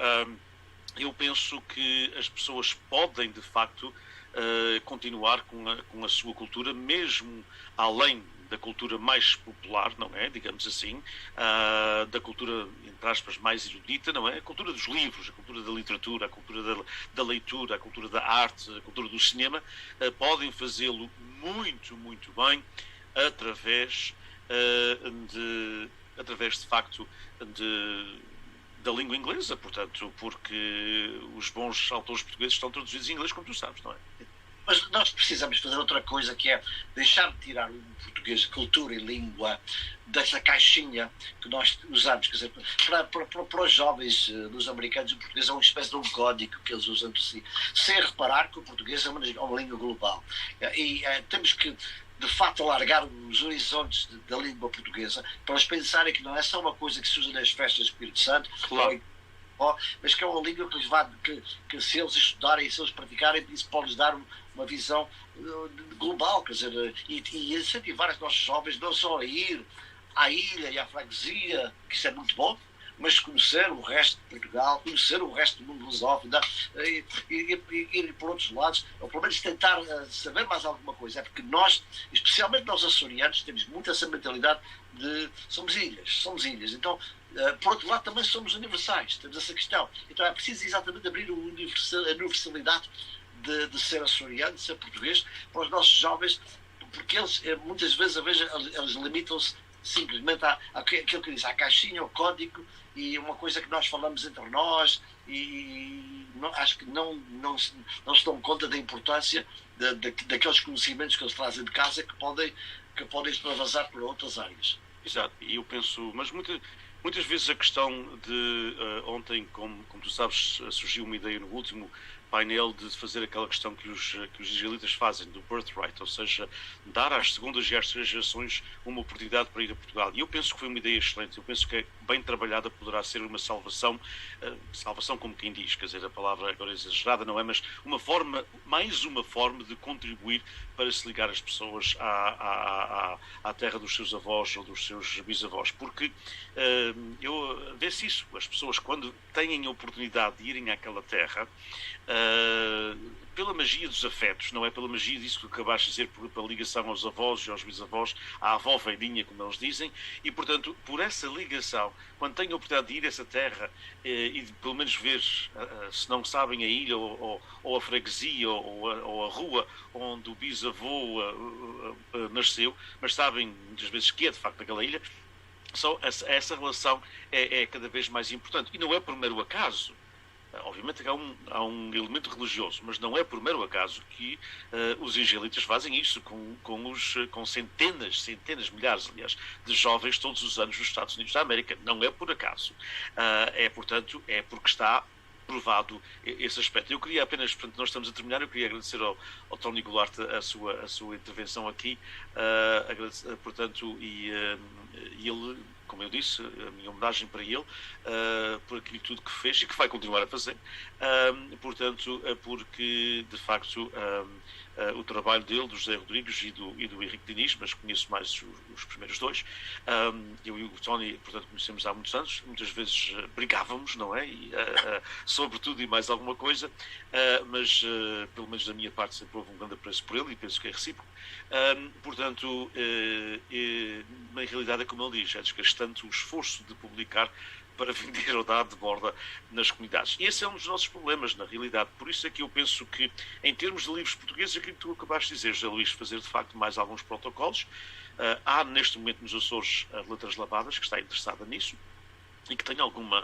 eu penso que as pessoas podem, de facto, continuar com a sua cultura, mesmo além da cultura mais popular, não é? Digamos assim, da cultura, entre aspas, mais erudita, não é? A cultura dos livros, a cultura da literatura, a cultura da leitura, a cultura da arte, a cultura do cinema, podem fazê-lo muito, muito bem através de facto, da língua inglesa, portanto, porque os bons autores portugueses estão traduzidos em inglês, como tu sabes, não é? Mas nós precisamos fazer outra coisa, que é deixar de tirar o português, cultura e língua, dessa caixinha que nós usamos. Quer dizer, para os jovens dos americanos, o português é uma espécie de um código que eles usam entre si, sem reparar que o português é uma língua global. E temos que, de facto, alargar os horizontes da língua portuguesa para eles pensarem que não é só uma coisa que se usa nas festas do Espírito Santo, claro, mas que é uma língua que, que se eles estudarem e se eles praticarem, isso pode-lhes dar uma visão global, quer dizer, e incentivar os nossos jovens não só a ir à ilha e à freguesia, que isso é muito bom, mas conhecer o resto de Portugal, conhecer o resto do mundo lusófono, e ir por outros lados, ou pelo menos tentar saber mais alguma coisa. É porque nós, especialmente nós açorianos, temos muito essa mentalidade de somos ilhas. Então, por outro lado, também somos universais, temos essa questão. Então é preciso exatamente abrir a universalidade de ser açoriano, de ser português, para os nossos jovens, porque eles, muitas vezes, eles limitam-se simplesmente àquilo que diz, à caixinha, ao código, e uma coisa que nós falamos entre nós, e acho que não se dão conta da importância daqueles conhecimentos que eles trazem de casa que podem extravasar para outras áreas. Exato, e eu penso, mas muitas vezes a questão de ontem, como tu sabes, surgiu uma ideia no último painel de fazer aquela questão que os israelitas fazem, do birthright, ou seja, dar às segundas e às terceiras gerações uma oportunidade para ir a Portugal. E eu penso que foi uma ideia excelente, eu penso que bem trabalhada poderá ser uma salvação como quem diz, quer dizer, a palavra agora é exagerada, não é, mas mais uma forma de contribuir para se ligar as pessoas à terra dos seus avós ou dos seus bisavós, porque eu vê-se isso, as pessoas quando têm a oportunidade de irem àquela terra, pela magia dos afetos, não é pela magia disso que acabaste de dizer, pela ligação aos avós e aos bisavós, à avó velhinha, como eles dizem, e portanto, por essa ligação, quando têm a oportunidade de ir a essa terra e de pelo menos ver, se não sabem, a ilha ou a freguesia ou a rua onde o bisavô nasceu, mas sabem muitas vezes que é de facto aquela ilha, só essa relação é cada vez mais importante. E não é por mero acaso. Obviamente que há um elemento religioso, mas não é por mero acaso que os israelitas fazem isso com centenas, milhares, aliás, de jovens todos os anos nos Estados Unidos da América. Não é por acaso. Portanto, é porque está provado esse aspecto. Eu queria apenas, portanto, nós estamos a terminar, eu queria agradecer ao Tony Goulart a sua intervenção aqui, portanto, e ele, como eu disse, a minha homenagem para ele, por aquilo tudo que fez e que vai continuar a fazer, portanto, porque, de facto, o trabalho dele, do José Rodrigues e do Henrique Diniz, mas conheço mais os primeiros dois. Eu e o Tony, portanto, conhecemos há muitos anos, muitas vezes brincávamos, não é? Sobre tudo e mais alguma coisa, mas, pelo menos da minha parte, sempre houve um grande apreço por ele e penso que é recíproco. Portanto, na realidade é como ele diz, é desgastante o esforço de publicar para vender ou dar de borda nas comunidades. E esse é um dos nossos problemas, na realidade. Por isso é que eu penso que, em termos de livros portugueses, aquilo que tu acabaste de dizer, José Luís, fazer de facto mais alguns protocolos. Há, neste momento, nos Açores, a Letras Lavadas, que está interessada nisso, e que tem alguma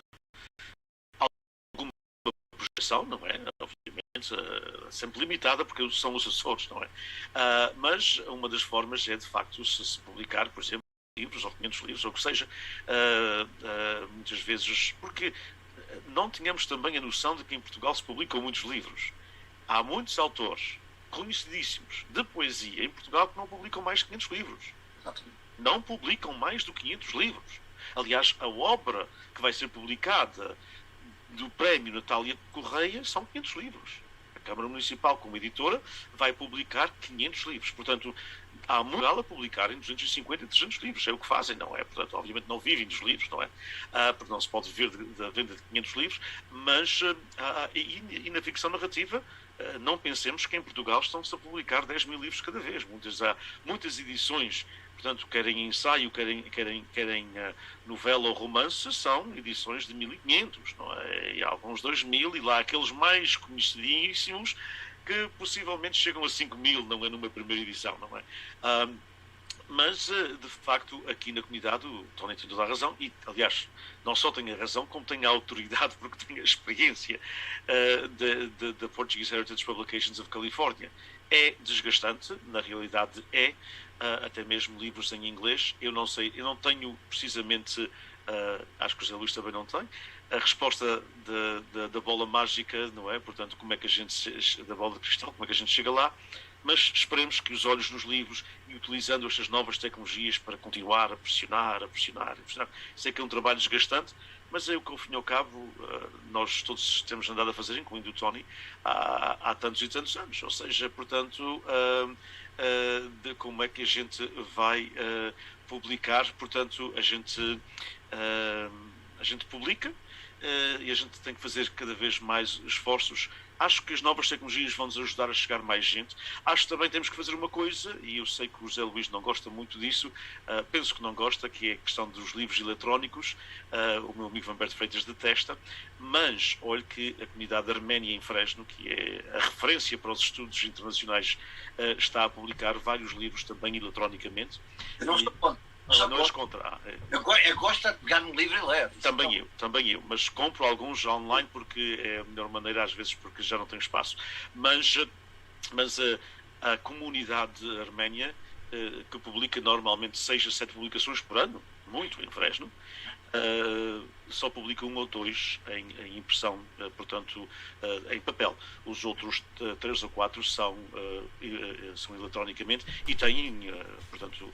projeção publicação, não é? Obviamente, sempre limitada, porque são os Açores, não é? Mas uma das formas é, de facto, se publicar, por exemplo, livros, ou 500 livros, ou o que seja, muitas vezes, porque não tínhamos também a noção de que em Portugal se publicam muitos livros. Há muitos autores conhecidíssimos de poesia em Portugal que não publicam mais de 500 livros. Exatamente. Não publicam mais do que 500 livros. Aliás, a obra que vai ser publicada do Prémio Natália Correia são 500 livros. A Câmara Municipal, como editora, vai publicar 500 livros. Portanto, há muito a publicar em 250 e 300 livros. É o que fazem, não é? Portanto, obviamente não vivem dos livros, não é? Porque não se pode viver da venda de 500 livros, mas e na ficção narrativa, não pensemos que em Portugal estão-se a publicar 10 mil livros cada vez. Há muitas edições, portanto, querem ensaio, querem novela ou romance, são edições de 1500, não é? E alguns 2000, e lá aqueles mais conhecidíssimos que possivelmente chegam a 5.000, não é, numa primeira edição, não é? Mas, de facto, aqui na comunidade, o Tony tem toda a razão, e, aliás, não só tem a razão, como tem a autoridade, porque tem a experiência da Portuguese Heritage Publications of California. É desgastante, na realidade é, até mesmo livros em inglês. Eu não sei, eu não tenho precisamente, acho que o José Luís também não tem, a resposta da bola mágica, não é? Portanto, como é que a gente, da bola de cristal, como é que a gente chega lá? Mas esperemos que os olhos nos livros e utilizando estas novas tecnologias para continuar a pressionar. Sei que é um trabalho desgastante, mas é o que, ao fim e ao cabo, nós todos temos andado a fazer, incluindo o Tony, há tantos e tantos anos. Ou seja, portanto, de como é que a gente vai publicar. Portanto, a gente publica e a gente tem que fazer cada vez mais esforços. Acho que as novas tecnologias vão nos ajudar a chegar mais gente. Acho que também temos que fazer uma coisa, e eu sei que o José Luís não gosta muito disso, penso que não gosta, que é a questão dos livros eletrónicos. O meu amigo Humberto Freitas detesta, mas olhe que a comunidade arménia em Fresno, que é a referência para os estudos internacionais, está a publicar vários livros também eletronicamente. Eu não estou contra. Não és contra. Eu gosto de pegar no livro e ler. Também eu, mas compro alguns online porque é a melhor maneira, às vezes, porque já não tenho espaço. Mas a comunidade arménia, que publica normalmente 6 a 7 publicações por ano, muito em Fresno, só publica 1 ou 2 em impressão, portanto, em papel. Os outros 3 ou 4 são eletronicamente e têm, portanto,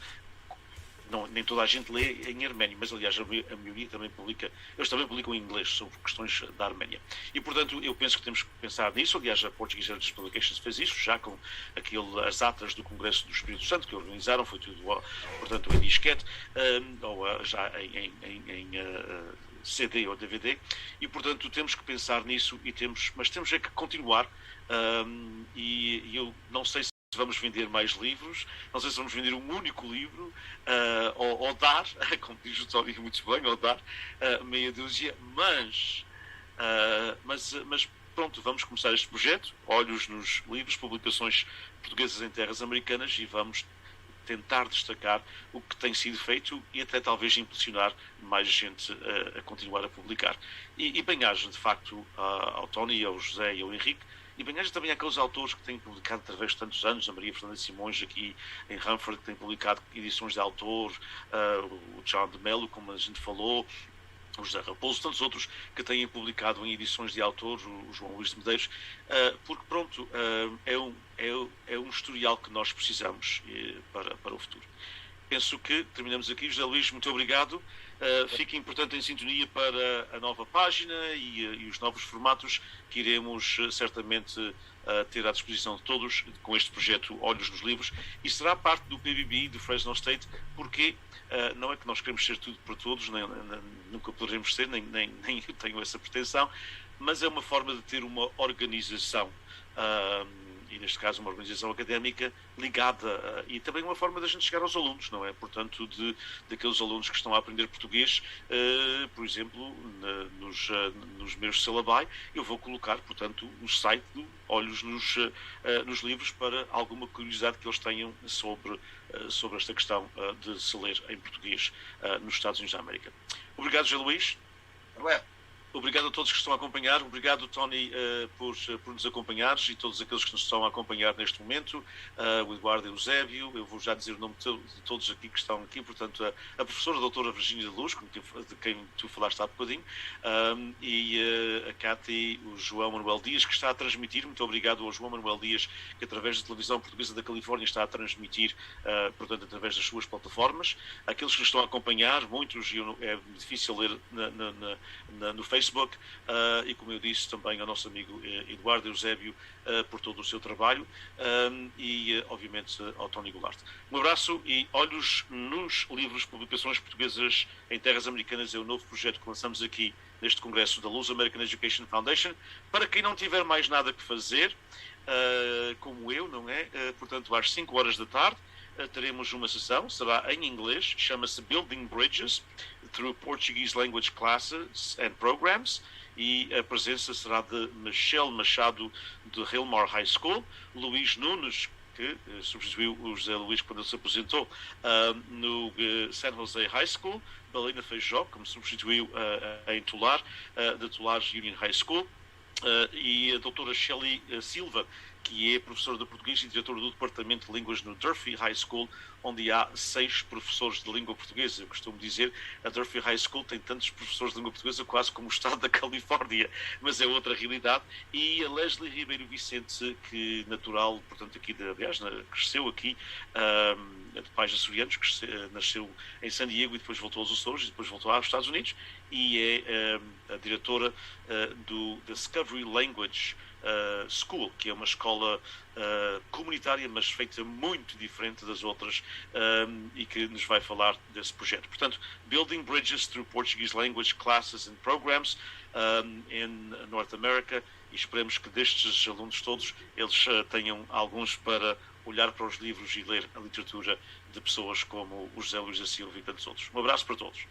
nem toda a gente lê em arménio, mas aliás a maioria também publica, eles também publicam em inglês sobre questões da Arménia. E portanto eu penso que temos que pensar nisso. Aliás, a Portuguese Heritage Publications fez isso, já com as atas do Congresso do Espírito Santo que organizaram, foi tudo, portanto, em disquete, ou já em CD ou DVD, e portanto temos que pensar nisso, mas temos é que continuar, e eu não sei se vamos vender mais livros, não sei se vamos vender um único livro, ou dar, como diz o Tony muito bem, ou dar meia dúzia, mas pronto, vamos começar este projeto, olhos nos livros, publicações portuguesas em terras americanas, e vamos tentar destacar o que tem sido feito e até talvez impulsionar mais gente a continuar a publicar. E bem-aja, de facto, ao Tony, ao José e ao Henrique, e bem-aja também àqueles autores que têm publicado através de tantos anos, a Maria Fernanda Simões aqui em Ranford, que tem publicado edições de autor, o John de Mello, como a gente falou, o José Raposo, tantos outros que têm publicado em edições de autor, o João Luís de Medeiros, porque pronto, é um historial que nós precisamos para o futuro. Penso que terminamos aqui. José Luís, muito obrigado. Fiquem, portanto, em sintonia para a nova página e os novos formatos que iremos certamente ter à disposição de todos com este projeto Olhos nos Livros, e será parte do PBB do Fresno State, porque não é que nós queremos ser tudo para todos, nunca poderemos ser, nem eu tenho essa pretensão, mas é uma forma de ter uma organização, e neste caso uma organização académica ligada, e também uma forma da gente chegar aos alunos, não é? Portanto, daqueles alunos que estão a aprender português, por exemplo, nos meus syllabi, eu vou colocar, portanto, o site do Olhos nos Livros para alguma curiosidade que eles tenham sobre esta questão de se ler em português nos Estados Unidos da América. Obrigado, José Luís. Obrigado a todos que estão a acompanhar. Obrigado, Tony, por nos acompanhares e todos aqueles que nos estão a acompanhar neste momento. O Eduardo Eusébio, eu vou já dizer o nome de todos aqui que estão aqui. Portanto, a professora a doutora Virgínia Luz, de quem tu falaste há bocadinho, e a Cátia, o João Manuel Dias, que está a transmitir. Muito obrigado ao João Manuel Dias, que através da Televisão Portuguesa da Califórnia está a transmitir, portanto, através das suas plataformas. Aqueles que nos estão a acompanhar, muitos, é difícil ler no Facebook, e como eu disse também ao nosso amigo Eduardo Eusébio por todo o seu trabalho, e obviamente ao Tony Goulart. Um abraço e olhos nos livros, publicações portuguesas em terras americanas é o novo projeto que lançamos aqui neste congresso da Luz American Education Foundation. Para quem não tiver mais nada que fazer, como eu, não é? Portanto, às 5 horas da tarde, teremos uma sessão, será em inglês, chama-se Building Bridges through Portuguese Language Classes and Programs, e a presença será de Michelle Machado, de Hillmar High School, Luís Nunes, que substituiu o José Luís quando ele se apresentou, no San Jose High School, Balena Feijó, como substituiu em Tular, da Tular Union High School, e a doutora Shelley Silva, que é professora de português e diretora do Departamento de Línguas no Durfee High School, onde há 6 professores de língua portuguesa. Eu costumo dizer, a Durfee High School tem tantos professores de língua portuguesa quase como o estado da Califórnia, mas é outra realidade. E a Leslie Ribeiro Vicente, que natural, portanto, aqui aliás, cresceu aqui, de pais açorianos, nasceu em San Diego e depois voltou aos Açores e depois voltou aos Estados Unidos, e é a diretora do Discovery Language School, que é uma escola comunitária, mas feita muito diferente das outras, e que nos vai falar desse projeto. Portanto, Building Bridges through Portuguese Language Classes and Programs in North America, e esperemos que destes alunos todos, eles tenham alguns para olhar para os livros e ler a literatura de pessoas como o José Luís da Silva e tantos outros. Um abraço para todos.